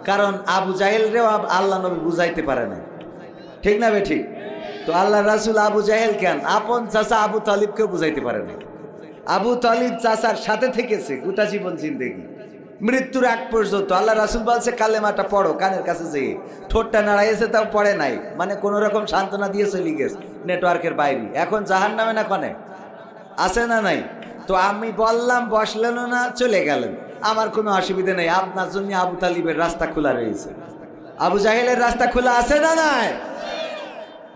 কারণ আবু জাহেলরেও আল্লাহ নবী বুঝাইতে পারে না, ঠিক না বে ঠিক? তো আল্লাহ রাসূল আবু জাহেল কেন আপন চাচা আবু তালিবকেও বুঝাইতে পারে না। আবু তালিব চাচার সাথে থেকেছে গোটা জীবন জিন্দেগি, মৃত্যুর আগ পর্যন্ত। আল্লাহ রাসূল বলছে কালেমাটা পড়ো, কানের কাছে যেয়ে ঠোঁটটা নাড়াইছে তাও পড়ে নাই, মানে কোনো রকম সান্ত্বনা দিয়ে চলে গেছে নেটওয়ার্কের বাইরে। এখন জাহান্নামে না কনে আছে না নাই? তো আমি বললাম বসলেন না, চলে গেলেন, আমার কোনো অসুবিধা নেই। আপনার জন্য আবু তালিবের রাস্তা খোলা রয়েছে, আবু জাহেলের রাস্তা খোলা আছে না নাই?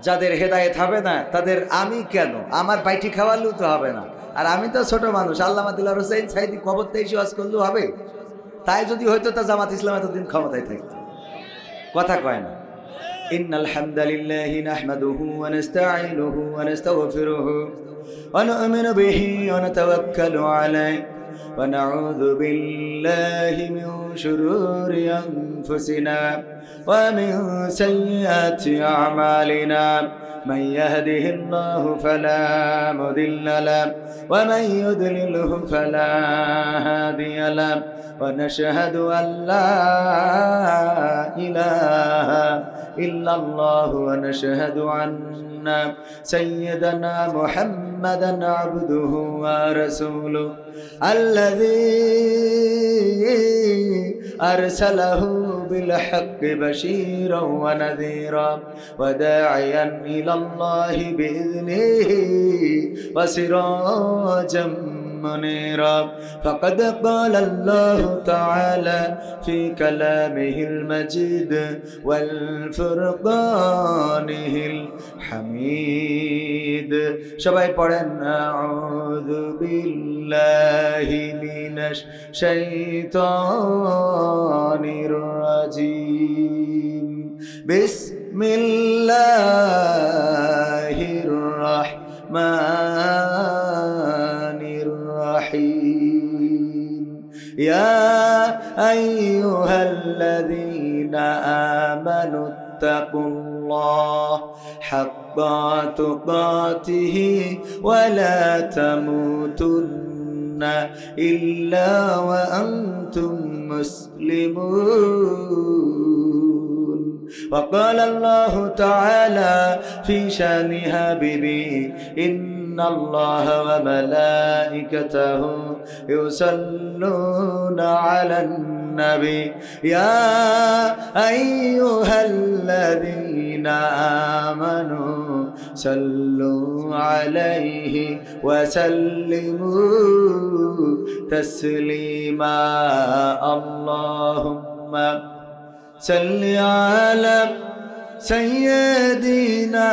যাদের হেদায়েত হবে না তাদের আমি কেন, আমার বাইটি খাওয়ালেও তো হবে না। আর আমি তো ছোট মানুষ, আল্লামা দিলওয়ার হোসেন সাইদি কবরতে এসে ওয়াজ করলেও হবে? তাই যদি হয়তো তা জামাত ইসলাম এতদিন ক্ষমতায় থাকতো। কথা কয় না। ইন্নাল হামদালিল্লাহি নাহমাদুহু ওয়া নাস্তাঈনুহু ওয়া নাস্তাগফিরুহু ওয়া নু'মিনু বিহি ওয়া নাতাওয়াক্কালু আলাইহি ওয়া নাউযু বিল্লাহি মিন শুরুরি আনফুসিনা ওয়া মিন সাইয়্যাতি আ'মালিনা من يهده الله فلا مضل له ومن يضلله فلا هادي له ونشهد أن لا إله إلا الله ونشهد أن سيدنا محمدا عبده ورسوله الذي أرسله بالحق بشيرا ونذيرا وداعيا إلى الله بإذنه وسراجا منيرا فقد قال الله تعالى في كلامه المجيد والفرقانه الحميد সবাই পড়েন আউযু বিল্লাহি মিনাশ শাইতানির রাজিম বিসমিল্লাহির রাহমানির রহিম ইয়া আইয়ুহাল্লাযীনা আমানু ইত্তাকুল্লাহ হাক্কা তুকাতিহি ওয়া লা তামুতুন্না ইল্লা ওয়া আনতুম মুসলিমুন وقال الله تعالى في شأن حبيبه إن الله وملائكته يصلون على النبي يا أيها الذين آمنوا صلوا عليه وسلموا تسليما اللهم صل على سيدنا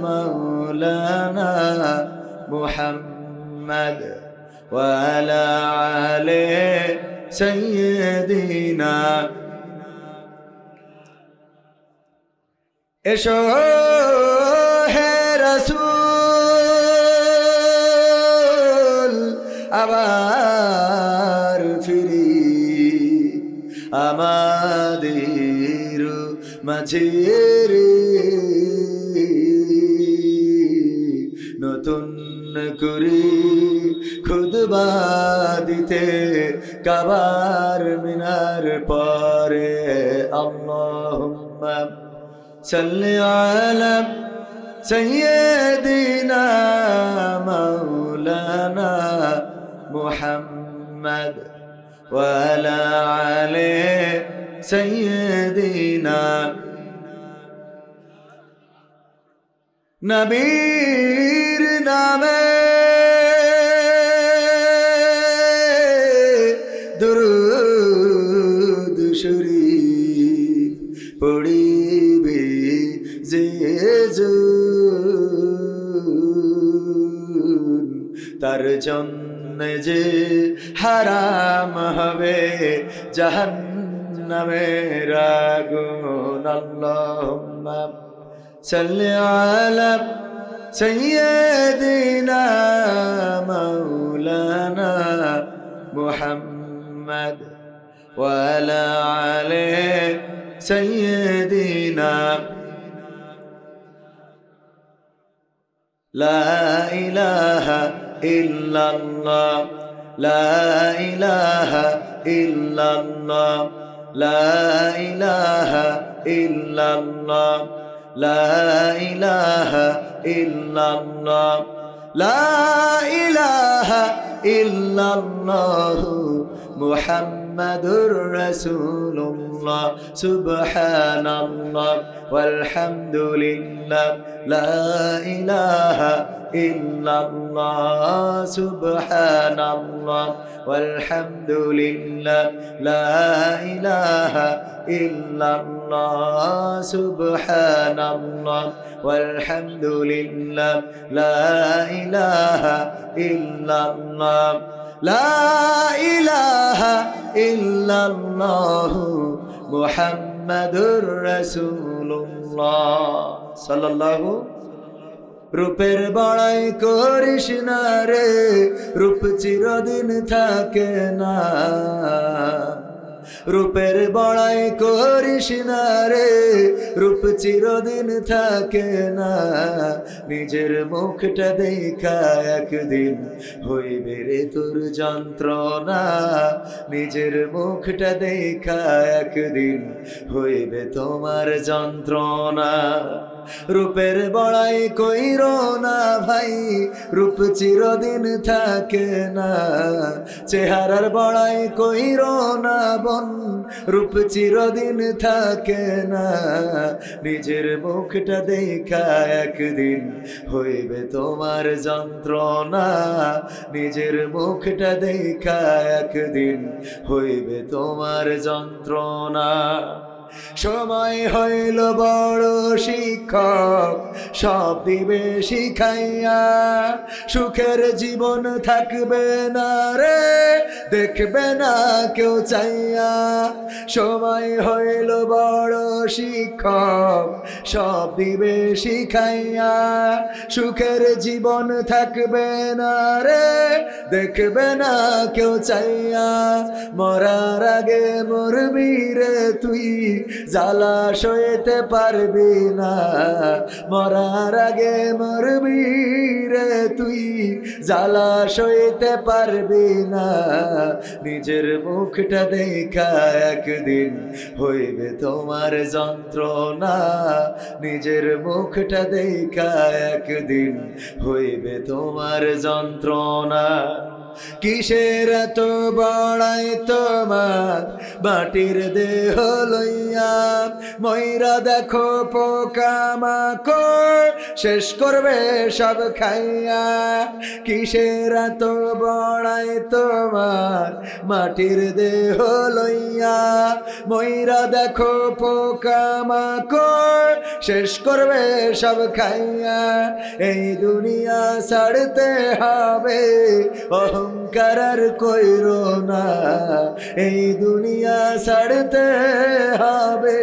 مولانا محمد وعلى آله سيدنا এসো হে রাসূল আবার ফিরি আমাদের মাঝে নতুন করে খুতবা দিতে কাবার মিনার পরে আল্লাহুম্মা সাল্লি আলা সাইয়্যিদিনা মাওলানা মুহাম্মদ ওয়া আলা আলি সাইয়্যিদিনা নবীর নামে দুরূদ শরীফ পড়িবে যে তার জন্য যে হারাম হবে জাহান্নামের আগুন আল্লাহুম্মা সাল্লি আলা সাইয়্যিদিনা মাওলানা মুহাম্মদ ওয়া আলা আলি সাইয়্যিদিনা লা ইলাহা ইল্লাল্লাহ লা ইলাহা ইল্লাল্লাহ লা ইলাহা ইল্লাল্লাহ লা ইলাহা ইল্লাল্লাহ লা ইলাহা ইল্লাল্লাহ মুহাম্মাদুর রাসূলুল্লাহ সুবহানাল্লাহ ওয়ালহামদুলিল্লাহ লা ইলাহা ইল্লাল্লাহ সুবহানাল্লাহ ওয়ালহামদুলিল্লাহ লা ইলাহা ইল্লাল্লাহ সুবহানাল্লাহ ওয়ালহামদুলিল্লাহ লা ইলাহা ইল্লাল্লাহ লা ইলাহা ইল্লাল্লাহ মুহাম্মাদুর রাসূলুল্লাহ সাল্লাল্লাহু। রূপের বড়াই করিস না রে, রূপ চিরদিন থাকে না। রূপের বড়াই করিস না রে, রূপ চিরদিন থাকে না। নিজের মুখটা দেখা একদিন হইবে রে তোর যন্ত্রণা। নিজের মুখটা দেখা একদিন হইবে তোমার যন্ত্রণা। রূপের বড়াই কইরো না ভাই, রূপ চিরদিন থাকে না। চেহারার বড়াই কইরো না বোন, রূপ চিরদিন থাকে না। নিজের মুখটা দেখা একদিন হইবে তোমার যন্ত্রণা। নিজের মুখটা দেখা একদিন হইবে তোমার যন্ত্রণা। সময় হইল বড় শিক্ষক, সব দিবে শিখাইয়া। সুখের জীবন থাকবে না রে, দেখবে না কেউ চাইয়া। সময় হইল বড় শিক্ষক, সব দিবে শিখাইয়া। সুখের জীবন থাকবে না রে, দেখবে না কেউ চাইয়া। মরার আগে মরবি রে তুই, জ্বালা সইতে পারবি না। মরার আগে মরবি রে তুই, জ্বালা সইতে পারবি না। নিজের মুখটা দেখা একদিন হইবে তোমার যন্ত্রণা। নিজের মুখটা দেখা একদিন হইবে তোমার যন্ত্রণা। কিসের এত বড়াই তোমার মাটির দেহ লইয়া। ময়রা দেখো পোকামাকড় শেষ করবে সব খাইয়া। কিসের এত বড়াই তোমার মাটির দেহ লইয়া। ময়রা দেখো পোকামাকড় শেষ করবে সব খাইয়া। এই দুনিয়া ছাড়তে হবে, অহংকার আর কইরো না। এই দুনিয়া ছাড়তে হবে,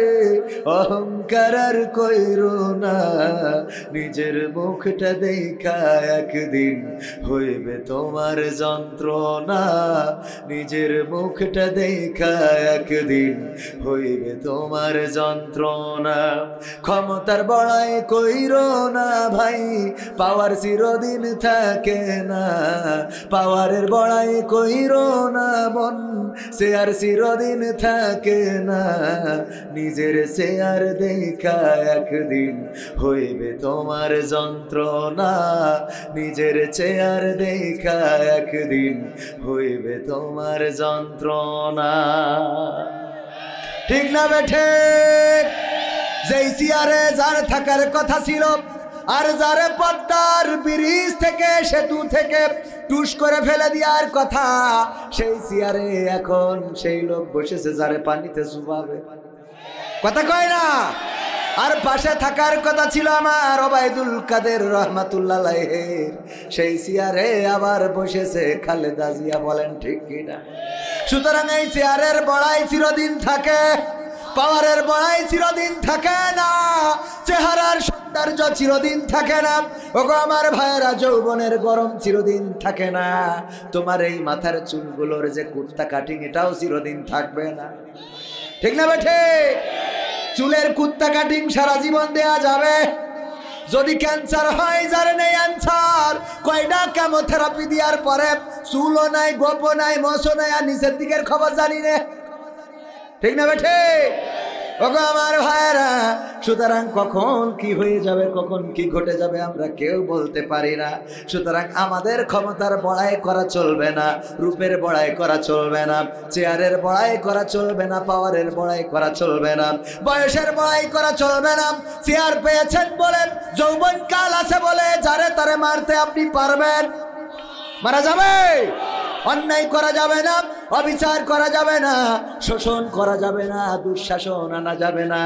অহংকার আর কইরো না। নিজের মুখটা দেখা একদিন হইবে তোমার যন্ত্রণা। নিজের মুখটা দেখা একদিন হইবে তোমার যন্ত্রণা। ক্ষমতার বড়াই কইরো না ভাই, পাওয়ার চিরদিন থাকে না। পাওয়ারের বড়াই কইরো না মন, সে আর চিরদিন থাকে না। নিজের চেয়ার দেখা একদিন হইবে তোমার যন্ত্রণা। নিজের চেয়ার দেখা একদিন হইবে তোমার যন্ত্রণা। ঠিক না বেঠে? যেই চেয়ারে যার থাকার কথা ছিল, আর যারে পদ্মার ব্রিজ থেকে সেতু থেকে টুস করে ফেলে দেওয়ার কথা, সেই চেয়ারে এখন সেই লোক বসেছে যারে পানিতে চুবাবে। কথা কয় না? আর পাশে থাকার কথা ছিল আমার ওবায়দুল কাদের রহমাতুল্লাহ আলাইহির, সেই চেয়ারে আবার বসেছে খালেদা জিয়া। বলেন ঠিক কিনা? সুতরাং এই চেয়ারের বড়াই চিরদিন থাকে, পাওয়ারের বড়াই চিরদিন থাকে না, চেহারার সৌন্দর্য চিরদিন থাকে না। ওগো আমার ভাইয়েরা, যৌবনের গরম চিরদিন থাকে না। তোমার এই মাথার চুলগুলোর যে কুর্তা কাটিং, এটাও চিরদিন থাকবে না। ঠিক না বেঠে? চুলের কুর্তা কাটিং সারা জীবন দেয়া যাবে। যদি ক্যান্সার হয়, যার নেই অ্যান্সার, কয়টা কেমোথেরাপি দেওয়ার পরে চুলও নাই, গোপও নাই, মশও নাই, আর নিচের দিকের খবর জানি না। ঠিক না বেঠে? ওগো আমার ভাইরা, সুতরাং কখন কি হয়ে যাবে, কখন কি ঘটে যাবে আমরা কেউ বলতে পারি না। সুতরাং আমাদের ক্ষমতার বড়াই করা চলবে না, রূপের বড়াই করা চলবে না, চেয়ারের বড়াই করা চলবে না, পাওয়ারের বড়াই করা চলবে না, বয়সের বড়াই করা চলবে না। চেয়ার পেয়েছেন বলেন, যৌবন কাল আছে বলে যারে তারে মারতে আপনি পারবেন? মারা যাবে। অন্যায় করা যাবে না, অবিচার করা যাবে না, শোষণ করা যাবে না, দুঃশাসন আনা যাবে না।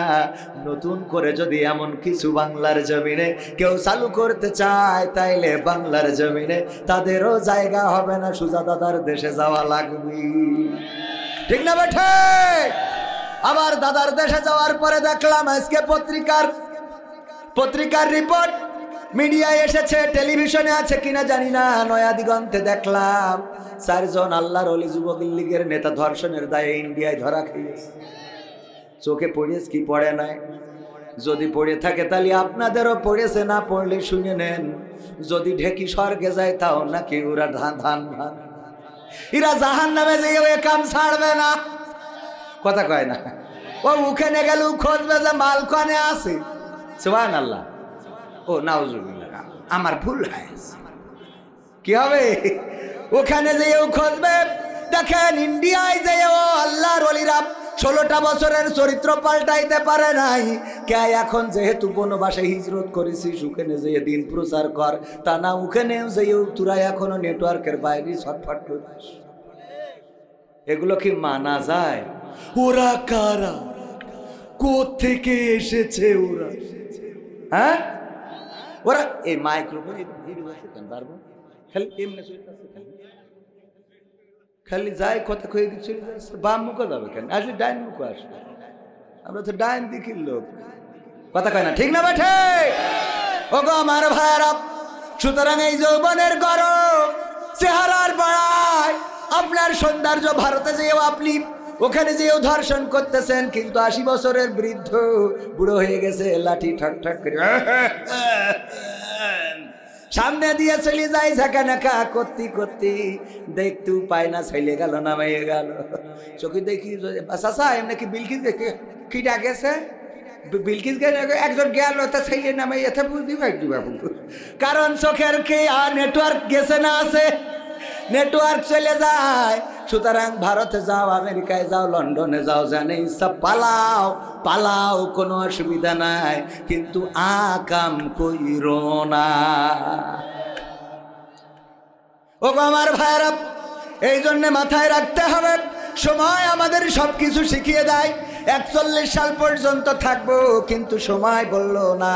নতুন করে যদি এমন কিছু বাংলার জমিনে কেউ চালু করতে চায়, তাইলে বাংলার জমিনে তাদেরও জায়গা হবে না, সুজা দাদার দেশে যাওয়া লাগবে। ঠিক না বেঠে? আবার দাদার দেশে যাওয়ার পরে দেখলাম আজকে পত্রিকার রিপোর্ট মিডিয়ায় এসেছে, টেলিভিশনে আছে কিনা জানি না, নয়া দিগন্তে দেখলাম 4 জন আল্লাহর ওলি যুবক লীগের নেতা ধর্ষণের দায়ে ইন্ডিয়ায় ধরা খেয়েছে। চোখে পড়েছে কি পড়ে নাই? যদি পড়ে থাকে তাহলে আপনাদেরও পড়েছে, না পড়লে শুনে নেন। যদি ঢেকি স্বর্গে যায় তাও নাকি ওরা ধান এরা জাহান্নামে যেয়ে ওই কাম ছাড়বে না। কথা কয় না? ও ওখানে গেলে খোঁজবে যে মালখানে আছে। সুবহানাল্লাহ। ও নাউজুবিল্লাহ, আমার ভুল হয়েছে। কি হবে? ওখানে যেও খুঁজবে। দেখেন ইন্ডিয়ায় যেও আল্লাহর ওলিরা 16টা বছরের চরিত্র পাল্টাইতে পারে নাই। কে এখন যেহেতু বনবাসে হিজরত করেছি, ওখানে যেয়ে দিন প্রচার কর, তা না ওখানেও যেও তোরা এখনো নেটওয়ার্কের বাইরে ছটফট করিস। এগুলো কি মানা যায়? ওরা কারা? কোত্থেকে এসেছে ওরা? হ্যাঁ, ওরা এই মাইক্রোফোন খালি এমনি খালি যায় কথা কয়ে দিচ্ছে। বাম মুখে যাবে কেন? আসলে ডাইন মুখে আসবে। আমরা তো ডাইন দিকির লোক। কথা কয় না? ঠিক না বেঠে? ওগো আমার ভাইরা, সুতরাং এই যৌবনের গরম চেহারার বাড়ায় আপনার সৌন্দর্য ভারতে যেও আপনি ওখানে যেও ধর্ষণ করতেছেন, কিন্তু 80 বছরের বৃদ্ধ বুড়ো হয়ে গেছে, লাঠি ঠক ঠক করে সামনে দিয়ে চলে যায়, ঝাঁকা নাকা করতে করতে দেখতেও পায় না, ছেলে গেল নামাইয়ে গেল। চোখে দেখি চাচা এমনি কি বিলকিস দেখে কি ডাকেছে, বিলকিস একজন গেল তা ছেলে নামাইয়ে বুঝতে পারবি বাবু। কারণ চোখের কে আর নেটওয়ার্ক গেছে না, আছে নেটওয়ার্ক চলে যায়। সুতরাং ভারতে যাও, আমেরিকায় যাও, লন্ডনে যাও, জানে ইচ্ছা পালাও পালাও, কোনো অসুবিধা নাই, কিন্তু আকাম কইরো না। ও আমার ভাইরা, এই জন্য মাথায় রাখতে হবে, সময় আমাদের সবকিছু শিখিয়ে দেয়। 41 সাল পর্যন্ত থাকবো, কিন্তু সময় বললো না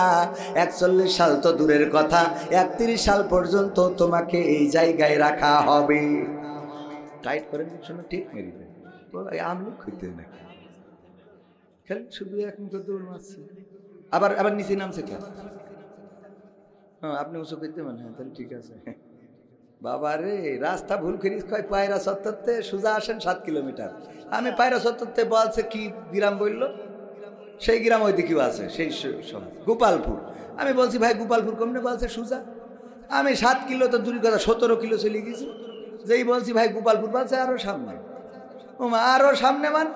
41 সাল তো দূরের কথা, 31 সাল পর্যন্ত তোমাকে এই জায়গায় রাখা হবে। টাইট করে ঠিক মেরি দেয়, আমলুক হইতে নাকি খেল শুধু এখন তো দৌড় মারছে, আবার আবার নিচে নামছে কেন? হ্যাঁ, আপনি উঁচু করতে মানে? হ্যাঁ, তাহলে ঠিক আছে। বাবা রে, রাস্তা ভুল করিস কয় পায়রা সত্তরতে সোজা আসেন 7 কিলোমিটার। আমি পায়রা সত্তরতে বলছে কি গ্রাম বললো, সেই গ্রাম ওই দিকেও আছে, সেই সময় গোপালপুর। আমি বলছি ভাই গোপালপুর কমনে, বলছে সোজা। আমি 7 কিলো তো দূরের কথা 17 কিলো চলে গেছি। যেই বলছি ভাই গোপালপুর, বলছে আরো সামনে। ও মা, আরো সামনে মান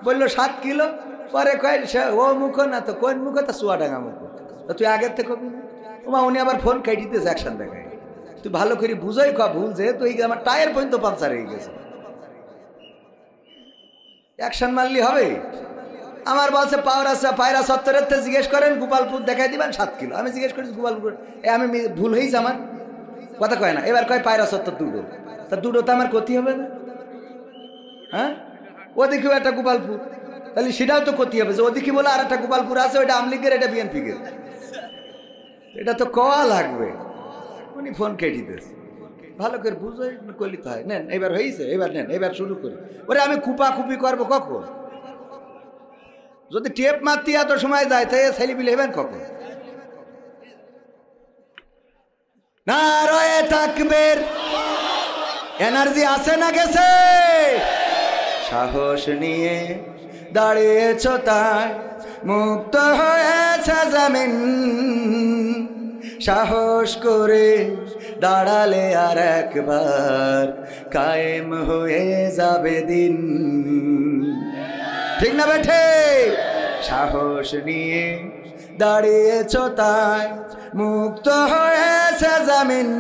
বললো 7 কিলো। পরে কয় ও মুখ না তো কোন মুখ, তা চুয়াডাঙ্গা মুখ। তুই আগের থেকে কবি না। ও মা, উনি আবার ফোন কাটিতেছে অ্যাকশন দেখায়। তুই ভালো করে বুঝাই খা, ভুল যেহেতু আমার টায়ার পর্যন্ত পাংচার হয়ে গেছে, অ্যাকশন মারলি হবে? আমার বলছে পায়রা সত্তরের জিজ্ঞেস করেন গোপালপুর দেখাই দিবেন 7 কিলো। আমি জিজ্ঞেস করেছি গোপালপুর, আমি ভুল হয়েছে আমার। কথা কয় না। এবার কয় পায়রা সত্তর দুটো, তা দুটো তো আমার ক্ষতি হবে না? হ্যাঁ, ওদিকেও একটা গোপালপুর, তাহলে সেটাও তো ক্ষতি হবে যে ওদিকে বলে আর একটা গোপালপুর আছে, ওইটা আমলিগের, এটা বিএনপির। এটা তো কওয়া লাগবে। উনি ফোন কেটে দিয়েছে, ভালো করে বুঝোই করলিতে হয়। নেন এবার হয়েছে, এবার নেন, এবার শুরু করি। ওরে আমি খুপি করবো কখন? যদি টেপ মারতে এত সময় যায় তাই ছেলেপিলে হেবেন কখন? নারায়ে তাকবীর। এনার্জি আছে না গেছে? সাহস নিয়ে দাঁড়িয়েছ তাই মুক্ত হয়েছে জমিন, সাহস করে দাঁড়ালে আর একবার কায়েম হয়ে যাবে দিন। ঠিক না বেঠে? সাহস নিয়ে দাঁড়িয়েছ তাই মুক্ত হয়েছে জামিন,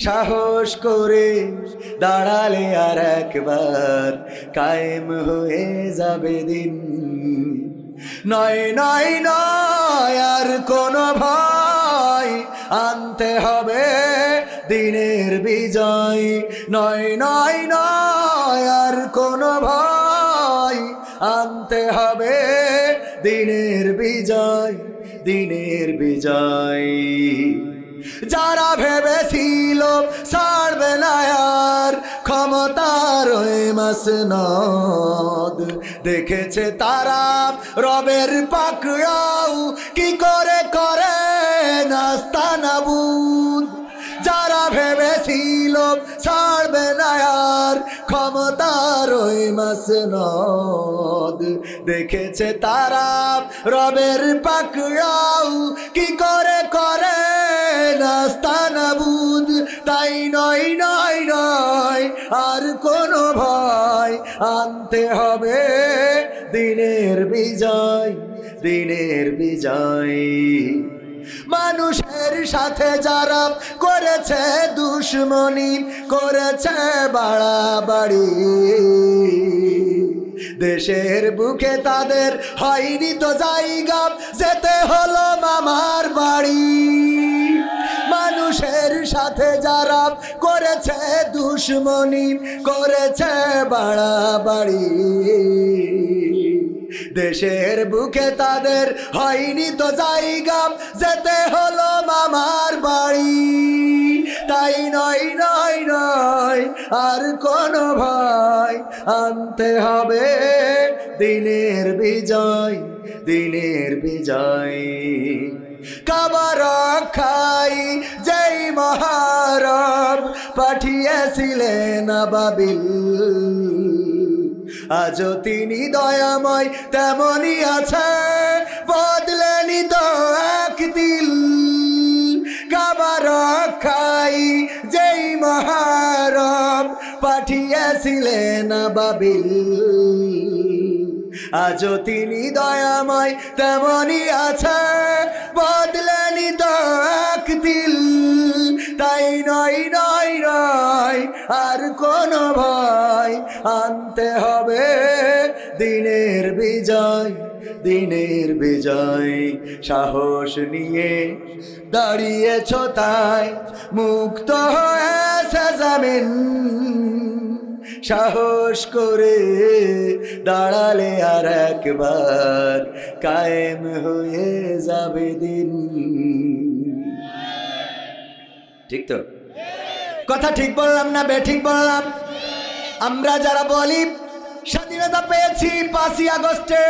সাহস করে দাঁড়ালে আর একবার কায়েম হয়ে যাবে দিন। নয় নয় নয় আর কোনো ভয়, আনতে হবে দিনের বিজয়। নয় নয় নয় আর কোনো ভয়, আনতে হবে দিনের বিজয়, দিনের বিজয়। যারা ভেবেছিল ছাড়বে না আর ক্ষমতার মাসনদ, দেখেছে তারা রবের পাকড়াও কি করে করে নাস্তানাবুদ। যারা ভেবেছিল ছাড়বে না আর ক্ষমতার মাসনদ, দেখেছে তারা রবের পাকড়াও কি করে করে নাস্তানাবুদ। তাই নয় নয় নয় আর কোনো ভয়, আনতে হবে দিনের বিজয়, দিনের বিজয়। মানুষের সাথে যারা করেছে দুশ্মনী, করেছে বাড়াবাড়ি, দেশের বুকে তাদের হয়নি তো জায়গা, যেতে হলো মামার বাড়ি। মানুষের সাথে যারা করেছে দুশ্মনী, করেছে বাড়াবাড়ি, দেশের বুকে তাদের হয়নি তো জায়গা, যেতে হলো মামার বাড়ি। তাই নয় নয় নয় আর কোনো ভয়, আনতে হবে দিনের বিজয়, দিনের বিজয়। কাবা রক্ষাই যেই মহারব পাঠিয়েছিলেন আবাবিল, আজও তিনি দয়াময় তেমনই আছে, বদলেনি তো এক দিল। কাবা রক্ষাই যেই মহারব পাঠিয়েছিলেন আবাবিল, আজও তিনি দয়াময় তেমনই আছে, বদলেনি তো এক দিল। তাই নয় নয় নয় আর কোনো ভয়, আনতে হবে দিনের বিজয়, দিনের বিজয়। সাহস নিয়ে দাঁড়িয়েছ তাই মুক্ত হয়েছে জামিন, সাহস করে দাঁড়ালে আর একবার কায়েম হয়ে যাবে দিন। ঠিক তো? কথা ঠিক বললাম না বেঠিক বললাম? আমরা যারা বলি স্বাধীনতা পেয়েছি 5ই আগস্টে,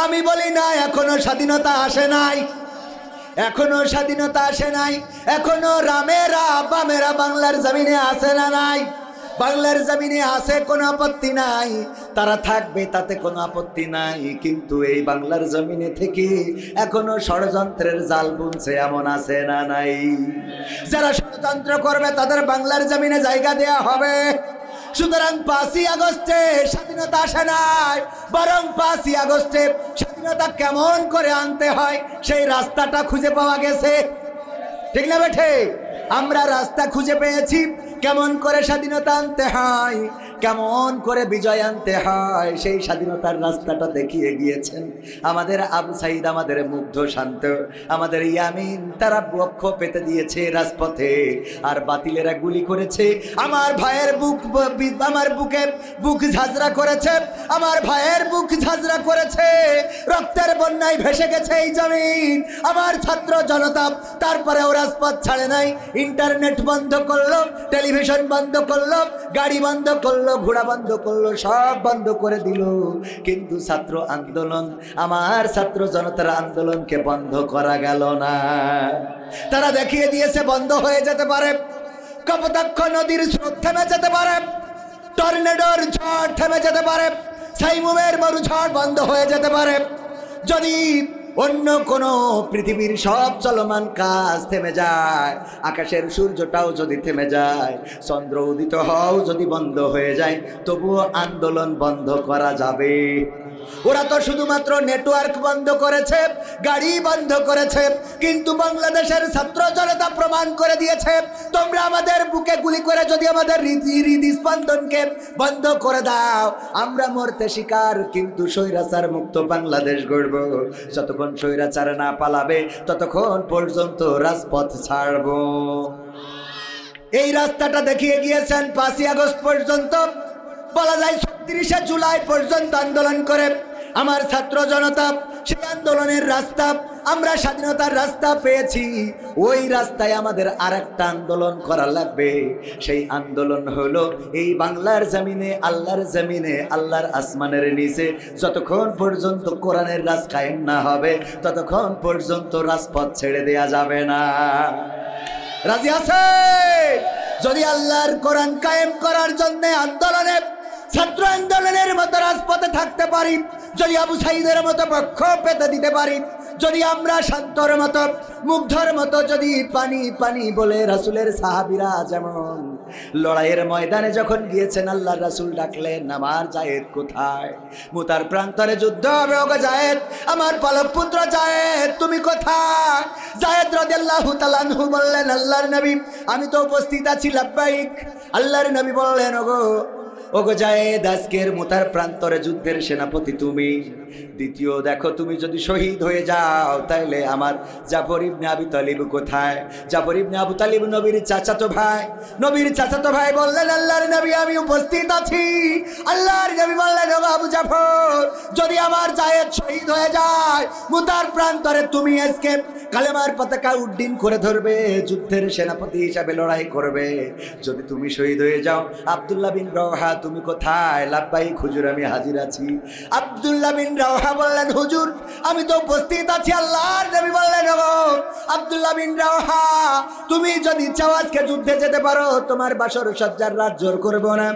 আমি বলি না, এখনো স্বাধীনতা আসে নাই, এখনো স্বাধীনতা আসে নাই। এখনো রামেরা বামেরা বাংলার জমিনে আসে না নাই? বাংলার জমিনে আসে, কোনো আপত্তি নাই, তারা থাকবে, তাতে কোনো আপত্তি নাই। কিন্তু এই বাংলার জমিনে থেকে এখনো ষড়যন্ত্রের জাল বুনছে, এমন আছে না নাই? যারা ষড়যন্ত্র করবে তাদের বাংলার জমিনে জায়গা দেয়া হবে। সুতরাং 5ই আগস্টে স্বাধীনতা আসে নাই, বরং 5ই আগস্টে স্বাধীনতা কেমন করে আনতে হয় সেই রাস্তাটা খুঁজে পাওয়া গেছে। ঠিক না বেঠে? আমরা রাস্তা খুঁজে পেয়েছি, কেমন করে স্বাধীনতা আনতে হয়, কেমন করে বিজয় আনতে হয়, সেই স্বাধীনতার রাস্তাটা দেখিয়ে গিয়েছেন আমাদের আবু সাইদ, আমাদের মুগ্ধ শান্ত, আমাদের ইয়ামিন। তারা বক্ষ পেতে দিয়েছে রাজপথে, আর বাতিলেরা গুলি করেছে। আমার ভাইয়ের আমার বুকে বুক ঝাঁঝরা করেছে, আমার ভাইয়ের বুক ঝাঁঝরা করেছে, রক্তের বন্যায় ভেসে গেছে এই জমিন। আমার ছাত্র জনতা তারপরেও রাজপথ ছাড়ে নাই, ইন্টারনেট বন্ধ করলো, টেলিভিশন বন্ধ করলো, গাড়ি বন্ধ করলো, ঘোড়া বন্ধ করলো, সব বন্ধ করে দিল। কিন্তু ছাত্র আন্দোলন, আমার ছাত্র জনতার আন্দোলনকে বন্ধ করা গেল না। তারা দেখিয়ে দিয়েছে বন্ধ হয়ে যেতে পারে, কপোতাক্ষ নদীর স্রোত থেমে যেতে পারে, টর্নেডোর ঝড় থেমে যেতে পারে, সাইমুমের মরুঝড় বন্ধ হয়ে যেতে পারে, যদি অন্য কোনো পৃথিবীর সব চলমান কাজ থেমে যায়, আকাশের সূর্যটাও যদি থেমে যায়, চন্দ্র উদিত হও যদি বন্ধ হয়ে যায়, তবুও আন্দোলন বন্ধ করা যাবে। ওরা তো শুধুমাত্র নেটওয়ার্ক বন্ধ করেছে, গাড়ি বন্ধ করেছে, কিন্তু বাংলাদেশের ছাত্র জনতা প্রমাণ করে দিয়েছে, তোমরা আমাদের বুকে গুলি করে যদি আমাদের হৃদস্পন্দনকে বন্ধ করে দাও, আমরা মরতে শিকার, কিন্তু স্বৈরাচার মুক্ত বাংলাদেশ গড়ব। যতক্ষণ স্বৈরাচার না পালাবে ততক্ষণ পর্যন্ত রাজপথ ছাড়ব। এই রাস্তাটা দেখিয়ে গিয়েছেন 5ই আগস্ট পর্যন্ত, বলা যায় 36শে জুলাই পর্যন্ত আন্দোলন করে আমার ছাত্র জনতা সেই আন্দোলনের রাস্তা, আমরা স্বাধীনতার রাস্তা পেয়েছি। ওই রাস্তায় আমাদের আরেকটা আন্দোলন করা লাগবে। সেই আন্দোলন হলো এই বাংলার জমিনে, আল্লাহর জমিনে, আল্লাহর আসমানের নিচে যতক্ষণ পর্যন্ত কোরআনের রাজ কায়েম না হবে ততক্ষণ পর্যন্ত রাজপথ ছেড়ে দেয়া যাবে না। রাজি আছে? যদি আল্লাহর কোরআন কায়েম করার জন্য আন্দোলনে, ছাত্র আন্দোলনের মতো রাজপথে থাকতে পারি, যদি আবু সাইদের মতো পক্ষ পেতে দিতে পারি, যদি আমরা শান্তর মতো, মুগ্ধর মতো যদি পানি পানি বলে রাসূলের সাহাবীরা যেমন লড়াইয়ের ময়দানে যখন গিয়েছেন আল্লাহর রাসূল ডাকলেন, আমার জায়েদ কোথায়? মুতার প্রান্তরে যুদ্ধ হবে, ওগো জায়েদ, আমার পালক পুত্র জায়েদ তুমি কোথায়? জায়েদ রাদিয়াল্লাহু তাআলা আনহু বললেন, আল্লাহর নবী আমি তো উপস্থিত আছি, লাব্বাইক। আল্লাহর নবী বললেন, ওগো জায়েদ, আজকের মুতার প্রান্তরে যুদ্ধের সেনাপতি তুমি। দ্বিতীয় দেখো, তুমি যদি শহীদ হয়ে যাও তাহলে আমার জাফর ইবনে আবি তালিব কোথায়? জাফর ইবনে আবু তালিব নবীর চাচাতো ভাই। নবীর চাচাতো ভাই বললেন, আল্লাহর নবী আমি উপস্থিত আছি। আল্লাহর নবী বললেন, ওগো আবু জাফর, যদি আমার জায়েদ শহীদ হয়ে যায় মুতার প্রান্তরে তুমি আজকে কালেমার পতাকা উড্ডীন করে ধরবে, যুদ্ধের সেনাপতি হিসাবে লড়াই করবে। যদি তুমি শহীদ হয়ে যাও, আব্দুল্লাহ বিন রওহা তুমি কোথায়? লাব্বাইক হুজুর আমি হাজির আছি। আব্দুল্লাহ বিন রওহা বললেন, হুজুর আমি তো উপস্থিত আছি। আল্লাহর নবী বললেন, ওগো আব্দুল্লাহ বিন রওহা, তুমি যদি চাও আজকে যুদ্ধে যেতে পারো, তোমার বাসর সজ্জার রাত জোর করবো না।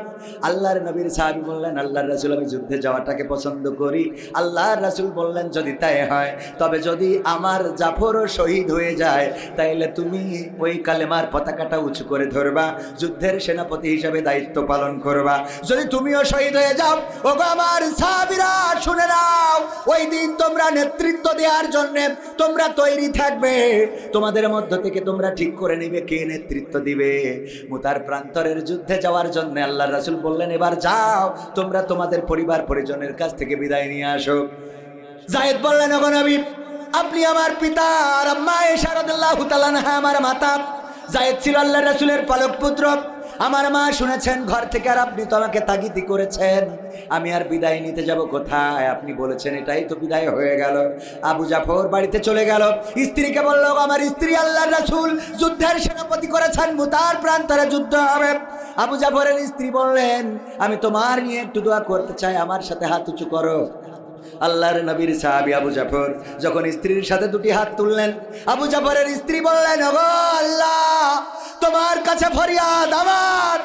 আল্লাহর নবীর সাহাবী বললেন, আল্লাহর রাসূল আমি যুদ্ধে যাওয়াটাকে পছন্দ করি। আল্লাহর রাসূল বললেন, যদি তাই হয়, তবে যদি আমার জাফর শহীদ হয়ে যায় তাইলে তুমি ওই কালেমার পতাকাটা উঁচু করে ধরবা, যুদ্ধের সেনাপতি হিসাবে দায়িত্ব পালন করবা। যদি তুমিও শহীদ হয়ে যাও, ওগো আমার সাহাবীরা শুনে নাও, ওই দিন তোমরা নেতৃত্ব দেওয়ার জন্য তোমরা তৈরি থাকবে। তোমাদের মধ্য থেকে তোমরা ঠিক করে নিবে কে নেতৃত্ব দিবে। মুতার প্রান্তরের যুদ্ধে যাওয়ার জন্য আল্লাহর রাসূল বললেন, এবার যাও তোমরা তোমাদের পরিবার পরিজনের কাছ থেকে বিদায় নিয়ে আসো। জায়েদ বললেন, ওগো নবী আপনি আমার পিতা আর আম্মা আয়েশা রাদিয়াল্লাহু তাআলা আনহা আমার মাতা। জায়েদ ছিল আল্লাহর রাসূলের পালক পুত্র। আমার মা শুনেছেন ঘর থেকে, আর আপনি তো আমাকে তাগিদ করেছেন, আমি আর বিদায় নিতে যাব কোথায়? আপনি বলেছেন এটাই তো বিদায় হয়ে গেল। আবু জাফর বাড়িতে চলে গেল, স্ত্রীকে বলল, আমার স্ত্রী আল্লাহর রাসূল যুদ্ধের সেনাপতি করেছেন, মুতার প্রান্তরে যুদ্ধ হবে। আবু জাফরের স্ত্রী বললেন, আমি তোমার নিয়ে একটু দোয়া করতে চাই, আমার সাথে হাত উঁচু করো। আল্লাহর নবীর সাহাবী আবু জাফর যখন স্ত্রীর সাথে দুটি হাত তুললেন, আবু জাফরের স্ত্রী বললেন, ওগো আল্লাহ তোমার কাছে ফরিয়াদ, আমার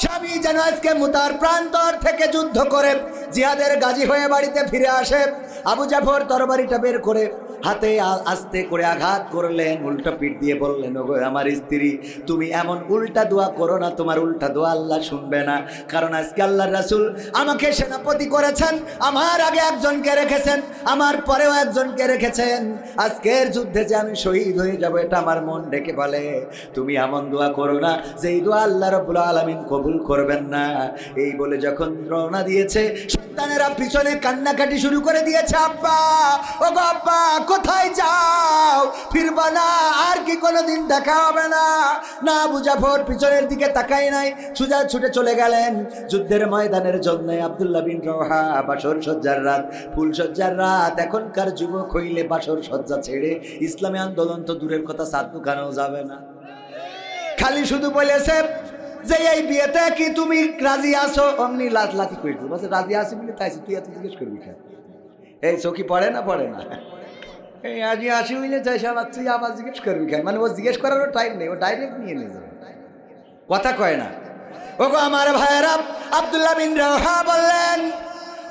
স্বামী যেন আজকে মুতার প্রান্তর থেকে যুদ্ধ করে জিহাদের গাজী হয়ে বাড়িতে ফিরে আসে। আবু জাফর তরবারিটা বের করে হাতে আস্তে করে আঘাত করলেন, উল্টো পিঠ দিয়ে বললেন, ওগো আমার স্ত্রী তুমি এমন উল্টা দোয়া করো না, তোমার উল্টা দোয়া আল্লাহ শুনবে না। কারণ আজকে আল্লাহর রাসূল আমাকে সেনাপতি করেছেন, আমার আগে একজনকে রেখেছেন, আমার পরেও একজনকে রেখেছেন। আজকের যুদ্ধে যে আমি শহীদ হয়ে যাব এটা আমার মন ডেকে বলে। তুমি এমন দোয়া করো না যেই দোয়া আল্লাহ রাব্বুল আলামিন কবুল করবেন না। এই বলে যখন রওনা দিয়েছে, সন্তানেরা পিছনে কান্নাকাটি শুরু করে দিয়েছে, আব্বা ওগো আব্বা কোথায় যাও? ফিরবা না? আর কি কোনোদিন দেখা হবে না? না, আবু জাফর পিছনের দিকে তাকাই নাই, সোজা ছুটে চলে গেলেন যুদ্ধের ময়দানের জন্য। আব্দুল্লাহ বিন রওহা বাসর সজ্জার রাত, ফুল সজ্জার রাত। এখনকার যুবক হইলে বাসর সজ্জা ছেড়ে ইসলামী আন্দোলন তো দূরের কথা, সাত দোকানেও যাবে না। খালি শুধু বলেছে যে এই বিয়েতে কি তুমি রাজি আছো? অমনি লাতি করে দিল, বলছে রাজি আছি বলে তাই তুই এত জিজ্ঞেস করবি কেন? এই চোখি পড়ে না পড়ে না, এই আজি আসি হইলে চাই আমার, তুই আবার জিজ্ঞেস করবি কেন? মানে ও জিজ্ঞেস করারও টাইম নেই, ও ডাইরেক্ট নিয়ে নিয়ে যাবে, কথা কয় না। ওগো আমার ভাইয়েরা, আব্দুল্লাহ বিন রওহা বললেন,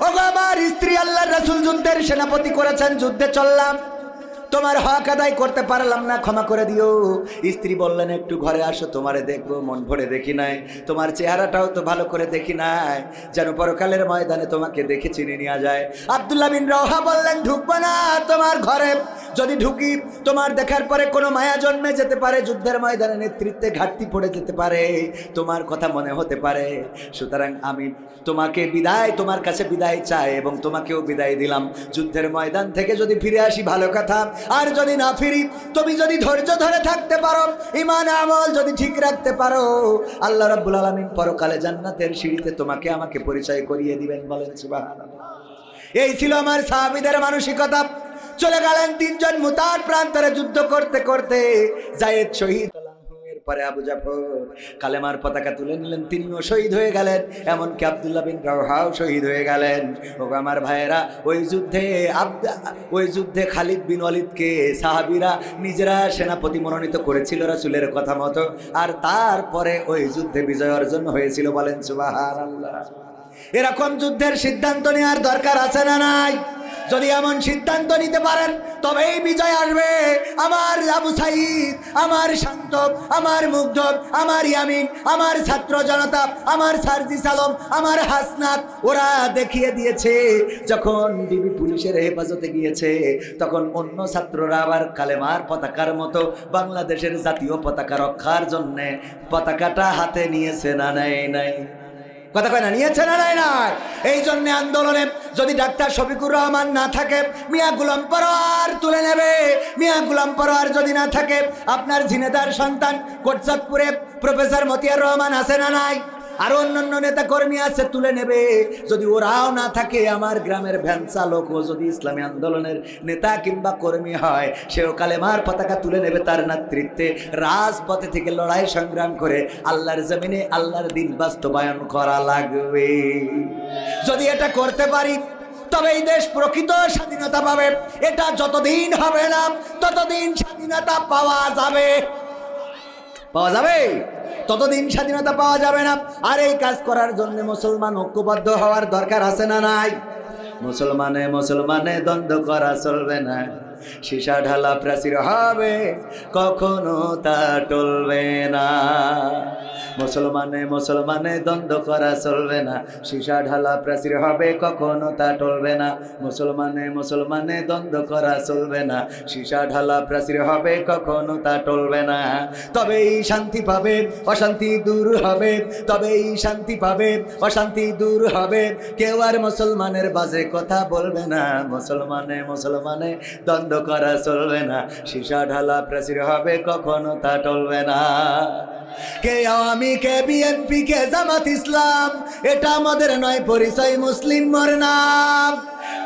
ওগো আমার স্ত্রী আল্লাহর রাসূল যুদ্ধের সেনাপতি করেছেন, যুদ্ধে চললাম। তোমার হক আদায় করতে পারলাম না, ক্ষমা করে দিও। স্ত্রী বললেন একটু ঘরে আসো, তোমারে দেখবো, মন ভরে দেখি নাই, তোমার চেহারাটাও তো ভালো করে দেখি নাই, যেন পরকালের ময়দানে তোমাকে দেখে চিনে নেওয়া যায়। আব্দুল্লাহ বিন রওহা বললেন ঢুকবো না তোমার ঘরে, যদি ঢুকি তোমার দেখার পরে কোনো মায়া জন্মে যেতে পারে, যুদ্ধের ময়দানে নেতৃত্বে ঘাটতি পড়ে যেতে পারে, তোমার কথা মনে হতে পারে, সুতরাং আমি তোমাকে বিদায়, তোমার কাছে বিদায় চাই এবং তোমাকেও বিদায় দিলাম। যুদ্ধের ময়দান থেকে যদি ফিরে আসি ভালো কথা, আর যদি না ফিরি, তুমি যদি ধৈর্য ধরে থাকতে পারো, ঈমান আমল যদি ঠিক রাখতে পারো, আল্লাহ রাব্বুল আলামিন পরকালে জান্নাতের সিঁড়িতে তোমাকে আমাকে পরিচয় করিয়ে দিবেন। বলেন সুবহানাল্লাহ। এই ছিল আমার সাহাবীদের মানসিকতা। চলে গেলেন তিনজন মুতার প্রান্তরে যুদ্ধ করতে করতে। যায়েদ শহীদ, পরে আবু জাফর কালেমার পতাকা তুলে নিলেন, তিনিও শহীদ হয়ে গেলেন, এমনকি আব্দুল্লাহ বিন রওহাও শহীদ হয়ে গেলেন। ও আমার ভাইয়েরা, ওই যুদ্ধে খালিদ বিন ওয়ালিদকে সাহাবীরা নিজেরা সেনাপতি মনোনীত করেছিল রাসূলের কথা মতো, আর তারপরে ওই যুদ্ধে বিজয় অর্জন হয়েছিল। বলেন সুবহানাল্লাহ। এরকম যুদ্ধের সিদ্ধান্ত নেওয়ার দরকার আছে না নাই? যদি এমন সিদ্ধান্ত নিতে পারেন তবেই বিজয় আসবে। আমার আবু সাঈদ, আমার শান্ত, আমার মুগ্ধ, আমার ইয়ামিন, আমার ছাত্র জনতা, আমার সার্জিস আলম, আমার হাসনাত, ওরা দেখিয়ে দিয়েছে যখন ডিবি পুলিশের হেফাজতে গিয়েছে, তখন অন্য ছাত্ররা আবার কালেমার পতাকার মতো বাংলাদেশের জাতীয় পতাকা রক্ষার জন্যে পতাকাটা হাতে নিয়েছে না নাই? কথা কয় না, নিয়েছে না নাই? এই জন্য আন্দোলনে যদি ডাক্তার শফিকুর রহমান না থাকে, মিয়া গোলাম পরোয়ার তুলে নেবে। মিয়া গোলাম পরোয়ার যদি না থাকে, আপনার ঝিনেদার সন্তান কোটচাঁদপুরে প্রফেসর মতিয়ার রহমান আছে না নাই? আরো অন্যান্য নেতা কর্মী আছে, তুলে নেবে। যদি ওরাও না থাকে, আমার গ্রামের ভ্যান চালকও যদি ইসলামী আন্দোলনের নেতা কিংবা কর্মী হয়, সেও কালেমার পতাকা তুলে নেবে। তার নেতৃত্বে রাজপথে থেকে লড়াই সংগ্রাম করে আল্লাহর জমিনে আল্লাহর দিন বাস্তবায়ন করা লাগবে। যদি এটা করতে পারি, তবে এই দেশ প্রকৃত স্বাধীনতা পাবে। এটা যতদিন হবে না, ততদিন স্বাধীনতা পাওয়া যাবে, ততদিন স্বাধীনতা পাওয়া যাবে না। আর এই কাজ করার জন্য মুসলমান ঐক্যবদ্ধ হওয়ার দরকার আছে না নাই? মুসলমানে দ্বন্দ্ব করা চলবে না, সীসা ঢালা প্রাচীর হবে, কখনো তা টলবে না। মুসলমানে দ্বন্দ্ব করা চলবে না, সীসা ঢালা প্রাচীর হবে, কখনো তা টলবে না। মুসলমানে দ্বন্দ্ব করা চলবে না, সীসা ঢালা প্রাচীর হবে, কখনো তা টলবে না। তবেই শান্তি পাবে, অশান্তি দূর হবে, তবেই শান্তি পাবে, অশান্তি দূর হবে। কেউ আর মুসলমানের বাজে কথা বলবে না। মুসলমানে দ্বন্দ্ব করা চলবে না, সীসা ঢালা প্রাচীর হবে, কখনো তা টলবে না। কে আওয়ামী, কে বিএনপি, কে জামাত ইসলাম, এটা আমাদের নয় পরিচয়, মুসলিম মোর নাম।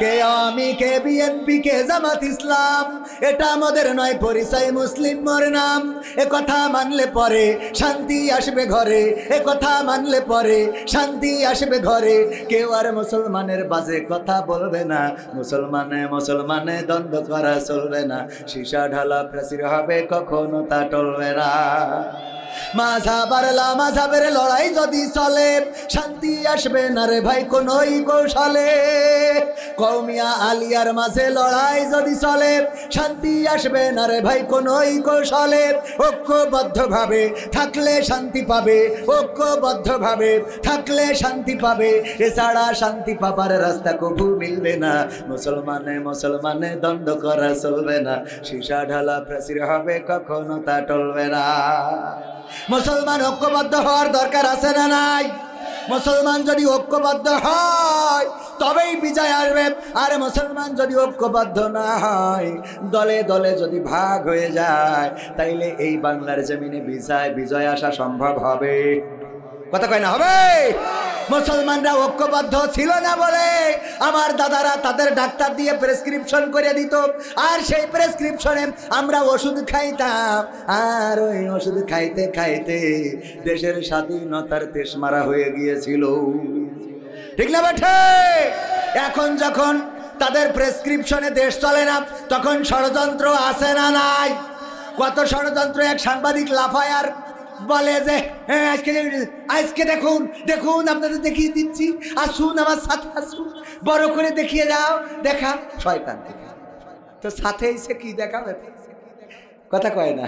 কে আওয়ামী, কে বিএনপি, কে জামাত ইসলাম, এটা আমাদের নয় পরিচয়, মুসলিম মোর নাম। এ কথা মানলে পরে শান্তি আসবে ঘরে, এ কথা মানলে পরে শান্তি আসবে ঘরে। কেউ আর মুসলমানের বাজে কথা বলবে না। মুসলমানে দ্বন্দ্ব করা চলবে না, সীসা ঢালা প্রাচীর হবে, কখনো তা টলবে না। মাঝাবের লড়াই যদি চলে, শান্তি আসবে না রে ভাই কোনোই কৌশলে। কওমিয়া আলিয়ার মাঝে লড়াই যদি চলে, শান্তি আসবে না রে ভাই কোনোই কৌশলে। ঐক্যবদ্ধভাবে থাকলে শান্তি পাবে, ঐক্যবদ্ধভাবে থাকলে শান্তি পাবে, এছাড়া শান্তি পাবার রাস্তা কবু মিলবে না। মুসলমানে দ্বন্দ্ব করা চলবে না, সীসা ঢালা প্রাচীর হবে, কখনো তা টলবে না। মুসলমান ঐক্যবদ্ধ হওয়ার দরকার আছে না নাই? মুসলমান যদি ঐক্যবদ্ধ হয় তবেই বিজয় আসবে। আর মুসলমান যদি ঐক্যবদ্ধ না হয়, দলে দলে যদি ভাগ হয়ে যায়, তাইলে এই বাংলার জমিনে বিজয় আসা সম্ভব হবে? কথা কয় না হবে? মুসলমানরা ঐক্যবদ্ধ ছিল না বলে আমার দাদারা তাদের ডাক্তার দিয়ে প্রেসক্রিপশন করে দিত, আর সেই প্রেসক্রিপশনে আমরা ওষুধ খাইতাম। আর ওই ওষুধ খাইতে খাইতে দেশের স্বাধীনতার তেশমারা হয়ে গিয়েছিল। ঠিক না বেঠে? এখন যখন তাদের প্রেসক্রিপশনে দেশ চলে না, তখন ষড়যন্ত্র আছে না নাই? কত ষড়যন্ত্র! এক সাংবাদিক লাফায় আর বলে যে আজকে দেখুন আপনাদের দেখিয়ে দিচ্ছি, আসুন আমার সাথে আসুন, বড় করে দেখিয়ে যাও। দেখা শয়তান। তো সাথে এসে কি দেখাবে, কথা কয় না।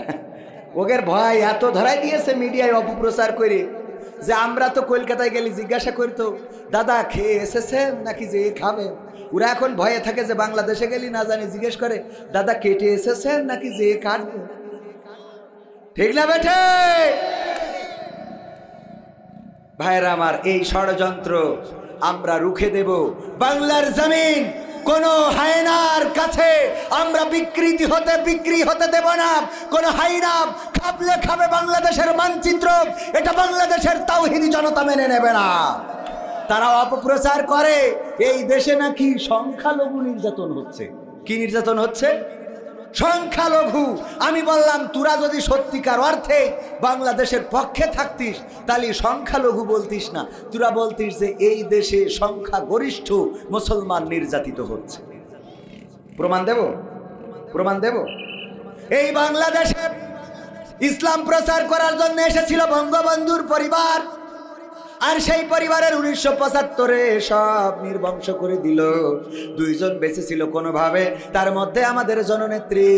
ওদের ভয় এত ধরাই দিয়েছে মিডিয়ায় অপপ্রচার করে যে আমরা তো কলকাতায় গেলে জিজ্ঞাসা করতো দাদা খেয়ে এসেছেন নাকি যে খাবে। ওরা এখন ভয়ে থাকে যে বাংলাদেশে গেলি না জানি জিজ্ঞেস করে দাদা কেটে এসেছেন নাকি যে কাটবে। ঠিক না বেঠে ভাইরা আমার, এই ষড়যন্ত্র আমরা রুখে দেব। বাংলার জমিন কোন হায়নার কাছে আমরা বিক্রি হতে দেব না। কোন হায়না খাবলে খাবে বাংলাদেশের মানচিত্র, এটা বাংলাদেশের তাওহীদি জনতা মেনে নেবে না। তারা অপপ্রচার করে এই দেশে নাকি সংখ্যালঘু নির্যাতন হচ্ছে। কি নির্যাতন হচ্ছে? সংখ্যালঘু। আমি বললাম তোরা যদি সত্যিকার অর্থে বাংলাদেশের পক্ষে থাকতিস তাহলে সংখ্যালঘু বলতিস না, তোরা বলতিস যে এই দেশে সংখ্যাগরিষ্ঠ মুসলমান নির্যাতিত হচ্ছে। প্রমাণ দেব, প্রমাণ দেব। এই বাংলাদেশে ইসলাম প্রচার করার জন্য এসেছিল বঙ্গবন্ধুর পরিবার, আর সেই পরিবারের 1975-এ সব নির্বংশ করে দিল। দুইজন বেঁচে ছিল কোনোভাবে, তার মধ্যে আমাদের জননেত্রী।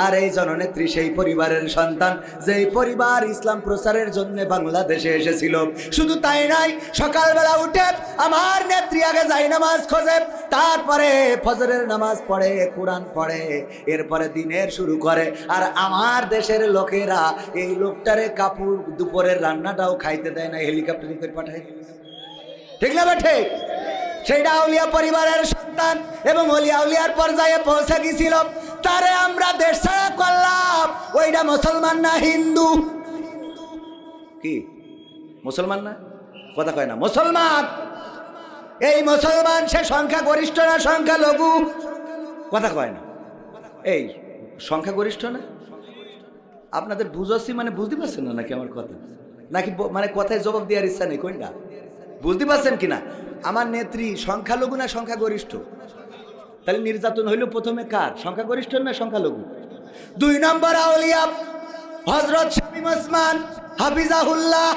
আর এই জননেত্রী সেই পরিবারের সন্তান, যেই পরিবার ইসলাম প্রচারের জন্য বাংলাদেশে এসেছিল। শুধু তাই নাই, সকালবেলা উঠে আমার নেত্রী আগে যাই নামাজ খোঁজে, তারপরে ফজরের নামাজ পড়ে, কোরআন পড়ে, এরপরে দিনের শুরু করে। আর আমার দেশের লোকেরা এই লোকটারে কাপড় দুপুরের রান্নাটাও খাইতে দেয় না, হেলিকপ্টারে করে পাঠায়। ঠিক না বেঠে? সেইটা আউলিয়া পরিবারের সন্তান এবং আউলিয়ার পর্যায়ে পৌঁছে গেছিল, তারে আমরা দেশ ছাড়া করলাম। ওইটা মুসলমান না হিন্দু? কি মুসলমান না? কথা কয় না। মুসলমান। এই মুসলমান সে সংখ্যাগরিষ্ঠ না সংখ্যালঘু? কথা কয় না। এই সংখ্যাগরিষ্ঠ না? আপনাদের বুঝাচ্ছি মানে বুঝতে পারছেন না নাকি আমার কথা? নাকি মানে কথায় জবাব দেওয়ার ইচ্ছা নেই? কোনটা বুঝতে পারছেন কিনা? আমার নেত্রী সংখ্যালঘু না সংখ্যাগরিষ্ঠ? তাহলে নির্যাতন হইল প্রথমে কার? সংখ্যাগরিষ্ঠ না সংখ্যালঘু? 2 নম্বর আউলিয়া হযরত শামীম ওসমান হাফিজাহুল্লাহ।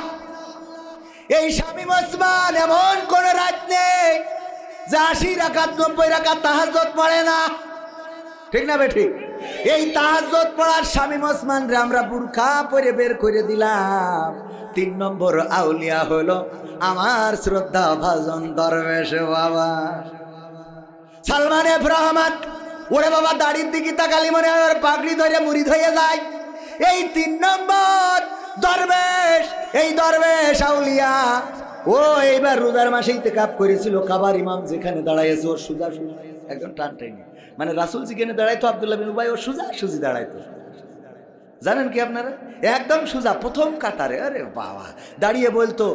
এই শামীম ওসমান এমন কোন রাত নেই যে 80 রাকাত 90 রাকাত তাহাজ্জুদ পড়ে না। ঠিক না বেঠিক? এই তাহাজ্জুদ পড়ার শামীম ওসমান রে আমরা বুরখা পরে বের করে দিলাম। 3 নম্বর আউলিয়া হলো আমার শ্রদ্ধা ভাজন দরবেশ বাবা সালমান এফ রহমান। ওরে বাবা দাড়ির দিকে তাকালি মনে হয় পাগড়ি ধরে মুড়ি ধরে যায়। এই 3 নম্বর দরবেশ, এই দরবেশ আউলিয়া ও এইবার রোজার মাসে ইতিকাফ করেছিল। কাবার ইমাম যেখানে দাঁড়াইছে ওর সোজা সোজা একদম টান টাইনি, মানে রাসূল যেখানে দাঁড়াইতো আব্দুল্লাহ বিন উবাই ওর সোজা সুজি দাঁড়াইতো। জানেন কি আপনারা? একদম সোজা প্রথম কাতারে। আরে বাবা দাঁড়িয়ে বলতো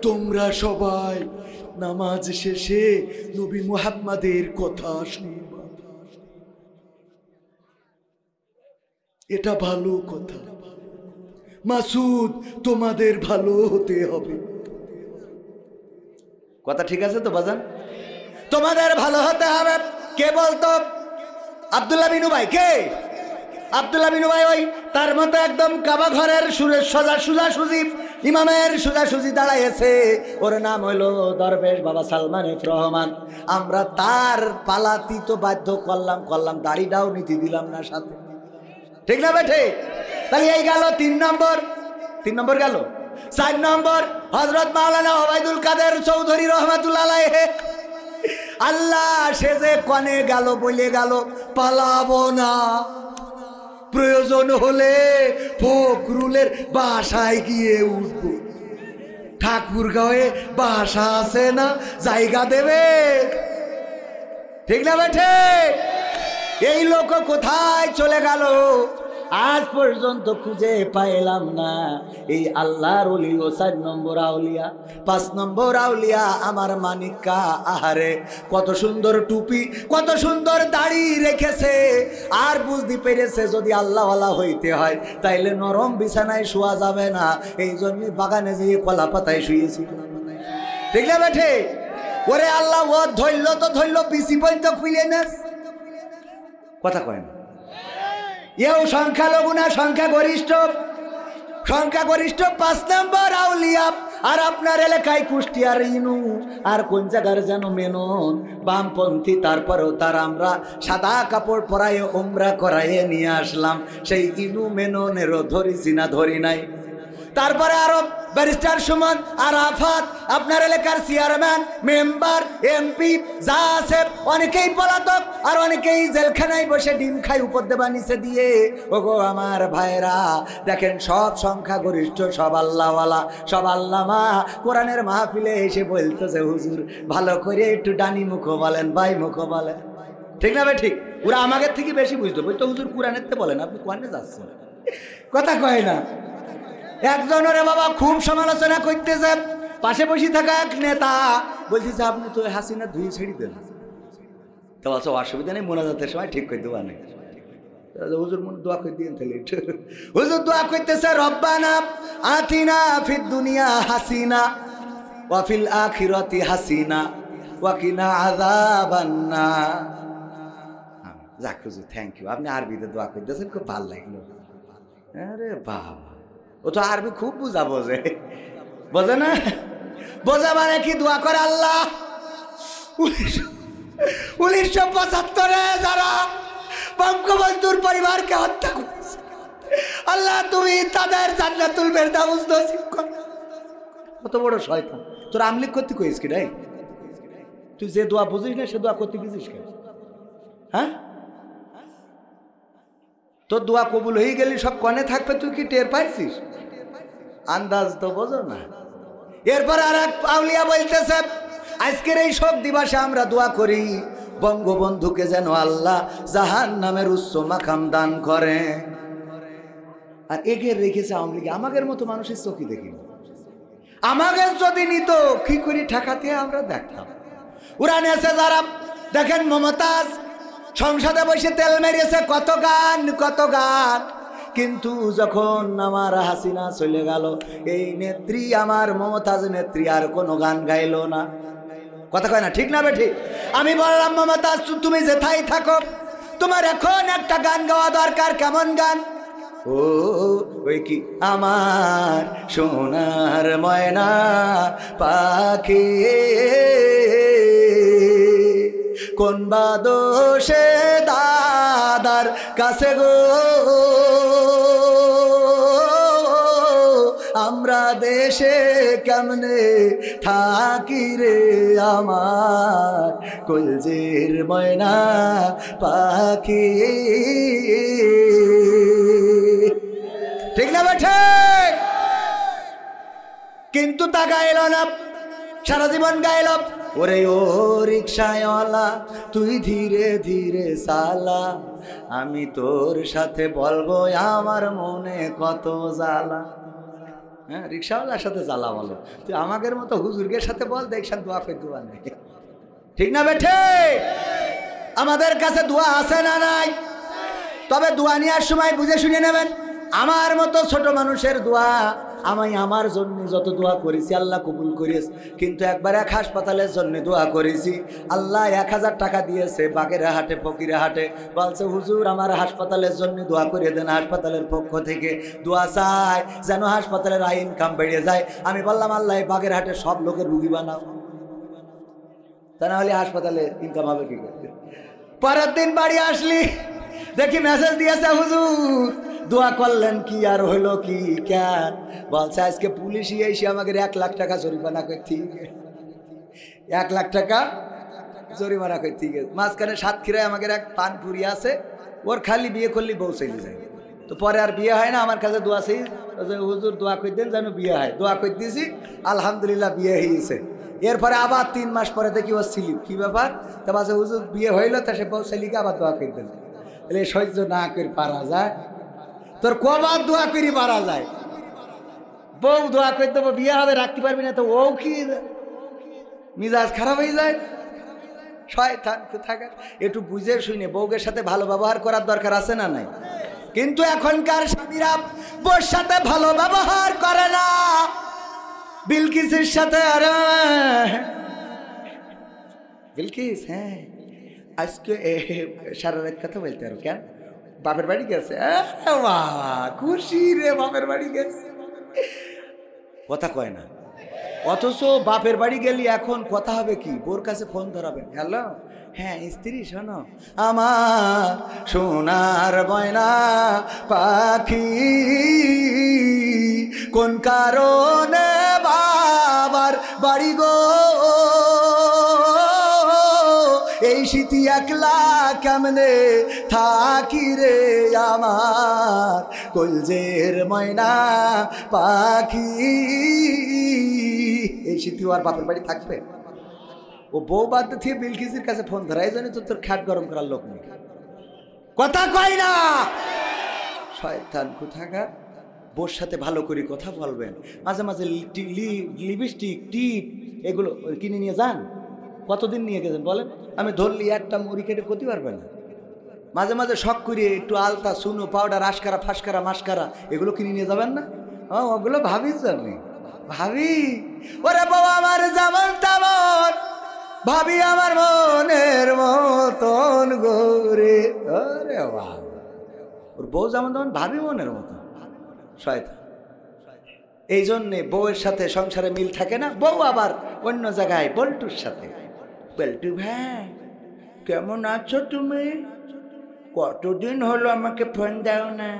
তোমরা সবাই নামাজ শেষে নবী মুহাম্মাদের কথা শুনবা, এটা ভালো কথা। মাসুদ তোমাদের ভালো হতে হবে। কথা ঠিক আছে তো বাজান? তোমাদের ভালো হতে হবে। কে বলতো? আব্দুল্লাহ বিন উবাই। কে? আব্দুল্লাহ বিন উবাই। ওই তার মতো একদম কাবা ঘরের সুরের সোজা সুজি ইমামের সোজা সুজি দাঁড়াইছে। ওর নাম হইল দরবেশ বাবা সালমান এফ রহমান। আমরা তার পালাতি তো বাধ্য করলাম, দাড়িটাও নীতি দিলাম না সাথে। ঠিক না বেঠে? তাহলে এই গেল 3 নম্বর। 3 নম্বর গেল। 4 নম্বর হযরত মাওলানা ওবায়দুল কাদের চৌধুরী রহমাতুল্লাহ আলাইহি। আল্লাহ সে যে কনে গেল বলে গেল পালাবো না, প্রয়োজন হলে ফখরুলের বাসায় গিয়ে উঠব। ঠাকুরগাঁওয়ে বাসা আছে না, জায়গা দেবে। ঠিক না বেঠে? এই লোক কোথায় চলে গেল আজ পর্যন্ত খুঁজে পাইলাম না। এই আল্লাহর ওলি ও 4 নম্বর আউলিয়া। 5 নম্বর আউলিয়া আমার মানিকা। আহারে কত সুন্দর টুপি, কত সুন্দর দাড়ি রেখেছে। আর বুঝতে পেরেছে যদি আল্লাহওয়ালা হইতে হয় তাইলে নরম বিছানায় শোয়া যাবে না, এই জন্য বাগানে যেয়ে কলা পাতায় শুয়েছি। ঠিক না বেঠে? ওরে আল্লাহ ও ধরল তো ধরল, পিসি পর্যন্ত খুলে না। কথা কয় না। এও সংখ্যালঘু না সংখ্যাগরিষ্ঠ? সংখ্যাগরিষ্ঠ। 5 নম্বর আউলিয়া আর আপনার এলাকায় কুষ্টিয়ার ইনু, আর কোন জায়গার যেন মেনন, বামপন্থী, তারপরেও তার আমরা সাদা কাপড় পরায়ে উমরা করাইয়ে নিয়ে আসলাম। সেই ইনু মেননেরও ধরিছি না ধরি নাই। তারপরে আরো ব্যারিস্টার সুমন আরাফাত, আপনার এলাকার চেয়ারম্যান, মেম্বার, এমপি যা আছে, অনেকেই পলাতক, আর অনেকেই জেলখানায় বসে ডিম খাই উপর দেবা নিচে দিয়ে। ওগো আমার ভাইরা, দেখেন সব সংখ্যাগরিষ্ঠ, সব আল্লাহওয়ালা, সব আল্লামা কোরআনের মাহফিলে এসে বলতেছে হুজুর ভালো করে একটু ডানি মুখো বলেন, ভাই মুখো বলেন। ঠিক না ভাই? ঠিক। ওরা আমাদের থেকে বেশি বুঝতো, বলতো হুজুর কোরআনের তে বলেন, আপনি কোরআনে যাচ্ছেন, কথা কয় না। একজন ওরে বাবা খুব সমালোচনা করতেছে, পাশে বসে থাকা এক নেতা বলতেছে আপনি তো হাসিনা ধুয়ে ছেড়ে দেন। তো বলছে অসুবিধা নেই, মোনাজাতের সময় ঠিক করে দেওয়া নেই। হুজুর মনে দোয়া করে দিয়ে তাহলে হুজুর দোয়া করতেছে রব্বানা আতিনা ফিদ দুনিয়া হাসিনা ওয়া ফিল আখিরাতি হাসিনা ওয়া কিনা আযাবান নার। যাক হুজুর, থ্যাংক ইউ, আপনি আরবিতে দোয়া করতেছেন, খুব ভালো লাগলো। আরে বাবা, ও তো আরবি খুব বুঝা বোঝে, বোঝে না? বোঝা মানে কি? দোয়া করে আল্লাহ 1975-এ যারা বঙ্গবন্ধুর পরিবারকে হত্যা করেছে, আল্লাহ তুমি তাদের জান্নাতুল ফেরদাউস নসিব করো। কত বড় শয়তান! তোর আমলিক করতে কইস কি রে? তুই যে দোয়া বুঝিস না সে দোয়া করতে গেছিস কেন? হ্যাঁ, তোর দোয়া কবুল হয়ে গেলি সব কনে থাকবে, তুই কি টের পাইছিস? আন্দাজ তো বোঝো না। এরপর আর এক আউলিয়া বলতেছে আজকের এই শোক দিবসে আমরা দোয়া করি বঙ্গবন্ধুকে যেন আল্লাহ জাহান্নামের উচ্চ মাকাম দান করে। আর এগিয়ে রেখেছে আওয়ামী লীগ। আমাদের মতো মানুষের চোখই দেখিল, আমাদের যদি নিত কি করে ঠেকাতে আমরা দেখতাম। উড়ানে আছে যারা, দেখেন মমতাজ সংসদে বসে তেল মেরেছে, কত গান কত গান, কিন্তু যখন আমার হাসিনা চলে গেল, এই নেত্রী আমার মমতাজ নেত্রী আর কোনো গান গাইল না। কথা কয় না? ঠিক না বে ঠিক? আমি বললাম মমতাজ তুমি যেথায় থাকো, তোমার এখন একটা গান গাওয়া দরকার। কেমন গান? ও ওই কি আমার সোনার ময়না পাখি, কোন বাদোষে দাদার কাছে গো আমরা দেশে কেমনে থাকি রে আমার কলজের ময়না পাখি। ঠিক না বেঠে? কিন্তু তা গাইল না, সারা জীবন গাইল ওরে ও রিকশাওয়ালা তুই ধীরে ধীরে চালা, আমি তোর সাথে বলবো আমার মনে কত জ্বালা। হ্যাঁ, রিক্সাওয়ালার সাথে জ্বালা বলো, তুই আমাদের মতো হুজুরগের সাথে বল, দেখছেন দোয়া করে দোয়া নেই। ঠিক না বেঠে? আমাদের কাছে দোয়া আছে না নাই? তবে দোয়া নেওয়ার সময় বুঝে শুনে নেবেন। আমার মতো ছোট মানুষের দোয়া আমি আমার জন্য যত দোয়া করেছি আল্লাহ কবুল করেছে, কিন্তু একবার এক হাসপাতালের জন্য দোয়া করেছি, আল্লাহ 1000 টাকা দিয়েছে বাগেরহাটে ফকিরহাটে, বলছে হুজুর আমার হাসপাতালের জন্য দোয়া করে দেন, হাসপাতালের পক্ষ থেকে দোয়া চাই যেন হাসপাতালের আয় ইনকাম বেড়ে যায়। আমি বললাম আল্লাহ বাগেরহাটে সব লোকের রুগী বানাও, তা না হলে হাসপাতালে ইনকাম হবে কি করে? পরের দিন বাড়ি আসলি দেখি মেসেজ দিয়েছে হুজুর দোয়া করলেন কি আর হলো কি কেন? বলছে আজকে পুলিশই এসে আমাকে 1 লাখ টাকা জরিমানা করতে, 1 লাখ টাকা জরিমানা করতে গেছে। মাঝখানে সাতক্ষীরায় আমাকে এক পানপুরি আছে, ওর খালি বিয়ে করলে বউ চলে যায়, তো পরে আর বিয়ে হয় না। আমার কাছে দোয়া চাই, হুজুর দোয়া করে দেন যেন বিয়ে হয়। দোয়া করে দিয়েছি, আলহামদুলিল্লাহ বিয়ে হয়েছে। এরপরে আবার 3 মাস পরে দেখি ও স্লিপ, কি ব্যাপার? তা বলছে হুজুর বিয়ে হইলো, তা সে বউ ছেলেকে আবার দোয়া করে দেন। তাহলে সহ্য না করে পারা যায়? তোর কবার দোয়া করি পারা যায়? বউ দোয়া করে দেবো বিয়ে হবে, রাখতে পারবি না, তো ও কি মিজাজ খারাপ হয়ে যায়? শয়তান কোথাকার। একটু বুঝে শুনে বউয়ের সাথে ভালো ব্যবহার করার দরকার আছে না নাই? কিন্তু এখনকার স্বামীরা বউর সাথে ভালো ব্যবহার করে না। বিলকিসের সাথে, আরে বিলকিস, হ্যাঁ আজকে সারা রাত কথা বলতে আর কেন বাপের বাড়ি গেছে? বাবা খুশি রে, বাপের বাড়ি গেছে, কথা কয় না। অথচ বাপের বাড়ি গেলি এখন কথা হবে কি, বোর কাছে ফোন ধরাবেন, হ্যালো হ্যাঁ স্ত্রী শোনো, আমার সোনার ময়না পাখি কোন কারণে বাবার বাড়ি গো এই শীতি একলা কেমনে থাকি রে আমার কলজের ময়না পাখি। এই শীতি আর বাপের বাড়ি থাকবে? ও বউ বাদ দিয়ে বিলকিসের কাছে ফোন ধরা, এই জন্য তো তোর খ্যাট গরম করার লোক নেই, কথা কয় না। শয়তান কোথাকার। বউর সাথে ভালো করে কথা বলবেন, মাঝে মাঝে লিপস্টিক টিপ এগুলো কিনে নিয়ে যান। কতদিন নিয়ে গেছেন বলেন? আমি ধরলি একটা মুড়ি কেটে ক্ষতি পারবে না। মাঝে মাঝে শখ করিয়ে একটু আলতা সুনো পাউডার আশকারা ফাঁসকারা মাস্কারা এগুলো কিনে নিয়ে যাবেন না? ওগুলো ভাবিস জানি ভাবি, ওরে বউ আমার যেমন তেমন, ভাবি আমার মনের মতন গোরে। ওরে বাবা, ওর বউ যেমন তেমন ভাবি মনের মতন। শয়তান। এই জন্যে বউয়ের সাথে সংসারে মিল থাকে না, বউ আবার অন্য জায়গায় বল্টুর সাথে। বল্টু ভাই কেমন আছো তুমি? কতদিন হলো আমাকে ফোন দাও না।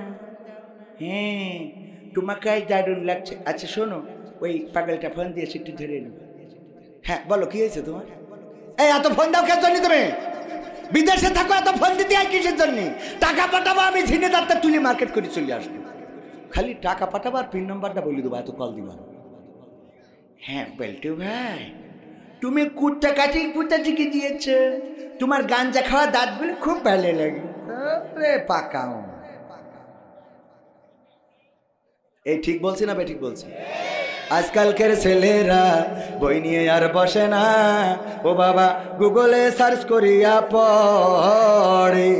হ্যাঁ তোমাকে আজ দারুণ লাগছে। আচ্ছা শোনো, ওই পাগলটা ফোন দিয়েছে, একটু ধরে নেবে। হ্যাঁ বলো কি হয়েছে তোমার? এই এত ফোন দাও কেন জন্য? তুমি বিদেশে থাকো, এত ফোন দিতে হয় কিসের জন্য? টাকা পাঠাবো, আমি ঝিনে দাঁতটা তুলি মার্কেট করে চলে আসবো। খালি টাকা পাঠাবো আর পিন নম্বরটা বলে দেবো, এত কল দিবা। হ্যাঁ বল্টু ভাই তুমি কুর্তা কাটিং কুর্তা শিখে দিয়েছ, তোমার গাঞ্জা খাওয়া দাঁতগুলো খুব ভালো লাগে। আরে পাকাও। এই ঠিক বলছি না? ঠিক বলছি। আজকালকার ছেলেরা বই নিয়ে আর বসে না, ও বাবা গুগলে সার্চ করিয়া পড়ে।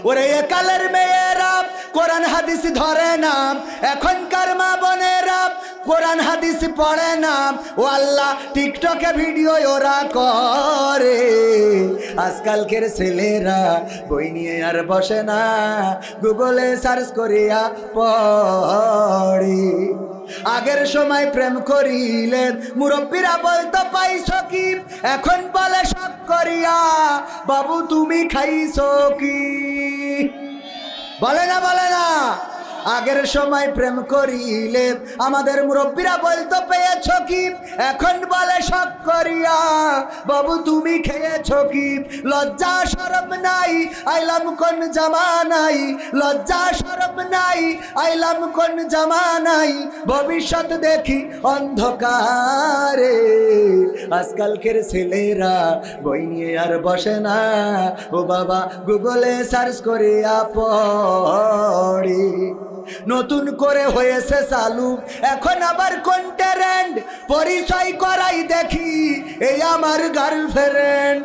ওরে একালের মেয়েরা কোরআন হাদিস ধরে না, এখনকার মা বোনেরা কোরআন হাদিস পড়ে না, ও আল্লাহ টিকটকে ভিডিও ওরা করে। আজকালকের ছেলেরা বই নিয়ে আর বসে না, গুগলে সার্চ করিয়া পড়ে। আগের সময় প্রেম করিলে মুরব্বীরা বলতো পাইছো কি, এখন বলে সব করিয়া বাবু তুমি খাইছো কি? বলে না বলে না? আগের সময় প্রেম করিলে আমাদের মুরব্বীরা বলতো পেয়েছো কি, এখন বলে সব করিয়া বাবু তুমি খেয়েছো কি? লজ্জা শরম নাই, আইলাম কোন জামানাই, লজ্জা শরম নাই, আইলাম কোন জামানাই, ভবিষ্যৎ দেখি অন্ধকারে। আজকালকের ছেলেরা বই নিয়ে আর বসে না, ও বাবা গুগলে সার্চ করিয়া পড়ে। নতুন করে হয়েছে চালু এখন আবার কোন ট্রেন্ড, পরিচয় করাই দেখি এই আমার গার্লফ্রেন্ড।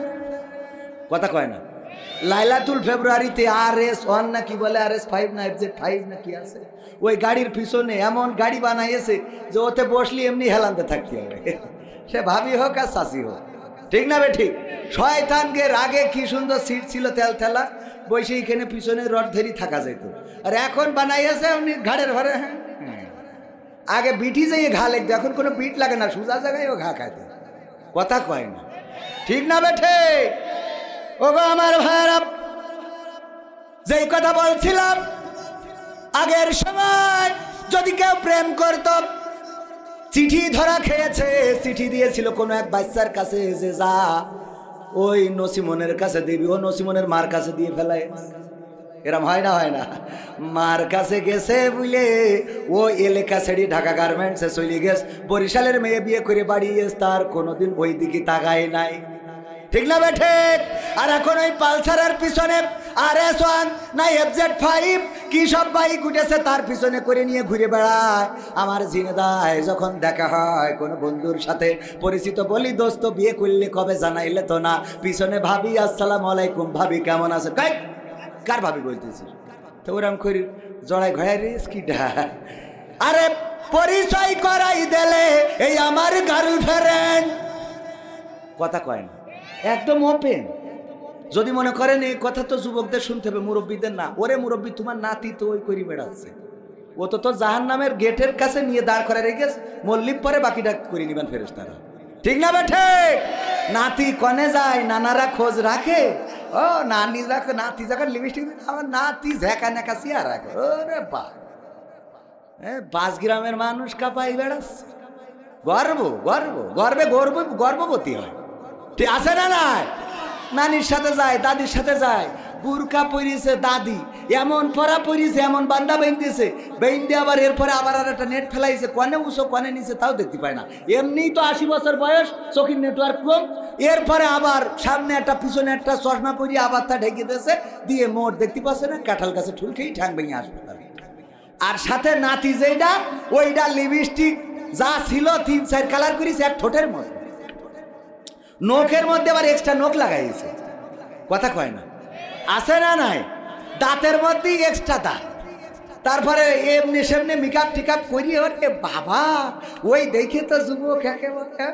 কথা কয় না? লাইলাতুল ফেব্রুয়ারিতে RS1 না কি বলে, RS5 না FZ5 না কি আছে, ওই গাড়ির পিছনে এমন গাড়ি বানাইছে যে ওতে বসলি এমনি হেলান্তে থাকতে হবে, সে ভাবি হোক আর শাশি হোক। ঠিক না বে ঠিক? শয়তানকে আগে কি সুন্দর সিট ছিল তেল ঠেলা, বসে এখানে পিছনে রড ধরি থাকা যেত, আর এখন বানাইছে এমনি ঘাড়ের ঘরে। আগে বিটি যাইয়ে ঘা লাগতো, এখন কোনো বিট লাগে না, সোজা জায়গায় ও ঘা খাইতে। কথা কয় না? ঠিক না বেঠে? ও গো আমার ভাইরা, যেই কথা বলছিলাম, আগের সময় যদি কেউ প্রেম করত, চিঠি ধরা খেয়েছে, চিঠি দিয়েছিল কোনো এক বাচ্চার কাছে যে যা ওই নসিমনের কাছে দিবি, ও নসিমনের মার কাছে দিয়ে ফেলায়। এরম হয় না? হয় না? মার কাছে গেছে বুঝলে ও এলাকা ছেড়ে ঢাকা গার্মেন্টসে চলে গেছে, বরিশালের মেয়ে বিয়ে করে বাড়ি গেছে, তার কোনোদিন ওই দিকে তাকায় নাই। ঠিক না বেঠে? আর এখন ওই পালসারের পিছনে RS1 না FZ5 কি সব বাইক উঠেছে, তার পিছনে করে নিয়ে ঘুরে বেড়ায়। আমার জিনেদায় যখন দেখা হয় কোনো বন্ধুর সাথে পরিচিত, বলি দোস্ত বিয়ে করলে কবে জানাইলে তো না, পিছনে ভাবি আসসালামু আলাইকুম, ভাবি কেমন আছে? কার ভাবি বলতেছি? তো ওরম করে জড়াই ঘড়াই রেস কিটা। আরে পরিচয় করাই দিলে এই আমার গার্লফ্রেন্ড। কথা কয় না? একদম ওপেন। যদি মনে করেন এই কথা তো যুবকদের শুনতে হবে, মুরব্বীদের না। ওরে মুরব্বী, তোমার নাতি তো ওই করি বেড়াচ্ছে, ও তো জাহান্নামের গেটের কাছে নিয়ে দাঁড় করে রেখে মল্লিক পরে বাকিটা করে নিবেন ফেরেশতারা। ঠিক না বেঠে? নাতি কনে যায়, নানারা খোঁজ রাখে। ও নানি রাখো, নাতি যখন লিপস্টিক, আমার নাতি ঝেঁকা নেকা সিয়া রাখে। ওরে বা, 5 গ্রামের মানুষ কাপাই বেড়াচ্ছে। গর্ভবতী হয়। ঠিক আছে না? নাই নানির সাথে যায়, দাদির সাথে যায়, বুরকা পরিয়েছে দাদি, এমন পরা পরিয়েছে, এমন বান্দা বেঁধেছে, বেঁধে আবার এরপরে আবার আর একটা নেট ফেলাইছে, কনে উঁচো কনে নিচে তাও দেখতে পায় না। এমনিই তো 80 বছর বয়স, চোখের নেটওয়ার্ক কম, এরপরে আবার সামনে একটা পিছনে একটা চশমা পরিয়ে আবার তা ঢেকে দিয়েছে, দিয়ে মোট দেখতে পাচ্ছে না, কাঁঠাল গাছে ঠুল খেয়ে ঠ্যাং ভেঙে হাসপাতালে। আর সাথে নাতি যেটা, ওইটা লিপস্টিক যা ছিল 3-4 কালার করেছে এক ঠোঁটের মধ্যে, নখের মধ্যে আবার এক্সট্রা নখ লাগাইছে। কথা কয় না? আছে না নাই? দাঁতের মধ্যেই এক্সট্রা দাঁত। তারপরে এমনি সেমনি মেকআপ টিকআপ করিয়ে, ওরে বাবা, ওই দেখে তো যুবক একেবারে,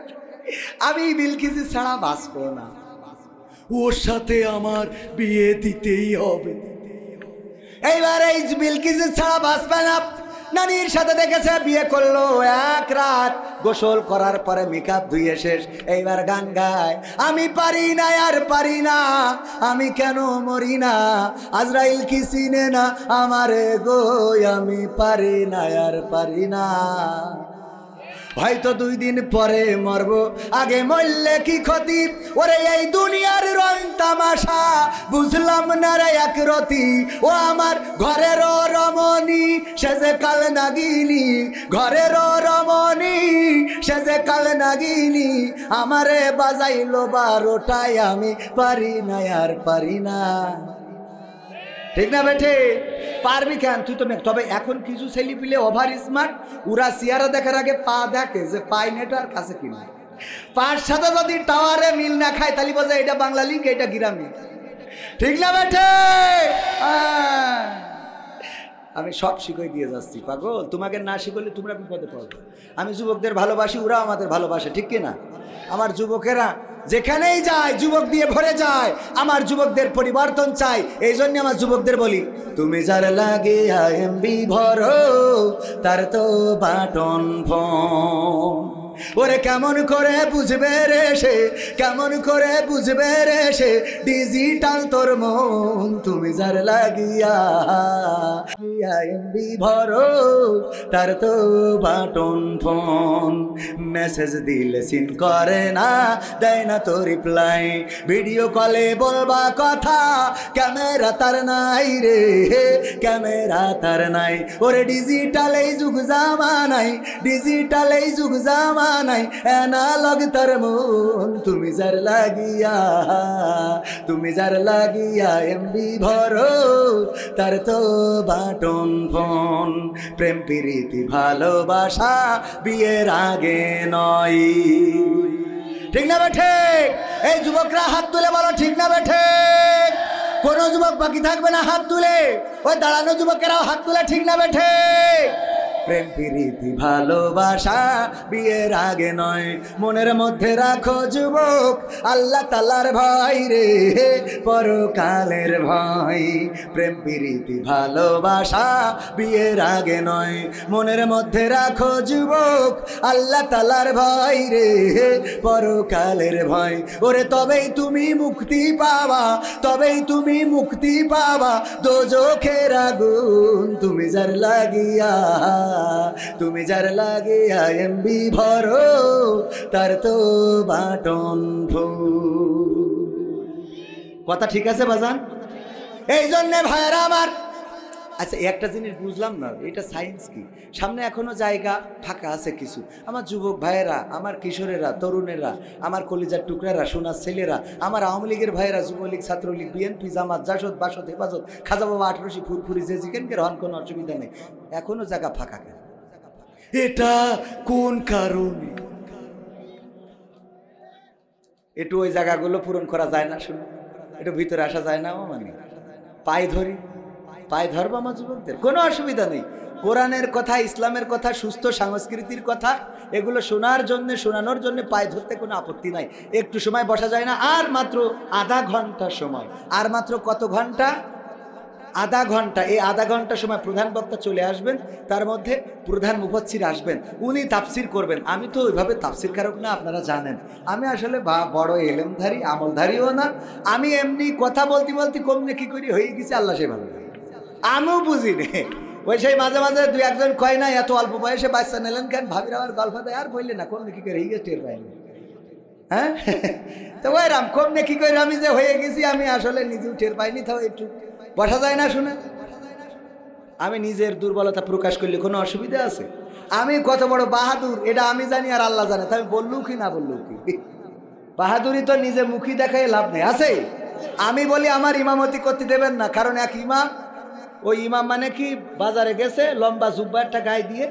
আমি বিলকিস ছাড়া বাঁচবো না, ওর সাথে আমার বিয়ে দিতেই হবে। এইবার এই বিলকিস ছাড়া বাঁচবে না। নানির সাথে দেখেছে, বিয়ে করলো, 1 রাত গোসল করার পরে মেকআপ ধুয়ে শেষ, এইবার গান গায়, আমি পারি না আর পারি না, আমি কেন মরি না, আজরাইল কি চিনে না আমারে গো, আমি পারি না আর পারি না, হয়তো 2 দিন পরে মরবো, আগে মরলে কি ক্ষতি, ওরে এই দুনিয়ার রং তামাশা বুঝলাম না রে একরতি, ও আমার ঘরের রমণী সে যে কাল নাগিনী, ঘরের রমণী সে যে কাল নাগিনী, আমারে বাজাইলো 12টায়, আমি পারি না আর পারি না। ঠিক না বেঠে? পারবি কেন তুই? তো তবে এখন কিছু ছেলে পিলে ওভার স্মার্ট, ওরা চেয়ারা দেখার আগে পা দেখে যে পাই নেটওয়ার্ক আছে কিনা, পার সাথে যদি টাওয়ারে মিল না খায় তাহলে বোঝে এটা বাংলা লিঙ্ক, এটা গ্রামে। ঠিক না বেঠে? আমি সব শিখাই দিয়ে যাচ্ছি পাগল, তোমাকে না শিখলে তোমরা বিপদে পড়বে। আমি যুবকদের ভালোবাসি, ওরা আমাদের ভালোবাসে, ঠিক কিনা? আমার যুবকেরা যেখানেই যায় যুবক দিয়ে ভরে যায়, আমার যুবকদের পরিবর্তন চাই। এই জন্য আমার যুবকদের বলি, তুমি যার লাগে এমবি ভরো, তার তো বাটন ফোন, ওরে কেমন করে বুঝবে রে সে, কেমন করে বুঝবে রে সে, ডিজিটাল তোর মন, তুমি যার লাগিয়া এমবি ভরো, তার তো বাটন ফোন, মেসেজ দিলে সিন করে না, দেয় না তো রিপ্লাই, ভিডিও কলে বলবা কথা, ক্যামেরা তার নাই রে, ক্যামেরা তার নাই, ওরে ডিজিটাল এই যুগ জামানাই, ডিজিটাল এই যুগ জামানাই, অ্যানালগ তার মন, তুমি যার লাগিয়া, তুমি যার লাগিয়া এমবি ভরো, তার তো বাটন ফোন, প্রেম প্রীতি ভালোবাসা বিয়ের আগে নয়। ঠিক না বেঠে? এই যুবকরা হাত তুলে বলো, ঠিক না বেঠে? কোন যুবক বাকি থাকবে না হাত তুলে, ওই দাঁড়ানো যুবকেরাও হাত তুলে, ঠিক না বেঠে? প্রেম প্রীতি ভালোবাসা বিয়ের আগে নয়, মনের মধ্যে রাখো যুবক আল্লাহ তাআলার ভয় রে, পরকালের ভয়, প্রেম প্রীতি ভালোবাসা বিয়ের আগে নয়, মনের মধ্যে রাখো যুবক আল্লাহ তাআলার ভয় রে, পরকালের ভয়, ওরে তবেই তুমি মুক্তি পাবা, তবেই তুমি মুক্তি পাবা দোজখের আগুন, তুমি যার লাগিয়া, তুমি যার লাগিয়া এমবি ভরো, তার তো বাটন ফোন। কথা ঠিক আছে বাজান? এই জন্যে ভাইরা আমার, আচ্ছা একটা জিনিস বুঝলাম না, এটা সায়েন্স কি? সামনে এখনো জায়গা ফাঁকা আছে কিছু, আমার যুবক ভাইয়েরা, আমার কিশোরেরা, তরুণেরা, আমার কলিজার টুকরারা, সোনার ছেলেরা, আমার আওয়ামী লীগের ভাইয়েরা, যুবলীগ, ছাত্রলীগ, বিএনপি, জামাত, জাসদ, বাসদ, হেফাজত, খাজা বাবা, 18 ফুরফুরি, যে যেখানকে রহন, কোনো অসুবিধা নেই, এখনো জায়গা ফাঁকা কেন? এটা কোন কারণে? একটু ওই জায়গাগুলো পূরণ করা যায় না? শুনুন, একটু ভিতরে আসা যায় না? মানে পায়ে ধরি, পায়ে ধরবো আমার যুবকদের, কোনো অসুবিধা নেই। কোরআনের কথা, ইসলামের কথা, সুস্থ সংস্কৃতির কথা, এগুলো শোনার জন্য, শোনানোর জন্য পায়ে ধরতে কোনো আপত্তি নাই। একটু সময় বসা যায় না? আর মাত্র আধা ঘন্টা সময়, আর মাত্র কত ঘন্টা? আধা ঘন্টা, এই আধা ঘন্টা সময় প্রধান বক্তা চলে আসবেন, তার মধ্যে প্রধান মুফাসসির আসবেন, উনি তাফসির করবেন। আমি তো ওইভাবে তাফসির কারক না, আপনারা জানেন। আমি আসলে বড় এলেমধারী আমলধারীও না। আমি এমনি কথা বলতে বলতে কমনে কি করি হয়ে গেছি, আল্লাহ সে ভালো। আমিও বুঝি নে, ওই সেই মাঝে মাঝে দুই একজন কয় না এত অল্প বয়সে বাচ্চা নিলেন কেন, ভাবির আমার গল্প দেয় আর বললে না কমনে কি করে হয়ে গেছে টের পাইনি। হ্যাঁ, তো ওই রাম কমনে কি করে আমি যে হয়ে গেছি আমি আসলে নিজেও টের পাইনি। তাও একটু বসা যায় না শুনে? আমি নিজের দুর্বলতা প্রকাশ করলে কোনো অসুবিধা আছে? আমি কত বড় বাহাদুর এটা আমি জানি আর আল্লাহ জানে। তাই বললু কি না বললু কি, বাহাদুরি তো নিজে মুখী দেখায় লাভ নেই আছে। আমি বলি আমার ইমামতি করতে দেবেন না, কারণ এক ইমাম, ওই ইমাম মানে কি বাজারে গেছে লম্বা জুব্বা একটা গায়ে দিয়ে,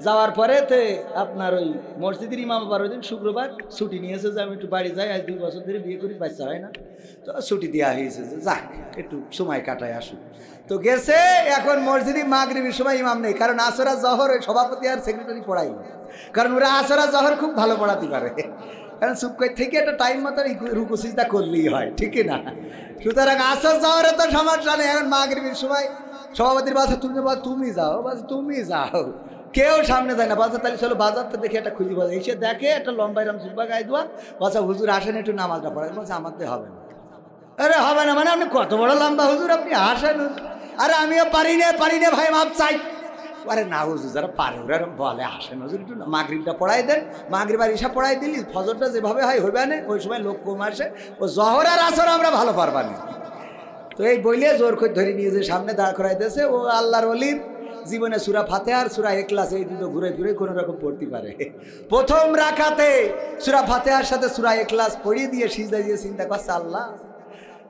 যাওয়ার পরে তে আপনার ওই মসজিদের ইমাম আবার ওই দিন শুক্রবার ছুটি নিয়েছে যে আমি একটু বাড়ি যাই, আজ 2 বছর ধরে বিয়ে করি, বাচ্চা হয় না, তো ছুটি দেওয়া হয়েছে যে যাক একটু সময় কাটায় আসুক। তো গেছে, এখন মসজিদে মাগরিবের সময় ইমাম নেই, কারণ আসরা জহর ওই সভাপতি আর সেক্রেটারি পড়াই, কারণ ওরা আসরা জহর খুব ভালো পড়াতে পারে, কারণ চুপ করে থেকে একটা টাইম মতো রুকু সিজদা করলেই হয়, ঠিক না? সুতরাং আসর জহরে তো সমস্যা নেই। এখন মাগরিবের সময় সভাপতির বাসা তুমি তুমি যাও, বাস তুমি যাও, কেউ সামনে যায় না। বাসা তাহলে চলো বাজারটা দেখে একটা খুঁজি বাজার এসে দেখে একটা লম্বা এরম জুব্বা গায়ে দেওয়া, বাসা হুজুর আসেন একটু নামাজটা পড়ায়, বলছে আমাদের হবে না। আরে হবে না মানে আপনি কত বড় লম্বা হুজুর, আপনি আসেন। আরে আমিও পারি না ভাই, মাপ চাই। আরে না হুজুর, যারা পারে ওরা বলে আসেন হুজুর একটু মাগরিবটা পড়াই দেন, মাগরিব আর ইশা পড়াই দিলি ফজরটা যেভাবে হয় হইবে না, ওই সময় লোক কম আসে, ও জহর আর আসর আমরা ভালো পারবা না। তো এই বইলে জোর করে ধরে নিয়ে যে সামনে দাঁড় করাই দিয়েছে, ও আল্লাহর ওলির জীবনে সূরা ফাতিহা আর সূরা ইখলাস এই দুটো ঘুরে ঘুরে কোনো রকম পড়তে পারে। প্রথম রাকাতে সূরা ফাতিহার সাথে সূরা ইখলাস পড়িয়ে দিয়ে সিজদা দিয়ে চিন্তা করছে আল্লাহ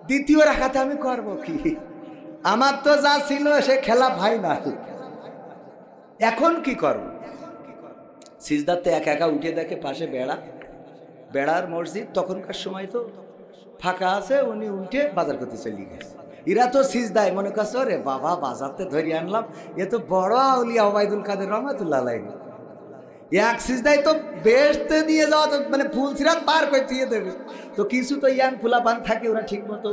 দ্বিতীয় রাকাতে আমি করব কি, আমার তো যা ছিল সে খেলা ভাই না, এখন কি করব? সিজদাতে একা একা উঠে দেখে পাশে বেড়ার মসজিদ, তখনকার সময় তো ফাঁকা আছে, উনি উঠে বাজার করতে চলে গেছে। এরা তো সিজদায় মনে করছে রে বাবা বাজারতে ধরে আনলাম, এ তো বড় আউলিয়া ওবায়দুল কাদের রহমাতুল্লাহ আলাইহি, এক সিজদায় তো বেহেশতে দিয়ে যাওয়া, তো মানে ফুল সিরাত পার করে দিয়ে দেবে। তো কিছু তো ইয়াং ফুলাপান থাকে, ওরা ঠিক মতো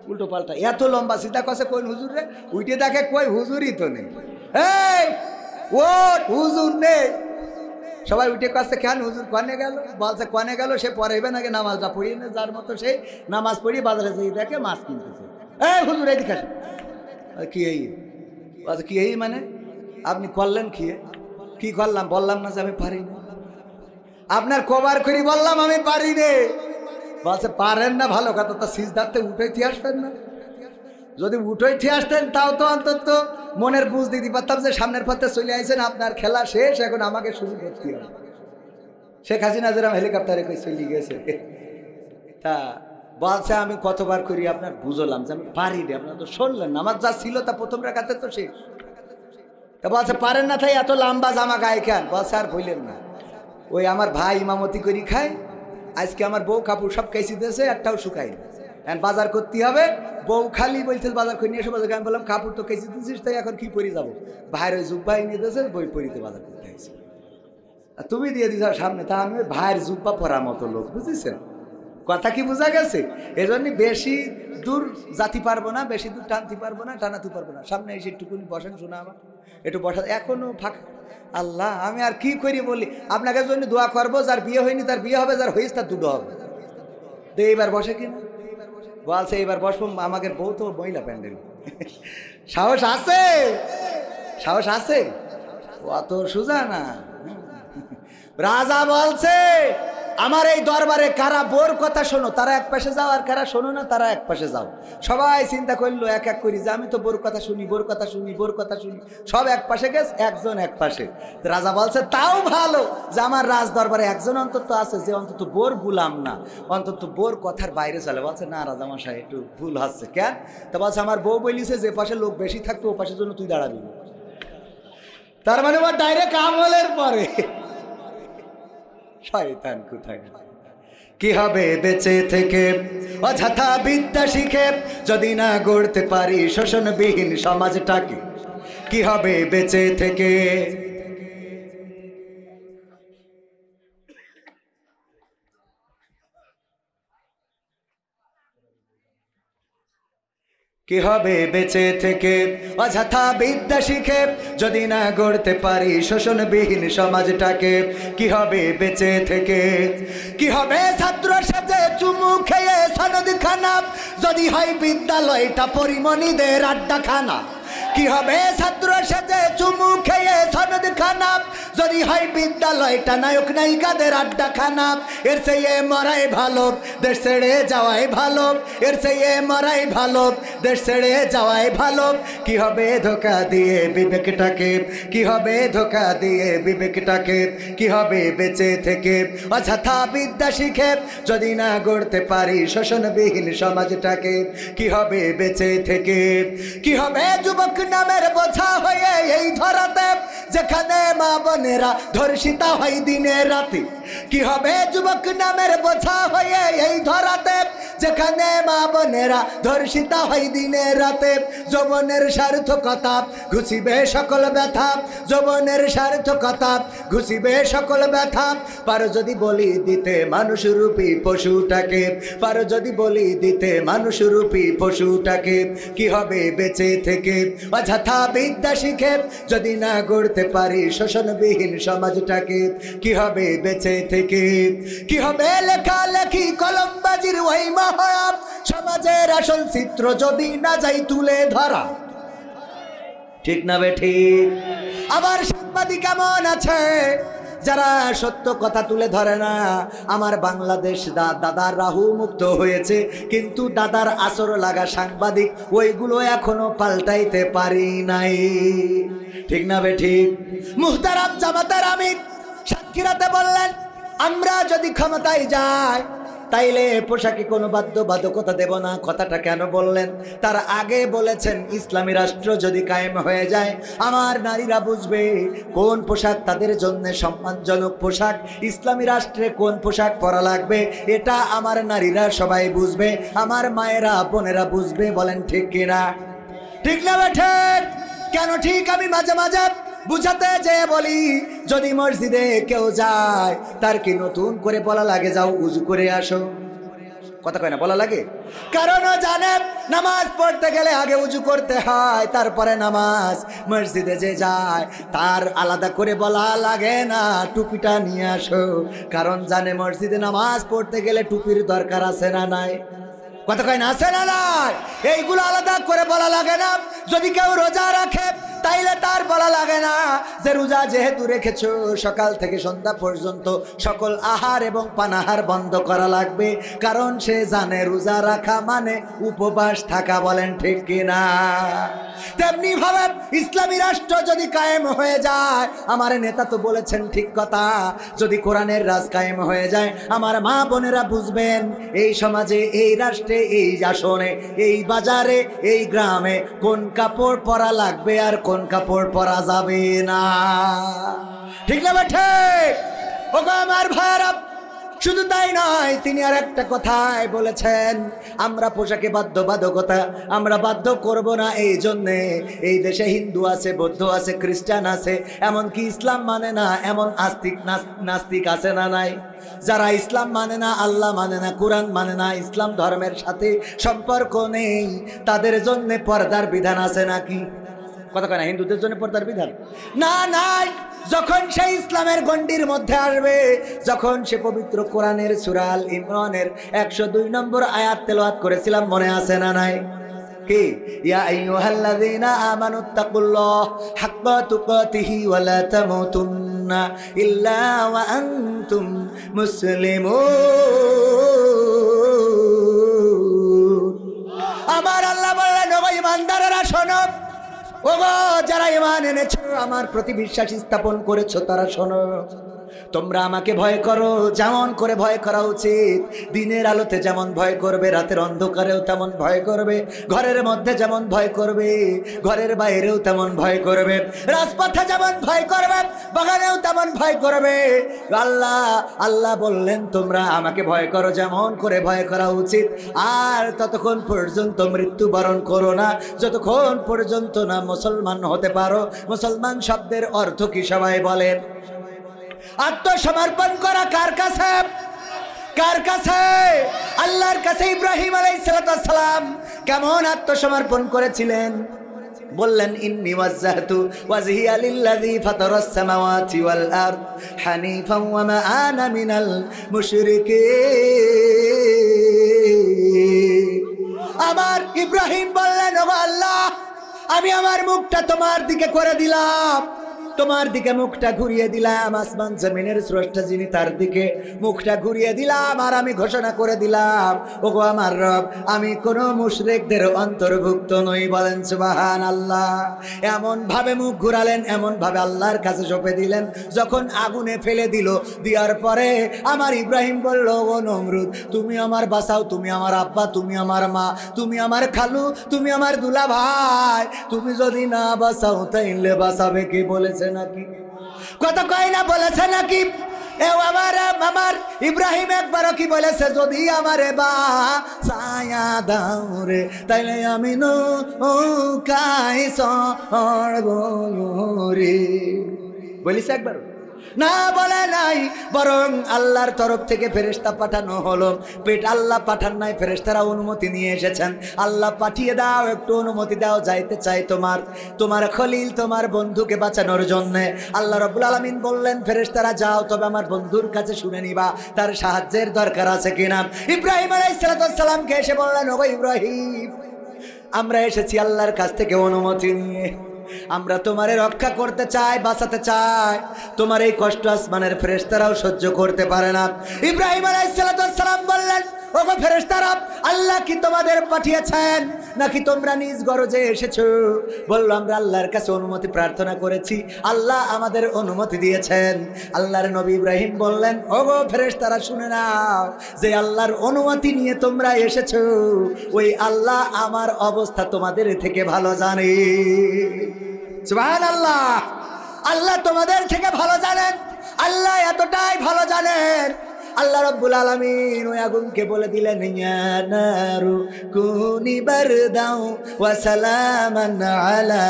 উল্টো পাল্টা এত লম্বা সিজদা কষে কই হুজুর রে, উঠে দেখে কই হুজুরই তো নেই। এই ও হুজুর নেই, সবাই উঠে কাছে কেন হুজুর কনে গেল, বলছে কনে গেল, সে পড়াইবে নাকি নামাজটা পড়িয়ে না, যার মতো সেই নামাজ পড়িয়ে বাজারে যেয়ে দেখে মাছ কিনতেছে। এই হুজুর এদিকে আসেন। কি এই বলছে কি এই মানে আপনি করলেন কি করলাম, বললাম না যে আমি পারি না, আপনার কবার করি বললাম আমি পারি নে, বলছে পারেন না ভালো কথা, তো সিজদাতে উঠাইতে আসবেন না, যদি উঠাইতে আসতেন তাও তো অন্তত মনের বুঝ দিতে পারতাম যে সামনের পথে চলে আইছেন, আপনার খেলা শেষ, এখন আমাকে শুরু করতে হবে। শেখ হাসিনা যেরকম হেলিকপ্টারে করে চলে গেছে, তা বলছে আমি কতবার করি আপনার বুঝলাম যে আমি পারি রে, আপনার তো শুনলেন না, আমার যা ছিল তা প্রথম রাকাতে তো শেষ। তা বলছে পারেন না তাই এত লম্বা জামা গায়ে কেন, বলছে আর বললেন না, ওই আমার ভাই ইমামতি করি খায়, আজকে আমার বউ কাপড় সব কেসি দিয়েছে, একটাও শুকাই না, এখন বাজার করতে হবে, বউ খালি বলছে বাজার করে নিয়ে এসে বাজার, আমি বললাম কাপড় তো কেসি দিয়েছিস, তাই এখন কি পরি যাবো, ভাইয়ের ওই জুব্বা নিয়ে দিয়েছে, বই পরিতে বাজার করতে হয়েছে, আর তুমি দিয়ে দিছ সামনে, তা আমি ভাইয়ের জুব্বা পরার মতো লোক, বুঝেছেন কথা কি বোঝা গেছে? এজন্য বেশি দূর জাতি পারবো না, বেশি দূর টানতে পারবো না, টানাতে পারবো না, সামনে এসে একটুকুনি বসেন, শোনা আমার একটু বসা, এখনো ফাঁকা। আল্লাহ আমি আর কি করি বলি, আপনাকে জন্য দোয়া করবো, যার বিয়ে হয়নি তার বিয়ে হবে, যার হয়েছে তার দুটো হবে। তো এইবার বসে কিনা বলছে এইবার বসবো, আমাকে বউ তো মহিলা প্যান্ডেল, সাহস আছে, সাহস আছে, অত সোজা না। রাজা বলছে আমার এই দরবারে কারা বোর কথা শোনো তারা এক পাশে যাও, আর কারা শোনো না তারা এক পাশে যাও। সবাই চিন্তা করলো এক এক করি যে আমি তো বোর কথা শুনি, বোর কথা শুনি, বোর কথা শুনি, সব এক পাশে গেছে, একজন এক পাশে। রাজা বলছে তাও ভালো যে আমার রাজ দরবারে একজন অন্তত আছে যে অন্তত বোর গুলাম না, অন্তত বোর কথার বাইরে চলে। বলছে না রাজা মশাই একটু ভুল হচ্ছে, কেন? তা বলছে আমার বউ বলিছে যে পাশে লোক বেশি থাকতো ও পাশের জন্য তুই দাঁড়াবি, তার মানে ওর ডাইরেক্ট আমলের পরে। শয়তান কোথায়, কি হবে বেঁচে থেকে অযথা বিদ্যা শিখে যদি না গড়তে পারি শোষণবিহীন সমাজটাকে, কি হবে বেঁচে থেকে। কি হবে বেঁচে থেকে অযথা বিদ্যা শিখে যদি না গড়তে পারি শোষণবিহীন সমাজটাকে? কি হবে বেঁচে থেকে? কি হবে ছাত্র সাথে চুমু খেয়ে সনদ খানা যদি হয় বিদ্যালয়টা পরিমণিদের আড্ডাখানা? কি হবে ছাত্রের সাথে চুমু খেয়ে সনদ খানা যদি হয় বিদ্যালয়টা নায়ক নায়িকাদের আড্ডাখানা? এর চেয়ে মরাই ভালো দেশ ছেড়ে যাওয়াই ভালো, এর চেয়ে মরাই ভালো দেশ ছেড়ে যাওয়াই ভালো। কি হবে ধোকা দিয়ে বিবেকটাকে? কি হবে ধোকা দিয়ে বিবেকটাকে? কি হবে বেঁচে থেকে অযথা বিদ্যা শিখে যদি না গড়তে পারি শোষণবিহীন সমাজটাকে? কি হবে বেঁচে থেকে? কি হবে যুবক নামের বোঝা হয়ে এই ধরাতে যেখানে মা বোনেরা ধর্ষিতা হয় দিনে রাতে? কি হবে যুবক নামের বোঝা হয়ে এই ধরাতে যেখানে মা বোনেরা ধর্ষিতা হয় দিনে রাতে? যৌবনের সার্থকতা ঘুষিবে সকল ব্যথা, যৌবনের সার্থকতা ঘুষিবে সকল ব্যথা। পারো যদি বলি দিতে মানুষরূপী পশুটাকে, পারো যদি বলি দিতে মানুষরূপী পশুটাকে? কি হবে বেঁচে থেকে অযথা বিদ্যা শিখে যদি না গড়তে পারি শোষণবিহীন সমাজটাকে? কি হবে বেঁচে থেকে? কি হবে লেখালেখি কলমবাজির ওই মহা সমাজের আসল চিত্র যদি না যাই তুলে ধরা? ঠিক না বেঠিক? আবার সাংবাদিক কেমন আছে যারা সত্য কথা তুলে ধরে না? আমার বাংলাদেশ দাদার রাহু মুক্ত হয়েছে, কিন্তু দাদার আসর লাগা সাংবাদিক ওইগুলো এখনো পাল্টাইতে পারি নাই। ঠিক না বেঠিক? মুহতারাম জামাতার আমির সাক্ষীরাতে বললেন, আমরা যদি ক্ষমতায় যাই তাইলে পোশাকে কোনো বাধ্যবাধকতা দেব না। কথাটা কেন বললেন? তার আগে বলেছেন ইসলামী রাষ্ট্র যদি কায়েম হয়ে যায় আমার নারীরা বুঝবে কোন পোশাক তাদের জন্য সম্মানজনক পোশাক, ইসলামী রাষ্ট্রে কোন পোশাক পরা লাগবে এটা আমার নারীরা সবাই বুঝবে, আমার মায়েরা বোনেরা বুঝবে। বলেন ঠিক কিনা? ঠিক না ঠিক? কেন ঠিক? আমি মাঝে মাঝে বুঝাতে যে বলি, যদি মসজিদে কেউ যায় তার কি নতুন করে বলা লাগে যাও উজু করে আসো? কথা কয় না? বলা লাগে। কারণ জানে নামাজ পড়তে গেলে আগে উজু করতে হয়, তারপরে নামাজ। মসজিদে যে যায় তার আলাদা করে বলা লাগে না টুপিটা নিয়ে আসো, কারণ জানে মসজিদে নামাজ পড়তে গেলে টুপির দরকার আছে না নাই? কথা কয় না? আছে না নাই? এইগুলো আলাদা করে বলা লাগে না। যদি কেউ রোজা রাখে তাইলে তার বলা লাগে না যে রোজা যেহেতু রেখেছো সকাল থেকে সন্ধ্যা পর্যন্ত সকল আহার এবং পানাহার বন্ধ করা লাগবে, কারণ সে জানে রোজা রাখা মানে উপবাস থাকা। বলেন ঠিক কিনা? তেমনি ভাবে ইসলামী রাষ্ট্র যদি কায়েম হয়ে যায়, আমার নেতা তো বলেছেন ঠিক কথা, যদি কোরআনের রাজ কায়েম হয়ে যায় আমার মা বোনেরা বুঝবেন এই সমাজে, এই রাষ্ট্রে, এই আসনে, এই বাজারে, এই গ্রামে কোন কাপড় পরা লাগবে আর কোন কাপড় পরা যাবে না। ঠিক না ঠিক? ওগো আমার ভাইরা, শুধু তাই নয়, তিনি আর একটা কথাই বলেছেন, আমরা পোশাকে বাধ্যবাধকতা আমরা বাধ্য করব না। এই জন্যে এই দেশে হিন্দু আছে, বৌদ্ধ আছে, খ্রিস্টান আছে, এমনকি ইসলাম মানে না এমন নাস্তিক আছে না নাই? যারা ইসলাম মানে না, আল্লাহ মানে না, কোরআন মানে না, ইসলাম ধর্মের সাথে সম্পর্ক নেই, তাদের জন্য পর্দার বিধান আছে নাকি? কথা কয় না? হিন্দুদের জন্য পর্দার বিধান না নাই। যখন সে ইসলামের গণ্ডির মধ্যে আসবে, যখন সে পবিত্র কোরআনের সূরা আল ইমরানের 102 নম্বর আয়াত তেলাওয়াত করেছিলাম, মনে আছে না নাই? কি? ইয়া আইয়ুহাল্লাযীনা আমানুত্তাকুল্লাহ হাক্কা তুকাতিহি ওয়া লা তামুতুন্না ইল্লা ওয়া আনতুম মুসলিমুন। আমার আল্লাহ বললেন, ও ঈমানদারেরা শোনো, ওগো যারা ঈমান এনেছো, আমার প্রতি বিশ্বাস স্থাপন করেছো, তারা শোনো, তোমরা আমাকে ভয় করো যেমন করে ভয় করা উচিত। দিনের আলোতে যেমন ভয় করবে, রাতের অন্ধকারেও তেমন ভয় করবে, ঘরের মধ্যে যেমন ভয় করবে, ঘরের বাইরেও তেমন ভয় করবে, রাজপথে যেমন ভয় করবে, বাগানেও তেমন ভয় করবে। আল্লাহ বললেন তোমরা আমাকে ভয় করো যেমন করে ভয় করা উচিত, আর ততক্ষণ পর্যন্ত মৃত্যুবরণ করো না যতক্ষণ পর্যন্ত না মুসলমান হতে পারো। মুসলমান শব্দের অর্থ কি সবাই বলেন? আত্মসমর্পণ করা কার কাছে? কার কাছে? আল্লাহর কাছে। ইব্রাহিম আলাইহিস সালাম কেমন আত্মসমর্পণ করেছিলেন। বললেন ইন্নী ওয়াজ্জাহতু ওয়াজহিয়া লিল্লাযী ফাতারাস সামাওয়াতি ওয়াল আরদ হানিফান ওয়া মা আনা মিনাল মুশরিকিন। আমার ইব্রাহিম বললেন, ও আল্লাহ, আমি আমার মুখটা তোমার দিকে করে দিলাম, তোমার দিকে মুখটা ঘুরিয়ে দিলাম, আসমান জমিনের স্রষ্টা যিনি তার দিকে মুখটা ঘুরিয়ে দিলাম, আর আমি ঘোষণা করে দিলাম, ওগো আমার রব, আমি কোনো মুশরিকদের অন্তর্ভুক্ত নই। বলেন সুবহানাল্লাহ। এমন ভাবে মুখ ঘুরালেন, এমন ভাবে আল্লাহর কাছে সঁপে দিলেন, যখন আগুনে ফেলে দিল, দেওয়ার পরে আমার ইব্রাহিম বলল, ও নমরুদ, তুমি আমার বাঁচাও, তুমি আমার আব্বা, তুমি আমার মা, তুমি আমার খালু, তুমি আমার দুলা ভাই, তুমি যদি না বাঁচাও তাইলে বাঁচাবে কি? বলেছে নাকি? কথা কয় না? বলেছে নাকি? আমার ইব্রাহিম একবারও কি বলেছে? যদি আমারে বাঁচায়া দাও রে, তাইলে আমি নৌকায় চড়ব রে। বলিস একবার? না, বলে নাই। বরং আল্লাহর তরফ থেকে ফেরেশতা পাঠানো হলো। পেট আল্লাহ পাঠান নাই, ফেরেশতারা অনুমতি নিয়ে এসেছেন। আল্লাহ পাঠিয়ে দাও, একটু অনুমতি দাও, যাইতে চাই তোমার খলিল, তোমার বন্ধুকে বাঁচানোর জন্য। আল্লাহ রাব্বুল আলামিন বললেন, ফেরেশতারা যাও, তবে আমার বন্ধুর কাছে শুনে নিবা তার সাহায্যের দরকার আছে কিনা। ইব্রাহিম আলাইহিস সালামকে এসে বললেন, ও ইব্রাহিম, আমরা এসেছি আল্লাহর কাছ থেকে অনুমতি নিয়ে, আমরা তোমারে রক্ষা করতে চাই, বাঁচাতে চাই। তোমার এই কষ্ট আসমানের ফেরেশতারাও সহ্য করতে পারে না। ইব্রাহিম আলাইহিস সালাম বললেন, ওগো ফেরেশতারা, আল্লাহ কি তোমাদের পাঠিয়েছেন নাকি তোমরা নিজ গরজে এসেছো? বলল, আমরা আল্লাহর কাছে অনুমতি প্রার্থনা করেছি, আল্লাহ আমাদের অনুমতি দিয়েছেন। আল্লাহর নবী ইব্রাহিম বললেন, ওগো ফেরেশতারা, শুনে নাও, যে আল্লাহর অনুমতি নিয়ে তোমরা এসেছো, ওই আল্লাহ আমার অবস্থা তোমাদের থেকে ভালো জানে। সুবহানাল্লাহ। আল্লাহ তোমাদের থেকে ভালো জানেন। আল্লাহ এতটাই ভালো জানেন, আল্লাহ রাব্বুল আলামিন ওই আগুনকে বলে দিলেন, ইয়া নারু কুনি বারদাও ওয়া সালামান আলা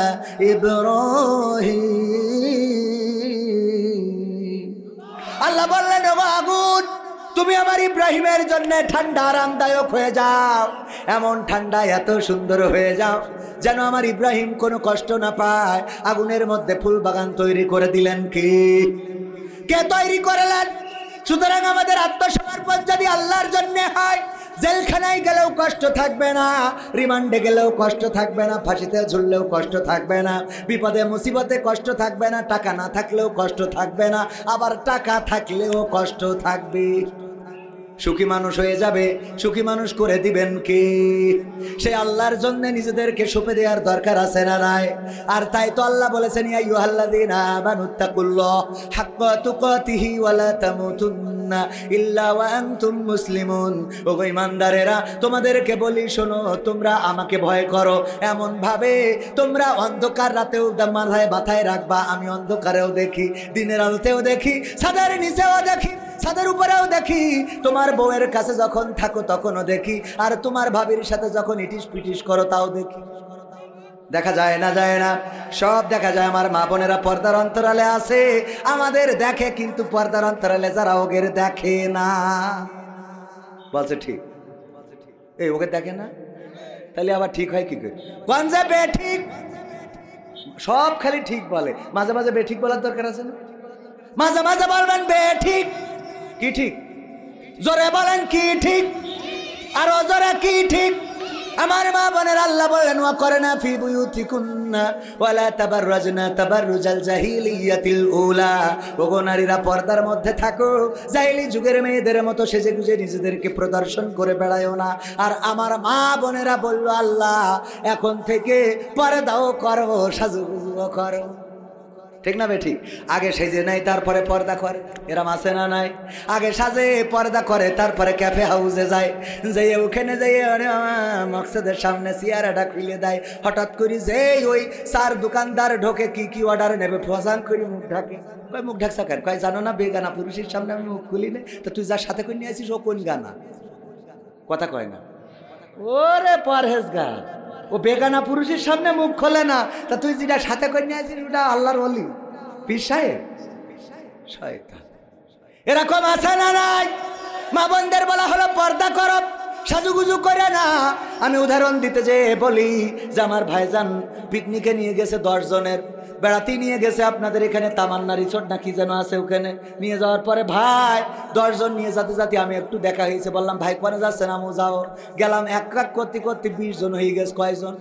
ইব্রাহিম। আল্লাহ বললেন, ও আগুন, তুমি আমার ইব্রাহিমের জন্য ঠান্ডা আরামদায়ক হয়ে যাও, এমন ঠান্ডা এত সুন্দর হয়ে যাও যেন আমার ইব্রাহিম কোনো কষ্ট না পায়। আগুনের মধ্যে ফুল বাগান তৈরি করে দিলেন। কে তৈরি করলেন? সুতরাং আমাদের আত্মসমর্পণ যদি আল্লাহর জন্য হয়, জেলখানায় গেলেও কষ্ট থাকবে না, রিমান্ডে গেলেও কষ্ট থাকবে না, ফাঁসিতে ঝুললেও কষ্ট থাকবে না, বিপদে মুসিবতে কষ্ট থাকবে না, টাকা না থাকলেও কষ্ট থাকবে না, আবার টাকা থাকলেও কষ্ট থাকবে। সুখী মানুষ হয়ে যাবে। সুখী মানুষ করে দিবেন কে? সে আল্লাহর জন্য নিজেদেরকে সঁপে দেওয়ার দরকার আছে না নাই? আর তাই তো আল্লাহ বলেছেন, ইয়া আইয়ুহাল্লাযীনা আমানুত্তাকুল্লাহ হাক্কা তুকাতিহি ওয়া লা তামুতুন্না ইল্লা ওয়া আনতুম মুসলিমুন। ওগো ঈমানদারেরা, তোমাদেরকে বলি, শোনো, তোমরা আমাকে ভয় করো, এমন ভাবে তোমরা অন্ধকার রাতেও মাথায় রাখবা, আমি অন্ধকারেও দেখি, দিনের আলোতেও দেখি, ছাদের নিচেও দেখি, ছাদের উপরেও দেখি, তোমার বউয়ের কাছে যখন থাকো তখনও দেখি, আর তোমার ভাবির সাথে যখন ইটিস পিটিস করো তাও দেখি। দেখা যায় না? যায় না? সব দেখা যায়। আমার মা বোনেরা পর্দার অন্তরালে আছে, আমাদের দেখে, কিন্তু পর্দার অন্তরালে যারা ওগের দেখে না। বলছে ঠিক, এই ওকে দেখে না, তাহলে আবার ঠিক হয় কি করে? কোন যে বেঠিক, সব খালি ঠিক বলে, মাঝে মাঝে বেঠিক বলার দরকার আছে না? মাঝে মাঝে বলবেন বেঠিক। কি ঠিক? জোরে বলেন কি ঠিক? আর জোরে কি ঠিক? আমার মা বোনের আল্লাহ বলেন, ওয়া করনা ফি বুয়ুতিকুন্না ওয়ালা তাবাররাজনা তাবাররুজাল জাহিলিয়াতিল উলা। ওগো নারীরা, পর্দার মধ্যে থাকো, জাহিলি যুগের মেয়েদের মতো সেজে গুজে নিজেদেরকে প্রদর্শন করে বেড়ায়ও না। আর আমার মা বোনেরা বলল, আল্লাহ এখন থেকে পর্দাও করো, সাজুগুজুও করো। ঠিক না ঠিক? আগে সেজে নেয়, তারপরে পর্দা করে। এরম আছে না নাই? আগে সাজে, পর্দা করে, তারপরে ক্যাফে হাউসে যায়, যেয়ে ওখানে যেয়ে মকসদের সামনে চেয়ারটা খুলে দেয়। হঠাৎ করে যেই ওই চার দোকানদার ঢোকে, কি অর্ডার নেবে, ফসান করে মুখ ঢাকে। কয় মুখ ঢাকছা কেন? কয় জানো না, বেগানা পুরুষের সামনে আমি মুখ খুলি না। তো তুই যার সাথে করে নিয়ে আসিস, ও কোন গানা? কথা কয় না। ওরে পরহেজগার, ও বেগানা পুরুষের সামনে মুখ খোলে না, তা তুই যেটা সাথে করে নিয়ে আসিস ওটা আল্লাহর ওলি, পীর সাহেব, শয়তান। এরকম আছে না নাই? মা বোনদের বলা হলো পর্দা করো, সাজুগুজু করে না। আমি উদাহরণ দিতে যে বলি যে আমার ভাইজান পিকনিকে নিয়ে গেছে 10 জনের, বেড়াতে নিয়ে গেছে আপনাদের এখানে তামান্না রিসোর্ট না কি যেন আছে, ওখানে নিয়ে যাওয়ার পরে ভাই 10 জন নিয়ে যেতে যেতে আমি একটু দেখা হয়েছে, বললাম ভাই কোনে যাচ্ছেন, আমু যাও। গেলাম এক করতে করতে 20 জন হয়ে গেছে। কয়জন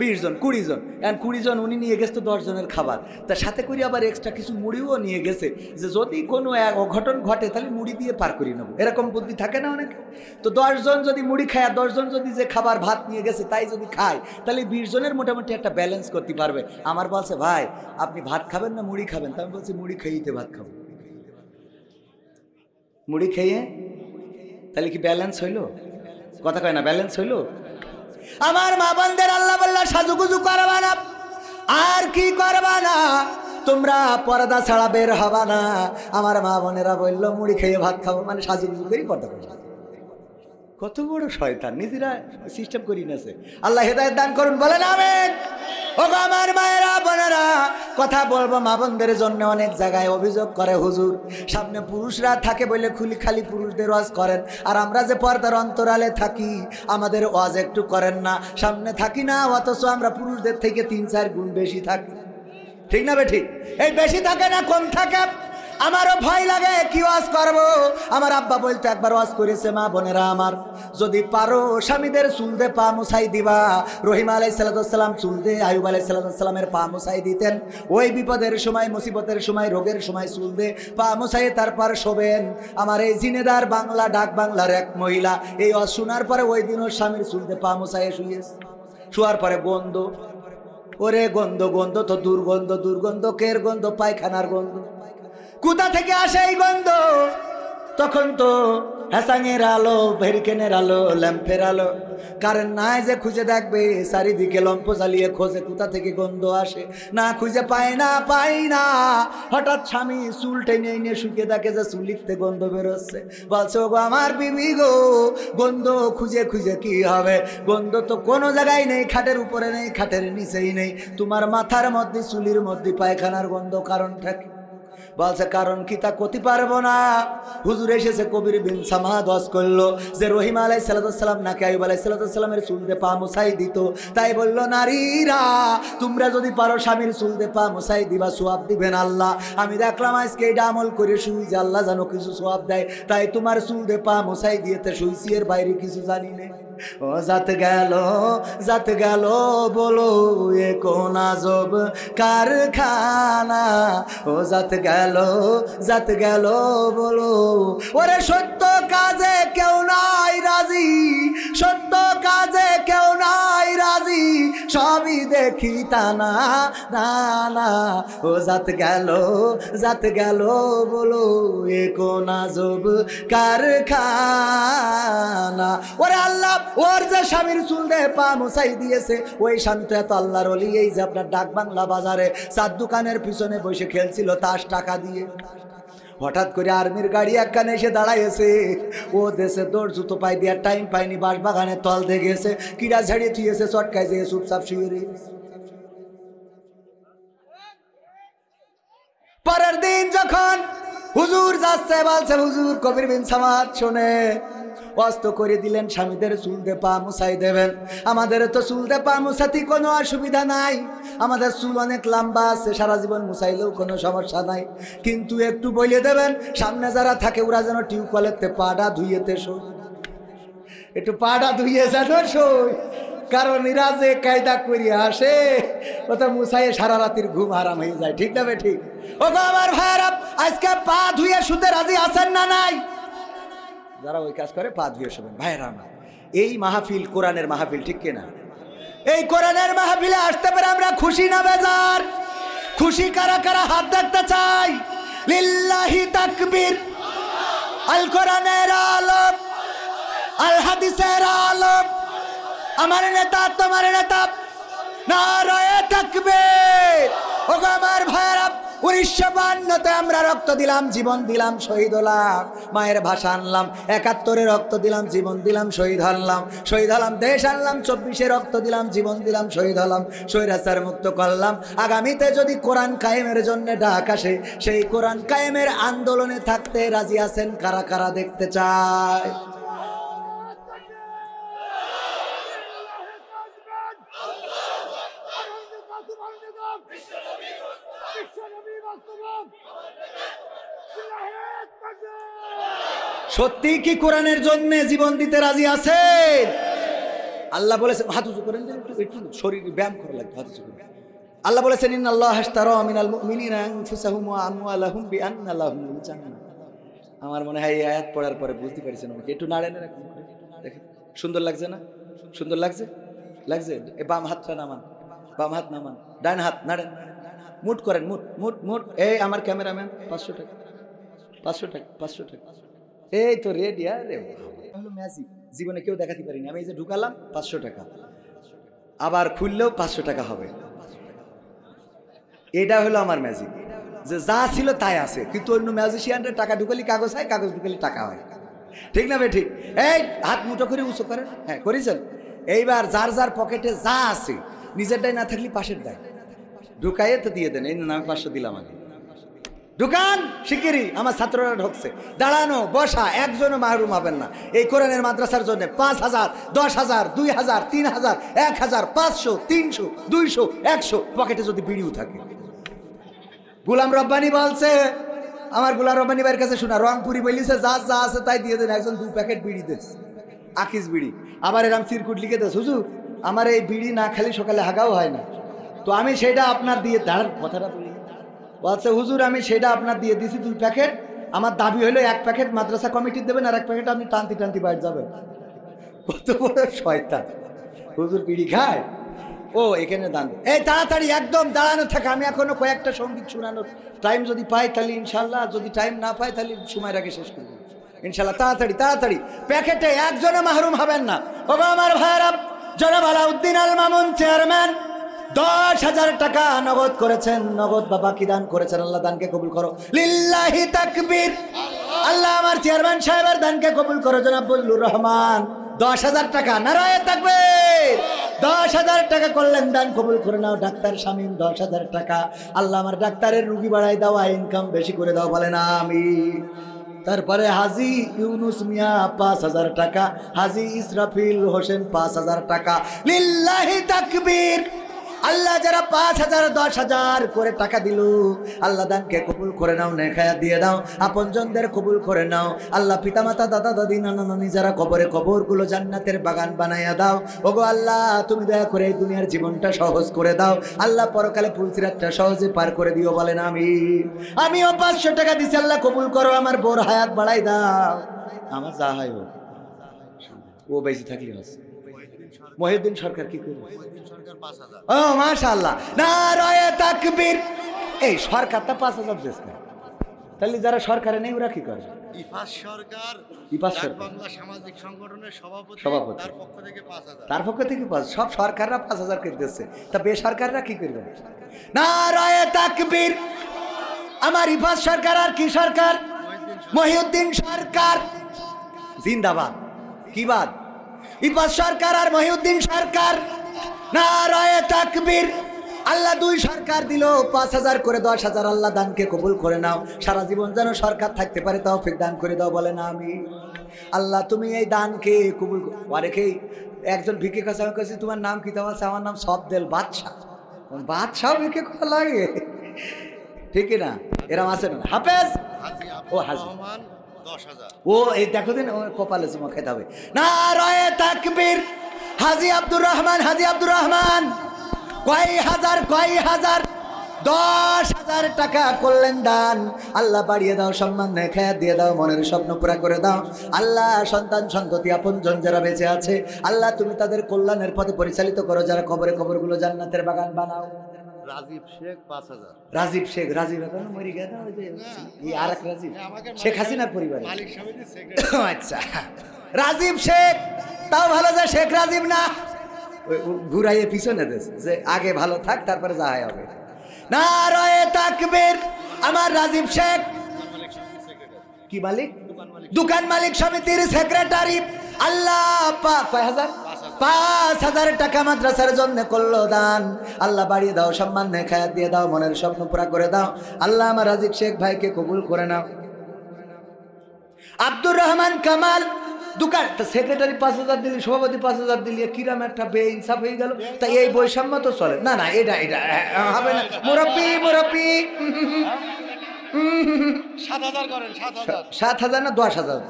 20 জন 20 জন, এখন 20 জন উনি নিয়ে গেছে তো 10 জনের খাবার, তার সাথে করে আবার এক্সট্রা কিছু মুড়িও নিয়ে গেছে, যে যদি কোনো এক অঘটন ঘটে তাহলে মুড়ি দিয়ে পার করে নেবো, এরকম বুদ্ধি থাকে না অনেকে। তো 10 জন যদি মুড়ি খায়, 10 জন যদি যে খাবার ভাত নিয়ে গেছে তাই যদি খায়, তাহলে 20 জনের মোটামুটি একটা ব্যালেন্স করতে পারবে। আমার বলছে ভাই আপনি ভাত খাবেন না মুড়ি খাবেন? তা আমি বলছি মুড়ি খেয়েইতে ভাত খাবো। মুড়ি খেয়ে তাহলে কি ব্যালেন্স হইলো? কথা কয় না, ব্যালেন্স হইলো? আমার মা বোনদের আল্লাহ বললা সাজুগুজু করবা না, আর কি করবা না, তোমরা পর্দা ছাড়া বের হবা না। আমার মা বোনেরা বললো মুড়ি খেয়ে ভাত খাবো, মানে সাজুগুজু করেই পর্দা করবো। কত বড় শয়তান, নিজেরা সিস্টেম করি নেছে। আল্লাহ হেদায়েত দান করুন, বলেন আমিন। ও আমার মায়েরা বোনেরা, কথা বলবো মা বোনদের জন্য। অনেক জায়গায় অভিযোগ করে হুজুর সামনে পুরুষরা থাকে বলে খালি পুরুষদের ওয়াজ করেন, আর আমরা যে পর্দার অন্তরালে থাকি আমাদের ওয়াজ একটু করেন না। সামনে থাকি না, অথচ আমরা পুরুষদের থেকে 3-4 গুণ বেশি থাকি। ঠিক না বেঠিক? এই বেশি থাকে না কম থাকে? আমারও ভয় লাগে কি ওয়াজ করবো। আমার আব্বা বলতে একবার ওয়াজ করেছে, মা বোনেরা আমার যদি পারো স্বামীদের চুল দিয়ে পা মুছাই দিবা। রহিম আলাইহিস সালাম চুল দিয়ে আইয়ুব আলাইহিস সালামের পা মুছাই দিতেন। ওই বিপদের সময়, মুসিবতের সময়, রোগের সময় চুল দিয়ে পা মুছাই তারপর শোবেন। আমার এই জিনেদার বাংলা ডাক বাংলার এক মহিলা এই ওয়াজ শোনার পরে ওই দিনও স্বামীর চুল দিয়ে পা মুছাই শুয়েছে। শোয়ার পরে গন্ধ, ওরে গন্ধ, গন্ধ তো দুর্গন্ধ, দুর্গন্ধ কের গন্ধ? পায়খানার গন্ধ। কোথা থেকে আসে এই গন্ধ? তখন তো হ্যাসাঙের আলো, ভেরিকেনের আলো, ল্যাম্পের আলো, কারেন্ট নাই যে খুঁজে দেখবে, চারিদিকে লম্প জ্বালিয়ে খোঁজে কোথা থেকে গন্ধ আসে, না খুঁজে পায় না। হঠাৎ স্বামী চুল টেনে নিয়ে শুকিয়ে দেখে যে চুলিতে গন্ধ বেরোচ্ছে। বলছে ও গো আমার বিবি গো, গন্ধ খুঁজে খুঁজে কি হবে? গন্ধ তো কোনো জায়গায় নেই, খাটের উপরে নেই, খাটের নিচেই নেই, তোমার মাথার মধ্যে চুলির মধ্যে পায়খানার গন্ধ। কারণ থাকে? বলছে কারণ কি তা করতে পারবো না। হুজুর এসেছে কবির বিন সামাদ ওয়াজ করলো যে রহিম আলাইহিস সালাম নাকি আইয়ুব আলাইহিস সালামের চুল দিয়ে পা মুছাই দিত। তাই বললো নারীরা তোমরা যদি পারো স্বামীর চুল দিয়ে পা মুছাই দিবা, সোয়াব দিবেন আল্লাহ। আমি দেখলাম আজকে এটা আমল করে শুই যে আল্লাহ যেন কিছু সোয়াব দেয়, তাই তোমার চুল দিয়ে পা মুছাই দিয়েতে শুইছি, এর বাইরে কিছু জানি না। ও জাত গেল বলো এ কোন আজব কারখানা। ও জাত গেল বলো, ওরে সত্য কাজে কেউ নাই রাজি, সত্য কাজে কেউ নাই রাজি, সবই দেখি তা না না। ও জাত গেল বলো এ কোন আজব কারখানা। ওরে আল্লাহ ওর যে স্বামীর চুল দিয়ে পা মুছাই দিয়েছে, ওই স্বামী তো এত আল্লাহর ওলি। এই যে আপনার ডাক বাংলা বাজারে চার দোকানের পিছনে বসে খেলছিল তাস টাকা দিয়ে, হঠাৎ করে আর্মির গাড়ি একখানে এসে দাঁড়াইছে। ও দেশে দৌড় জুতো পাই দিয়ে টাইম পাইনি, বাঁশ বাগানের তল দিয়ে গেছে, কিরা ঝাড়িয়ে থুয়েছে, চটকায় যেয়ে চুপচাপ শুয়ে। পরের দিন যখন হুজুর যাচ্ছে, বলছে হুজুর কবির বিন সামাদ শোনে অস্ত করে দিলেন স্বামীদের চুল দিয়ে পা মুছাই দেবেন। আমাদের তো চুল দিয়ে পা মুছাতে কোনো অসুবিধা নাই, আমাদের চুল অনেক লম্বা আছে, সারা জীবন মুছাইলেও কোনো সমস্যা নাই, কিন্তু একটু বলে দেবেন সামনে যারা থাকে ওরা যেন টিউবওয়েলেতে পাটা ধুইয়েতে শোয়, একটু পাটা ধুইয়ে যেন শোয়। কারণ এরা যে কায়দা করিয়া আসে ওটা মুছাইয়ে সারা রাতের ঘুম হারাম হয়ে যায়। ঠিক না ঠিক? ও আমার ভাইয়েরা আজকে পা ধুয়ে শুতে রাজি আছেন না নাই? যারা ওই কাজ করে পা ধুয়ে শোবেন ভাইয়েরা আমার। এই মাহফিল কোরআনের মাহফিল, ঠিক কিনা? এই কোরআনের মাহফিলে আসতে পারে আমরা খুশি না বেজার? খুশি কারা কারা হাত দেখতে চাই? লিল্লাহি তাকবীর। আল কোরআনের আলোক, আল হাদিসের আলোক, আমার নেতা তোমার নেতা, নারায়ে তাকবীর। ও আমার ভাইয়েরা 1952-তে আমরা রক্ত দিলাম, জীবন দিলাম, শহীদ হলাম, মায়ের ভাষা আনলাম, 71-এ রক্ত দিলাম, জীবন দিলাম, শহীদ হলাম, দেশ আনলাম, 24-এ রক্ত দিলাম, জীবন দিলাম, শহীদ হলাম, স্বৈরাচার মুক্ত করলাম। আগামীতে যদি কোরআন কায়েমের জন্য ডাক আসে, সেই কোরআন কায়েমের আন্দোলনে থাকতে রাজি আছেন কারা কারা দেখতে চায়? সত্যি কি কোরআনের জন্য জীবন দিতে রাজি আছেন? আল্লাহ বলেছেন, হাত উঁচু করেন, একটু শরীর ব্যায়াম করা লাগবে, হাত উঁচু করেন। আল্লাহ বলেছেন, ইন্নাল্লাহা আশতারা মিনাল মুমিনিনা আনফুসাহুম ওয়া আমওয়ালাহুম বিআন্না লাহুমুল জান্নাহ। আমার মনে হয় এই আয়াত পড়ার পরে বুঝতে পারছেন অনেকে। একটু নাড়েন, দেখেন সুন্দর লাগছে না? সুন্দর লাগছে? লাগছে? এই বাম হাতটা নামান, বাম হাত নামান, ডান হাত নাড়েন, মুট করেন, মুট মুট মুট। এই আমার ক্যামেরাম্যান 500 টাকা, 500 টাকা, 500 টাকা। এই তো রেডি। আরে হলো ম্যাজিক, জীবনে কেউ দেখাতে পারিনি। আমি এই যে ঢুকালাম 500 টাকা, আবার খুললেও 500 টাকা হবে। এটা হলো আমার ম্যাজিক, যে যা ছিল তাই আছে। কিন্তু অন্য ম্যাজিশিয়ানরা টাকা ঢুকালি কাগজ হয়, কাগজ ঢুকালি টাকা হয়। ঠিক না বে ঠিক? এই হাত মুঠো করে উঁচু করেন। হ্যাঁ করেছেন। এইবার যার যার পকেটে যা আছে, নিজেরটাই না থাকলে পাশের দেয়, ঢুকাইয়ে তো দিয়ে দেন। এই না আমি 500 দিলাম, আগে ঢুকান শিগগিরই। আমার ছাত্ররা ঢুকছে। দাঁড়ানো বসা একজনও মাহরুম হবেন না এই কোরআনের মাদ্রাসার জন্য। 5,000, 10,000, 2,000, 3,000, 1,000, 500, 300, 200, 100 পকেটে যদি বিড়িও থাকে। গোলাম রব্বানি বলছে, আমার গোলাম রব্বানি ভাইয়ের কাছে শোনা, রংপুরি বলিছে যা যা আছে তাই দিয়ে দেন। একজন 2 প্যাকেট বিড়ি দেশ, আকিস বিড়ি। আবার এরম চিরকুট লিখে দেশ, হুজুর আমার এই বিড়ি না খালি সকালে হাগাও হয় না, তো আমি সেটা আপনার দিয়ে, দাঁড়ান কথাটা বলি। বলছে হুজুর আমি সেটা আপনার দিয়ে দিছি 2 প্যাকেট। আমার দাবি হলো 1 প্যাকেট মাদ্রাসা কমিটির দেবেন, আর 1 প্যাকেট আপনি টানতি টানতি বাইরে যাবেন। কত বড় শয়তান! হুজুর বিড়ি খায়, ও এখানে দান। এই তাড়াতাড়ি একদম দাঁড়ানো থাকে। আমি এখনো কয়েকটা সঙ্গীত শোনানোর টাইম যদি পাই তাহলে ইনশাল্লাহ, যদি টাইম না পাই তাহলে সময়ের আগে শেষ করবো ইনশাল্লাহ। তাড়াতাড়ি তাড়াতাড়ি, প্যাকেটে একজনও মাহরুম হবেন না। বাবা আমার ভাইয়েরা, জনাব আলাউদ্দিন আল মামুন চেয়ারম্যান 10,000 টাকা নগদ করেছেন। নগদ বাবা কি দান করেছেন, আল্লাহ দানকে কবুল করো। লিল্লাহি তাকবীর। আল্লাহ আমার চেয়ারম্যান সাহেবের দানকে কবুল করো। জনাব বজলুর রহমান 10,000 টাকা, নারায়ে তাকবীর। 10,000 টাকা করলেন দান, কবুল করে নাও। ডাক্তার শামীম 10,000 টাকা। আল্লাহ আমার ডাক্তারের রুগী বাড়াই দাও, ইনকাম বেশি করে দাও, বলেন আমিন। তারপরে হাজি ইউনুস মিয়া 5,000 টাকা। হাজি ইসরাফিল হোসেন 5,000 টাকা। লিল্লাহি তাকবীর। আল্লাহ যারা 5,000, 10,000 করে টাকা দিল, আল্লাহ দানকে কবুল করে নাও, নেখায়া দিয়ে দাও। আপনজনদের কবুল করে নাও। আল্লাহ পিতামাতা, দাদা দাদি, নানা নানি যারা কবরে, কবরগুলো জান্নাতের বাগান বানাইয়া দাও। ওগো আল্লাহ তুমি দয়া করে এই দুনিয়ার জীবনটা সহজ করে দাও। আল্লাহ পরকালে ফুলসিরাতটা সহজে পার করে দিও, বলেন আমিন। আমিও 500 টাকা দিছি, আল্লাহ কবুল করো। আমার বোর হায়াত বাড়াই দাও। আমার যা হয় হোক, ও বেশি থাকলে আছে। মহিউদ্দিন সরকার কি করবে? ও মাশাআল্লাহ, নারায়ে তাকবীর। এই সরকারটা 5,000 দিচ্ছে, তাহলে যারা সরকারে নেই ওরা কি করে? ইফাস সরকার, ইফাস বাংলা সামাজিক সংগঠনের সভাপতি, তার পক্ষ থেকে 5,000, তার পক্ষ থেকে 5,000। সব সরকাররা 5,000 করে দিচ্ছে, তা বেসরকাররা কি করবে? নারায়ে তাকবীর। আমার ইফাস সরকার আর কি সরকার? মহিউদ্দিন সরকার জিন্দাবাদ। কি বাদ? ইফাস সরকার আর মহিউদ্দিন সরকার। নারায়ে তাকবীর। আল্লাহ 2 সরকার দিল, 5,000 করে 10,000। আল্লাহ দানকে কবুল করে নাও। সারা জীবন যেন সরকার থাকতে পারে তৌফিক দান করে দাও, বলেন আমিন। আল্লাহ তুমি এই দানকে কবুল করো। অনেকেই একজন ভিক্ষে কাছে আমি কাছে, তোমার নাম কি? আছে আমার নাম সবদেল বাদশাহ। বাদশাহ ভিক্ষে করা লাগে, ঠিক না? এরম আছে না? হাফেজ ও হাজি 10,000। ও এই দেখো দিন কপালে চুমা খেতে হবে। নারায়ে তাকবীর। হাজি আব্দুর রহমান, হাজি আব্দুর রহমান কয় হাজার 10,000 টাকা করলেন দান। আল্লাহ বাড়িয়ে দাও, সম্মান দেখায় দিয়ে দাও, মনের স্বপ্ন পুরা করে দাও। আল্লাহ সন্তান সন্ততি আপনজন যারা বেঁচে আছে, আল্লাহ তুমি তাদের কল্যাণের পথে পরিচালিত করো। যারা কবরে, কবরগুলো জান্নাতের বাগান বানাও। রাজীব শেখ 5,000। রাজীব শেখ, রাজীব এখন মরে গেছে, ওই যে এই আরেক রাজীব, শেখ হাসিনার পরিবার। আচ্ছা রাজীব শেখ, তাও ভালো যে শেখ রাজীব না, ঘুরাইয়ে পিছনে দেশ, যে আগে ভালো থাক তারপরে যা হয় হবে। নারায়ে তাকবীর। আমার রাজীব শেখ কি মালিক? দোকান মালিক সমিতির সেক্রেটারি। আল্লাহ কয় হাজার? 5,000 টাকা মাদ্রাসার জন্য করলো দান। আল্লাহ বাড়িয়ে দাও, সম্মান দেখায় দিয়ে দাও, মনের স্বপ্ন পুরা করে দাও। আল্লাহ আমার রাজীব শেখ ভাইকে কবুল করে নাও। আব্দুর রহমান কামাল দোকান সেক্রেটারি 5,000 দিলি, সভাপতি 5,000 দিলি, কিরাম একটা বেইনসাফ হয়ে গেল। তাই এই বৈষম্য তো চলে না। না এটা হবে না। মুরব্বি 7,000 করেন, 7,000। 7,000 না 10,000?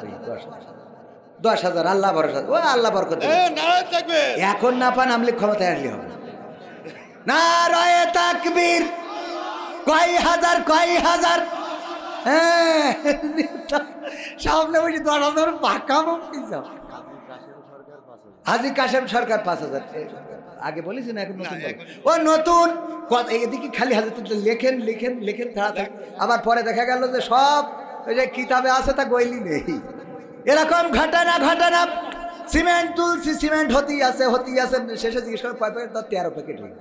10,000 আল্লাহ ভরসা। ও আল্লাহ বরকত দেবে। নারায়ণ থাকবে। এখন না পান আমলিক ক্ষমতায় আসলে হবে। নারায়ে তাকবীর। কয় হাজার হ্যাঁ সামনে বসে 10,000 পাকা মুক্তি। হাজী কাশেম সরকার 5,000। আগে বলিস না, এখন নতুন ও নতুন এদিকে খালি হাজী লেখেন তাড়াতাড়ি। আবার পরে দেখা গেল যে সব ওই যে কিতাবে আছে তা গইলি নেই। এরকম ঘটনা। সিমেন্ট তুলছি, সিমেন্ট হতেই আছে। শেষে জিজ্ঞেস করে কয় প্যাকেট? 13 প্যাকেট হইল।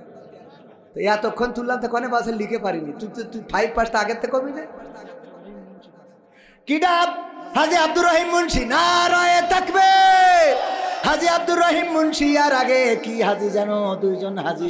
তো এতক্ষণ তুললাম তো কনে বাসে লিখে পারিনি। তুই 5 পাসটা আগের থেকে কবি না। কিডা? হাজী আব্দুর রহিম মুন্সি। নারায়ে তাকবীর। হাজী আব্দুর রহিম মুন্সি। আর আগে কি হাজী জানো? 2 জন হাজী,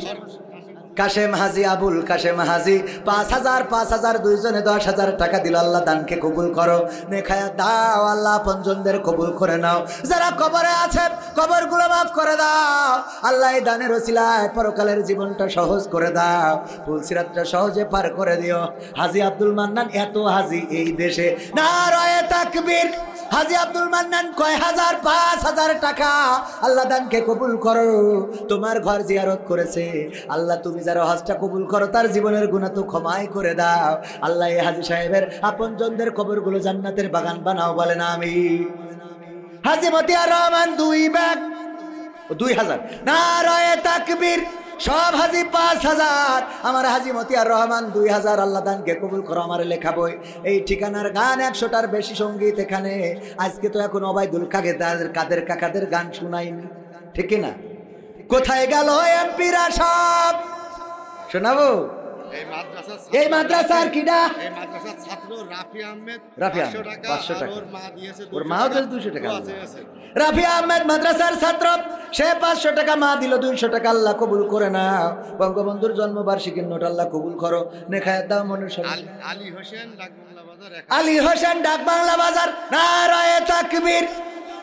কাশেম হাজী, আবুল কাশেম হাজী। 5,000 দুইজনে 10,000 টাকা দিল। আল্লাহ দানকে কবুল করো, নেখায়া দাও। আল্লাহ আপনজনদের কবুল করে নাও। যারা কবরে আছে কবরগুলো মাফ করে দাও। আল্লাহ এই দানের ওসিলায় পরকালের জীবনটা সহজ করে দাও। ফুলসিরাতটা সহজে পার করে দিও। হাজী আব্দুল মান্নান, এত হাজী এই দেশে। নারায়ে তাকবীর। হাজী আব্দুল মান্নান কয় হাজার? 5,000 টাকা। আল্লাহ দানকে কবুল করো। তোমার ঘর জিয়ারত করেছে। আল্লাহ তুমি যারা হজটা কবুল করো তার জীবনের গুনাহ তো ক্ষমাই করে দাও। আল্লাহ এই হাজী সাহেবের আপনজনদের কবরগুলো জান্নাতের বাগান বানাও, বলেন আমিন। হাজী মতিয়ার রহমান 2 ব্যাগ 2,000। নারায়ে তাকবীর। সব হাজী 5,000। আমার হাজী মতিয়ার রহমান 2,000। আল্লাহ দানকে কবুল করো। আমার লেখা বই এই ঠিকানার গান 100টার বেশি সঙ্গীত এখানে। আজকে তো এখন ওবায়দুল কাদের কাকাদের গান শুনাইনি, ঠিক না? কোথায় গেল এমপিরা সব? শোনাবো এই মাদ্রাসার কিডা? এই মাদ্রাসার ছাত্র রাফি আহমেদ। রাফি আহমেদ 500 টাকা। ওর মা দিয়েছে, ওর মাও তো 200 টাকা। আছে। রাফি আহমেদ মাদ্রাসার ছাত্র, সে 500 টাকা, মা দিল 200 টাকা। আল্লাহ কবুল করে নাও। বঙ্গবন্ধুর জন্মবার্ষিকীর নোট আল্লাহ কবুল করো, নেখায়াত দাও মনের সঙ্গে। আলী হোসেন ডাকবাংলা বাজার। আলী হোসেন ডাকবাংলা বাজার। নারায়ে তাকবীর।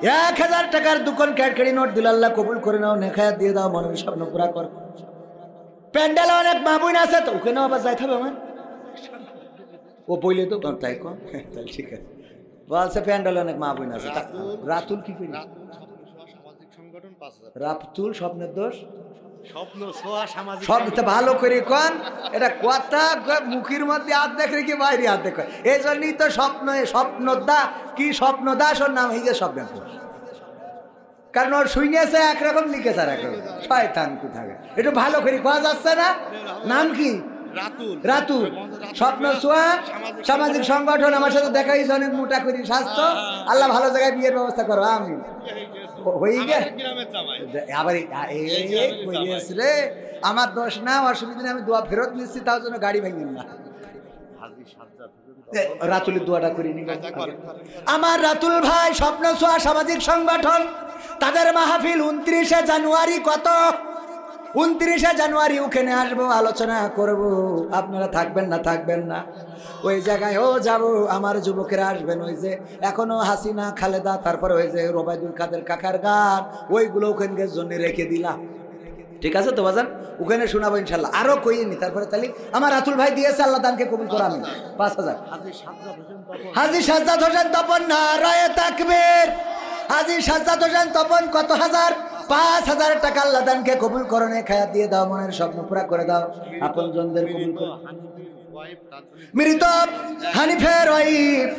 1,000 টাকার দুকন ক্যাডকেডি নোট দিল। আল্লাহ কবুল করে নাও, নেখায়াত দিয়ে দাও, মনের স্বপ্ন পুরা কর। প্যান্ডেলে অনেক মা বোন আছে, তো ওখানেও আবার যাইতে হবে আমার। ও বইলে তো তাই কম, তাহলে ঠিক আছে। বলছে প্যান্ডেলে অনেক মা বোন আছে। রাতুল কি করি? সামাজিক সংগঠন 5,000। রাতুল স্বপ্নের দোষ। স্বপ্ন ছোঁয়া সামাজিক সবটা ভালো করে কোন। এটা কথা মুখের মধ্যে অর্ধেক রেখে বাইরে অর্ধেক। এই জন্যই তো স্বপ্নদা কি স্বপ্নদাস ওর নাম হয়ে স্বপ্নের দোষ। কারণ ওর শুনেছে একরকম, লিখেছে আর একরকম। শয়তান কোথায়। একটু ভালো করে কোয়া যাচ্ছে না? নাম কি? রাতুল। স্বপ্ন ছোঁয়া সামাজিক সংগঠন। আমার সাথে দেখা হয়েছে, অনেক মোটা করি স্বাস্থ্য। আল্লাহ ভালো জায়গায় বিয়ের ব্যবস্থা করো, আমি হয়ে গে আবার রে। আমার দোষ না, অসুবিধা নেই। আমি দোয়া ফেরত নিচ্ছি, তার জন্য গাড়ি ভেঙে না। রাতুলের দোয়াটা করি নি। আমার রাতুল ভাই স্বপ্ন ছোঁয়া সামাজিক সংগঠন, তাদের মাহফিল 29শে জানুয়ারি। কত? 29শে জানুয়ারি। ওখানে আসবো, আলোচনা করব। আপনারা থাকবেন না? ওই জায়গায় ও যাব। আমার যুবকেরা আসবেন। ওই যে এখনো হাসিনা, খালেদা, তারপরে ওই যে ওবায়দুল কাদের কাকার গান, ওইগুলো ওখানকে জন্য রেখে দিলাম। ঠিক আছে তো বাজান? ওখানে শোনাবো ইনশাল্লাহ। আরো কইনি। তারপরে তাহলে আমার রাতুল ভাই দিয়েছে, আল্লাহ দানকে কবুল করা। আমি 5,000। হাজী সাজ্জাদ হোসেন তপন। নারায়ে তাকবীর। হাজী সাজ্জাদ হোসেন তপন কত হাজার? 5,000 টাকা। আল্লাহ দানকে কবুল করো, নেখায়াত দিয়ে দাও, মনের স্বপ্ন পুরা করে দাও, আপনজনদের কবুল করো। মৃত হানিফের ওয়াইফ,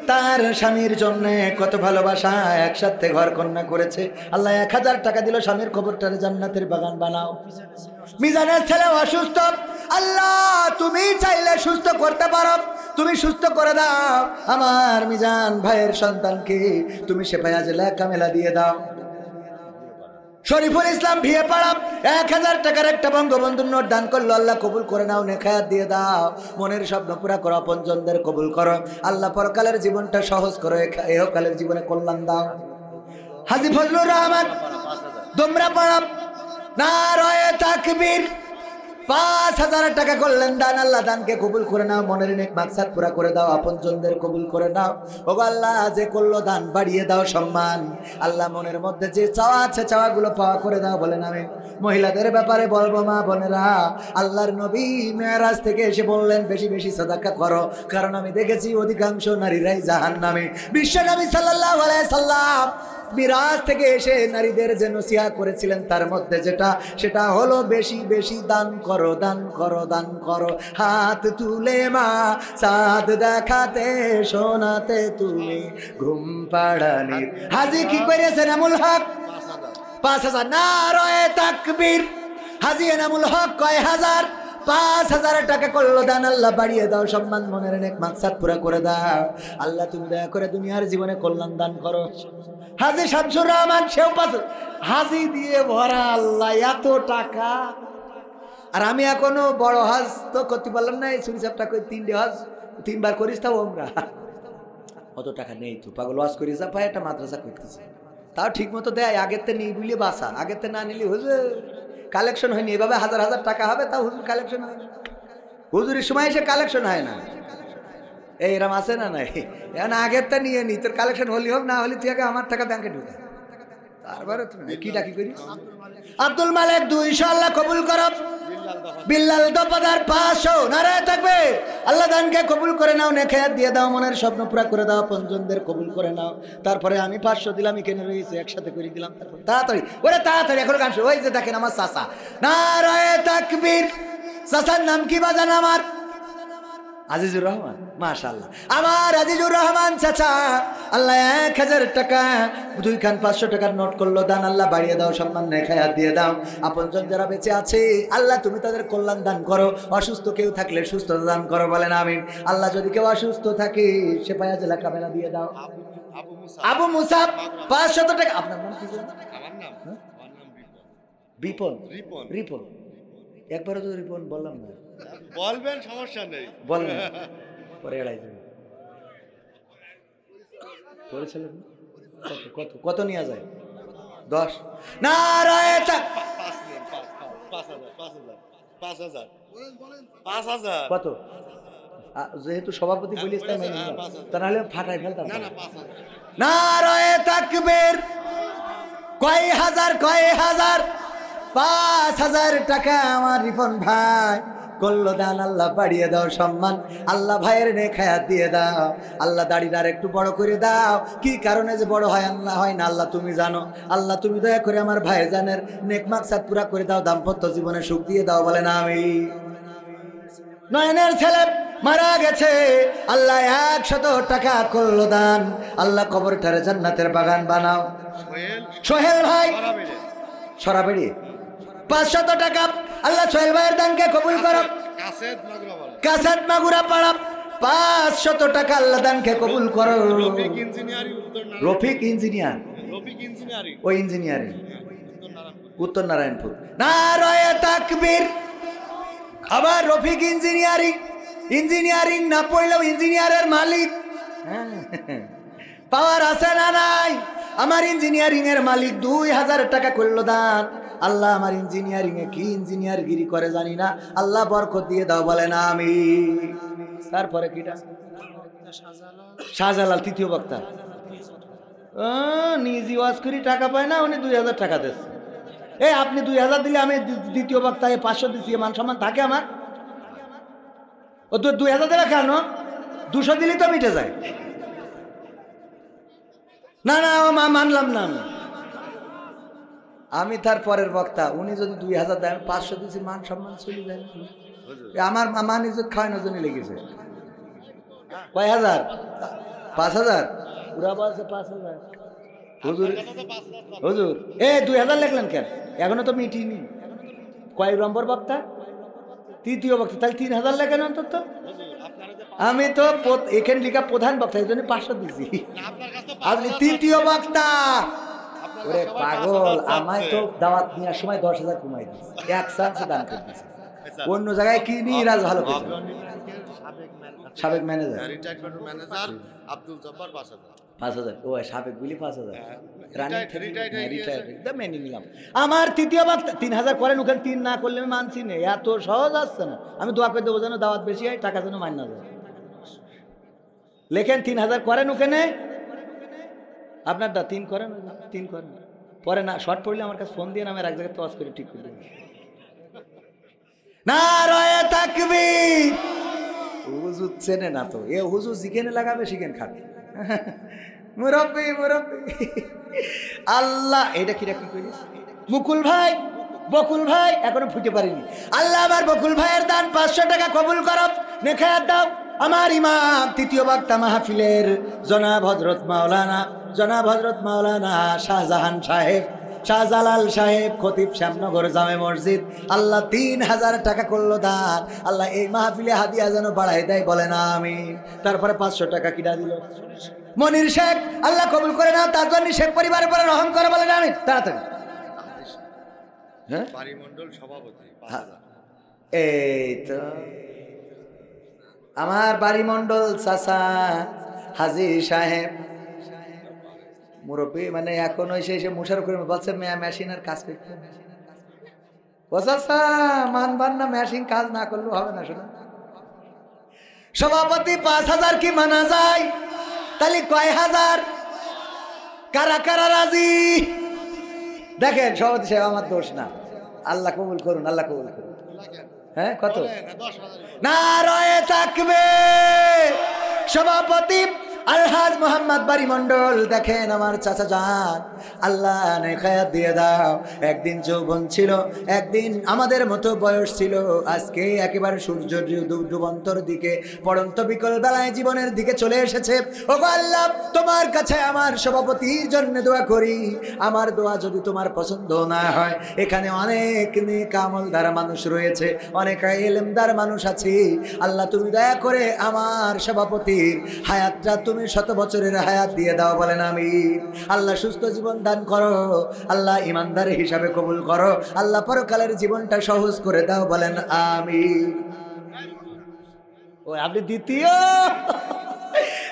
তার স্বামীর জন্য কত ভালোবাসা, একসাথে ঘর কন্যা করেছে। আল্লাহ 1,000 টাকা দিল, স্বামীর কবরটারে জান্নাতের বাগান বানাও। মিজানের ছেলে অসুস্থ, আল্লাহ তুমি চাইলে সুস্থ করতে পারো, তুমি সুস্থ করে দাও। আমার মিজান ভাইয়ের সন্তানকে তুমি শেফায়ে আজলা কামেলা দিয়ে দাও। শরীফুল ইসলাম ভিয়ে পাড়া 1,000 টাকার একটা বঙ্গবন্ধুর নোট দান করলো। আল্লাহ কবুল করে নাও, নেখায়াত দিয়ে দাও, মনের স্বপ্ন পুরা করো, আপনজনদের কবুল করো। আল্লাহ পরকালের জীবনটা সহজ করো, ইহকালের জীবনে কল্যাণ দাও। হাজী ফজলুর রহমান দোমরা পাড়া। নারায়ে তাকবীর। 5,000 টাকা করলেন দান। আল্লাহ দানকে কবুল করে নাও, মনের নেক মাকসাদ পুরা করে দাও, আপনজনদের কবুল করে নাও। ওগো আল্লাহ, যে করলো দান বাড়িয়ে দাও সম্মান। আল্লাহ মনের মধ্যে যে চাওয়া আছে চাওয়াগুলো পাওয়া করে দাও, বলেন আমিন। মহিলাদের ব্যাপারে বলবো, মা বোনেরা, আল্লাহর নবী মেরাজ থেকে এসে বললেন বেশি বেশি সাদাকা করো, কারণ আমি দেখেছি অধিকাংশ নারীরাই জাহান্নামী। বিশ্ব নবী সাল্লাল্লাহু আলাইহি সাল্লাম মিরাজ থেকে এসে নারীদের যে নসিহা করেছিলেন তার মধ্যে সেটা হলো বেশি বেশি দান করো, দান করো, দান করো। হাত তুলে মা চাঁদ দেখাতে, শোনাতে তুমি ঘুম পাড়ানি। হাজি কি করেছেন এনামুল হক? 5,000। নারায়ে তাকবীর। হাজি এনামুল হক কয় হাজার? 5,000 টাকা করলো দান। আল্লাহ বাড়িয়ে দাও সম্মান, মনের নেক মাকসাদ পুরা করে দাও। আল্লাহ তুমি দয়া করে দুনিয়ার জীবনে কল্যাণ দান করো। হাজি শামসুর রহমান, সেও 5 হাজি দিয়ে ভরা। আল্লাহ এত টাকা, আর আমি এখনো বড় হজ তো করতে পারলাম না। এই সুরিসাবটা করে 3টে হজ 3বার করিস, তাও আমরা অত টাকা নেই তো। পাগল ওয়াজ করিস ভাই, একটা মাদ্রাসা করতেছে, তাও ঠিক মতো দেয়। আগের তে নিয়ে বুঝলে বাসা, আগের তে না নিলে হুজুর কালেকশন হয়নি। এভাবে হাজার হাজার টাকা হবে, তাও হুজুর কালেকশন হয় না। হুজুরের সময় এসে কালেকশন হয় না। এই এরম আছে না? নাই, এখন আগের তা নিয়ে নি, তোর কালেকশন হলি হোক না হলি, তুই আগে আমার টাকা ব্যাংকে ঢুকে, তারপরে তুমি কি ডাকি করিস। আব্দুল মালিক 200, আল্লাহ কবুল করো। বিল্লাল দপাদার 500। নারায়ে তাকবীর। আল্লাহ দানকে কবুল করে নাও, নেক হায়াত দিয়ে দাও, মনের স্বপ্ন পুরা করে দাও, পঞ্জনদের কবুল করে নাও। তারপরে আমি 500 দিলাম, এখানে রয়েছে একসাথে করে দিলাম। তারপর তাড়াতাড়ি, ওরে তাড়াতাড়ি এখন গান শুরু। ওই যে দেখেন আমার চাচা। নারায়ে তাকবীর। চাচার নাম কি বাজান? আমার আজিজুর রহমান। মাশাআল্লাহ, আমার আজিজুর রহমান চাচা। আল্লাহ 1,000 টাকা, 2 খান 500 টাকার নোট করলো দান। আল্লাহ বাড়িয়ে দাও সম্মান, নেক হায়াত দিয়ে দাও। আপনজন যারা বেঁচে আছে আল্লাহ তুমি তাদের কল্যাণ দান করো। অসুস্থ কেউ থাকলে সুস্থতা দান করো, বলেন আমিন। আল্লাহ যদি কেউ অসুস্থ থাকে সে পায়া জেলা কামেলা দিয়ে দাও। আবু মুসাব 500 টাকা। আপনার নাম কি? আমার নাম বিপন। রিপন। রিপন, একবারও তো রিপন বললাম না। বলবেন, সমস্যা নেই, বলবেন পরে এড়াই যাবে। করেছিলেন কত কত কত নিয়ে যায়? 10। নারায়ে তাক। 5,000 কত? যেহেতু সভাপতি বলিস তাই মেনে নিলাম, তা নাহলে ফাটাই ফেলতাম। না না 5,000। নারায়ে তাকবীর। কয় হাজার? 5,000 টাকা আমার রিপন ভাই করলো দান। আল্লাহ বাড়িয়ে দাও সম্মান, আল্লাহ ভাইয়ের নেক হায়াত দিয়ে দাও। আল্লাহ দাড়িটা আর একটু বড় করে দাও। কি কারণে যে বড় হয় আল্লাহ হয় না আল্লাহ তুমি জানো। আল্লাহ তুমি দয়া করে আমার ভাইজানের নেক মাকসাদ পুরা করে দাও, দাম্পত্য জীবনে সুখ দিয়ে দাও, বলে না আমি। নয়নের ছেলে মারা গেছে, আল্লাহ 100 টাকা করলো দান। আল্লাহ কবরটারে জান্নাতের বাগান বানাও। সোহেল ভাই সরাবেড়ি 500 টাকা। আল্লাহ সোহেল ভাইয়ের দানকে কবুল করো। কাসাদ মাগুরা পাড়া 500 টাকা। আল্লাহ দানকে কবুল করো। রফিক ইঞ্জিনিয়ার, ওই ইঞ্জিনিয়ারিং উত্তর নারায়ণপুর। নারায়ে তাকবীর। আবার রফিক ইঞ্জিনিয়ারিং না পড়লেও ইঞ্জিনিয়ারের মালিক। পাওয়ার আছে না নাই? আমার ইঞ্জিনিয়ারিং এর মালিক 2,000 টাকা করলো দান। আল্লাহ আমার ইঞ্জিনিয়ারিং এ কি ইঞ্জিনিয়ার গিরি করে জানি না, আল্লাহ বরকত দিয়ে দাও, বলে না আমি। তারপরে কিটা? শাহজালাল 3য় বক্তা। নিজে ওয়াজ করি টাকা পায় না, উনি 2,000 টাকা দিচ্ছে। এই আপনি 2,000 দিলে আমি 2য় বক্তায় 500 দিচ্ছি, মান সম্মান থাকে আমার? ও তো 2,000 দেবে কেন? 200 দিলেই তো মিটে যায়। না না মানলাম না আমি তার পরের বক্তা। উনি যদি 2,000 দেয়, 500 দিচ্ছি, মান সম্মান চলে যায়। আমার মান ইজ্জত খাওয়ানোর জন্য লেগেছে। কয় হাজার? 5,000। পুরা বলছে 5,000। হুজুর 2,000 লিখলেন কেন? এখনো তো মিটিনি। কয় নম্বর বক্তা? 3য় বক্তা, তাহলে 3,000 লেখেন অন্তত। আমি তো এখানে লিখা প্রধান বক্তা, এই জন্য 500 দিচ্ছি। আপনি 3য় বক্তা। ওরে পাগল, আমায় তো দাওয়াত নেওয়ার সময় 10,000 কমাই দিচ্ছে, 1 চান্সে দান করে দিচ্ছে। অন্য জায়গায় কি নিয়ে রাজ ভালো করে। সাবেক ম্যানেজার আব্দুল জব্বার 5,000। 5,000 ও সাবেক বিলি 5,000 রানিং retired রিটায়ার্ড একদম মেনে নিলাম। আমার তৃতীয় বক্তা 3,000 করেন, ওখানে 3 না করলে আমি মানছি না, এত সহজ আসছে না। আমি দোয়া করে দেবো যেন দাওয়াত বেশি হয়, টাকা যেন মান না যায়। লেখেন 3,000 করেন ওখানে, আপনার 3 করেন, 3 করেন, পরে না শর্ট পড়লে আমার কাছে ফোন দিয়ে আমি এক জায়গায় তোয়াজ করে ঠিক করে দেবো। নারায়ে তাকবীর। হুজুর চেনে না তো, এ হুজুর যেখানে লাগাবে সেখানে খাবে। মুরব্বি আল্লাহ, এটা কি করিস মুকুল ভাই, বকুল ভাই এখনো ফুটে পারিনি। আল্লাহ আমার বকুল ভাইয়ের দান 500 টাকা কবুল করো, নেখায়াত দাও। আমার ইমাম তৃতীয় বক্তা মাহফিলের জনাব হযরত মাওলানা শাহজাহান সাহেব, শাহজালাল সাহেব, খতিব শ্যামনগর জামে মসজিদ, আল্লাহ 3,000 টাকা করলো দান। আল্লাহ এই মাহফিলে হাদিয়া যেন বাড়াই দেয়, বলে না আমি। তারপরে 500 টাকা কিনা দিল মনির শেখ, আল্লাহ কবুল করে নাও, তার জন্য শেখ পরিবারের পরে রহম করে, বলে না আমি। তাড়াতাড়ি হ্যাঁ, বাড়িমণ্ডল সভাপতি 5,000। এই তো আমার বাড়িমণ্ডল চাচা হাজী সাহেব মুরব্বী, মানে এখন এসে মুশার করে বলছে মেশিনের কাজ করতে। ও চাচা মানবার না, মেশিন কাজ না করলেও হবে না। শোনা সভাপতি 5,000 কি মানা যায়? তাহলে কয় হাজার? কারা কারা রাজি? দেখেন সভাপতি সাহেব, আমার দোষ না, আল্লাহ কবুল করুন, আল্লাহ কবুল করুন। হ্যাঁ কত? 10,000। নারায়ে তাকবীর। সভাপতি আলহাজ মোহাম্মদ বাড়িমণ্ডল, দেখেন আমার চাচা যান, আল্লাহ নেখায়াত দিয়ে দাও। একদিন যৌবন ছিল, একদিন আমাদের মতো বয়স ছিল, আজকে একেবারে সূর্য ডুবন্তর দিকে, পড়ন্ত বিকল বেলায় জীবনের দিকে চলে এসেছে। ও আল্লাহ, তোমার কাছে আমার সভাপতির জন্য দোয়া করি। আমার দোয়া যদি তোমার পছন্দ না হয়, এখানে অনেক নেক আমলদার মানুষ রয়েছে, অনেক ইলমদার মানুষ আছে। আল্লাহ তুমি দয়া করে আমার সভাপতির হায়াতটা তুমি 100 বছরের হায়াত দিয়ে দাও, বলেন আমি। আল্লাহ সুস্থ জীবন দান করো, আল্লাহ ইমানদার হিসাবে কবুল করো, আল্লাহ পরকালের জীবনটা সহজ করে দাও, বলেন আমি। ওই আপনি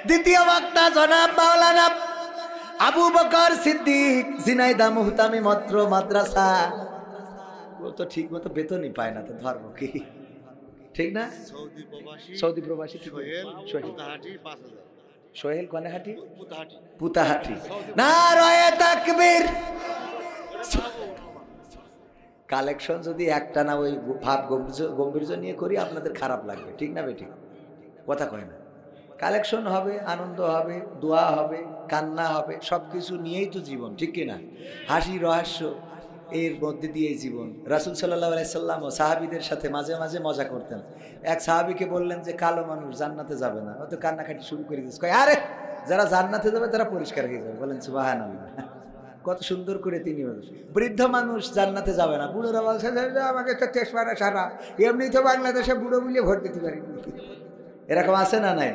দ্বিতীয় বক্তা জনাব মাওলানা আবু বকর সিদ্দিক, ঝিনাইদহ মুহতামি মত্র মাদ্রাসা। ও তো ঠিক মতো বেতনই পায় না, তো ধর্ম কি ঠিক না? সৌদি প্রবাসী পুতাহাটি 5,000। সোহেল কনেহাটি পুতাহাটি। পুতাহাটি। নারায়ে তাকবীর। কালেকশন যদি একটা না ওই ভাব গম্ভীর্য নিয়ে করি, আপনাদের খারাপ লাগবে, ঠিক না বেঠিক? কথা কয় না। কালেকশন হবে, আনন্দ হবে, দোয়া হবে, কান্না হবে, সব কিছু নিয়েই তো জীবন, ঠিক কিনা? হাসি রহস্য এর মধ্যে দিয়েই জীবন। রাসূল সাল্লাল্লাহু আলাইহি সাল্লাম ও সাহাবীদের সাথে মাঝে মাঝে মজা করতেন। এক সাহাবীকে বললেন যে কালো মানুষ জান্নাতে যাবে না, ও তো কান্নাকাটি শুরু করে দিয়েছে। কয় আরে যারা জান্নাতে যাবে তারা পরিষ্কার হয়ে যাবে। বলেন সুবহানাল্লাহ। কত সুন্দর করে তিনি বলেন, বৃদ্ধ মানুষ জান্নাতে যাবে না, বুড়োরা বলছে আমাকে তো তেসপাড়া সারা, এমনি তো বাংলাদেশে বুড়ো বুঝিয়ে ভোট দিতে পারি। এরকম আছে না নাই?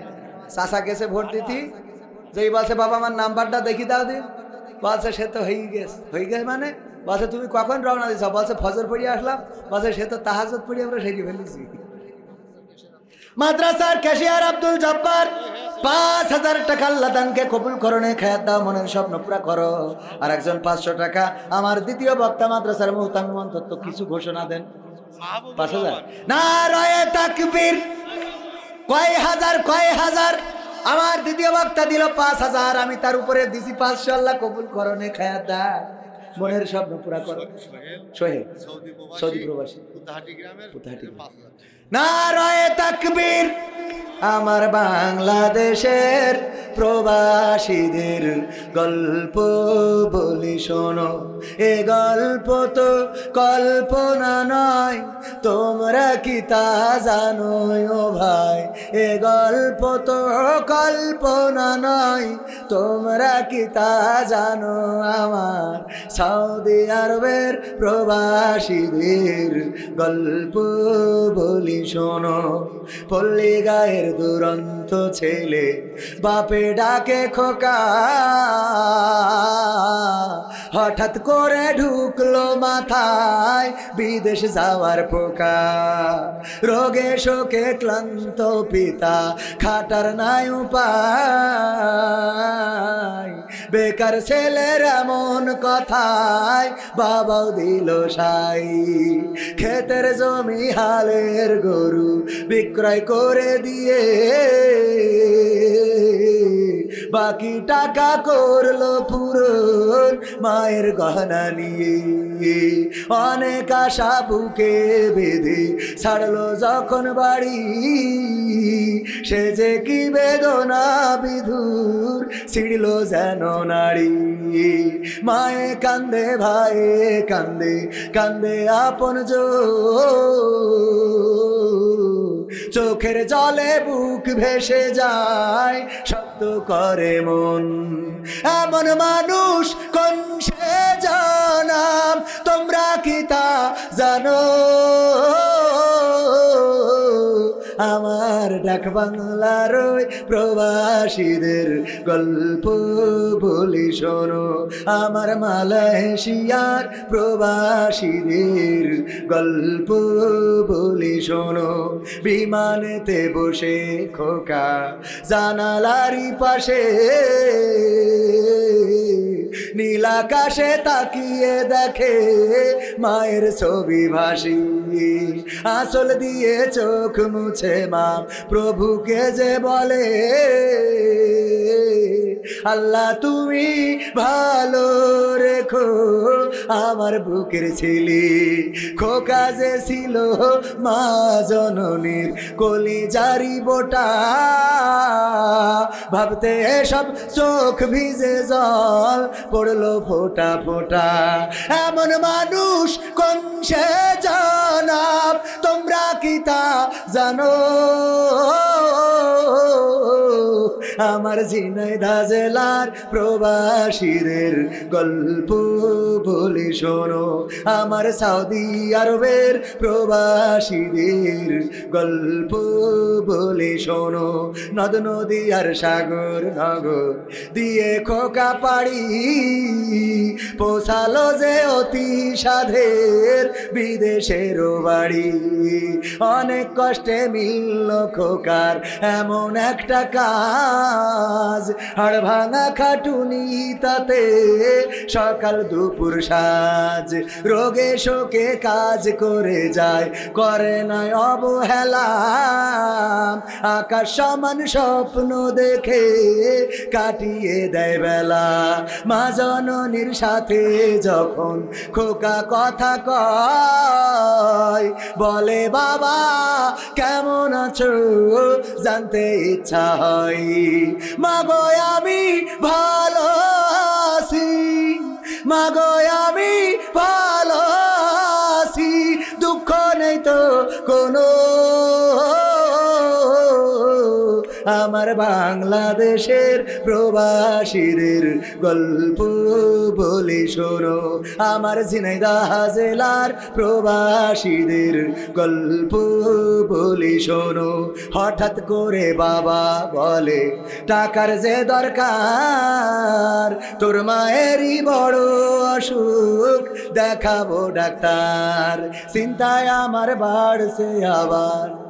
চাচা গেছে ভোট দিতে, যেই বলছে বাবা আমার নাম্বারটা দেখি দাও দিন, বলছে সে তো হয়ে গেছে মানে, বলছে তুমি কখন রওনা দিছ? বলছে ফজর পড়িয়ে আসলাম। বলছে সে তো তাহাজ্জুদ পড়ে আমরা সেরে ফেলেছি। মাদ্রাসার ক্যাশিয়ার আব্দুল জব্বার, 5,000 টাকা আল্লাহ দানকে কবুল করো, নেখায়াত দাও, মনের স্বপ্ন পুরা করো। আর একজন 500 টাকা আমার দ্বিতীয় বক্তা মাদ্রাসার মুহতামিম, অন্তত কিছু ঘোষণা দেন। 5,000। নারায়ে তাকবীর। কয় হাজার আমার দ্বিতীয় বক্তা দিল 5,000, আমি তার উপরে দিছি 500। আল্লাহ কবুল করো, নেখায়াত দাও, মনের স্বপ্ন পুরা করো। সোহেল সৌদি প্রবাসী, পুতাহাটি গ্রামের পুতাহাটি। 5,000। নারায়ে তাকবীর। আমার বাংলাদেশের প্রবাসীদের গল্প বলি শোনো, এ গল্প তো কল্পনা নয়, তোমরা কি তা জানো ও ভাই? এ গল্প তো কল্পনা নয়, তোমরা কি তা জানো? আমার সৌদি আরবের প্রবাসীদের গল্প বলি শোনো। পল্লী গায়ের দুরন্ত ছেলে বাপে ডাকে খোকা, হঠাৎ করে ঢুকলো মাথায় বিদেশ যাওয়ার পোকা। রোগে শোকে ক্লান্ত পিতা খাটার নাই উপায় বেকার ছেলের এমন কথায় বাবাও দিল সাই ক্ষেতের জমি হালের গরু বিক্রয় করে দিয়ে বাকি টাকা করলো পূরণ মায়ের গহনা নিয়ে অনেক আশা বুকে বেঁধে ছাড়লো যখন বাড়ি সে যে কি বেদনা বিধুর ছিড়ল যেন নারী মায়ে কান্দে ভাইয়ে কান্দে কান্দে আপন চোখের জলে বুক ভেসে যায় শব্দ করে মন এমন মানুষ কোন সে জানাম তোমরা কি তা জানো আমার ডাক বাংলার ওই প্রবাসীদের গল্প বলি শোনো আমার মালয়েশিয়ার প্রবাসীদের গল্প বলি শোনো বিমানেতে বসে খোকা জানালারি পাশে নীল আকাশে তাকিয়ে দেখে মায়ের ছবি ভাসি আঁচল দিয়ে চোখ মুছে মা প্রভুকে যে বলে আল্লাহ তুমি ভালো রেখো আমার বুকের ছেলে খোকা যে ছিল মা জননীর কলিজারি বোটা ভাবতে সব চোখ ভিজে জল পড়লো ফোটা ফোটা এমন মানুষ কোন সে জানাব তোমরা কি তা জানো আমার ঝিনাইদহ জেলার প্রবাসীদের গল্প বলি শোনো আমার সৌদি আরবের প্রবাসীদের গল্প বলি শোনো নদ নদী আর সাগর নগর দিয়ে খোকা পাড়ি পৌঁছালো যে অতি সাধের বিদেশের বাড়ি অনেক কষ্টে মিলল খোকার এমন একটা কাজ হাড় ভাঙা খাটুনি তাতে সকাল দুপুর সাজ রোগে শোকে কাজ করে যায় করে নাই অবহেলা আকাশ সমান স্বপ্ন দেখে কাটিয়ে দেয় বেলা মা জননীর সাথে যখন খোকা কথা কয় বলে বাবা কেমন আছো জানতে ইচ্ছা হয় মাগো আমি ভালো আছি মাগো আমি ভালো আছি দুঃখ নেই তো কোনো আমার বাংলাদেশের প্রবাসীদের গল্প বলি শোনো আমার ঝিনাইদহ জেলার প্রবাসীদের গল্প বলি শোনো হঠাৎ করে বাবা বলে টাকার যে দরকার তোর মায়েরই বড় অসুখ দেখাবো ডাক্তার চিন্তায় আমার বাড়ছে আবার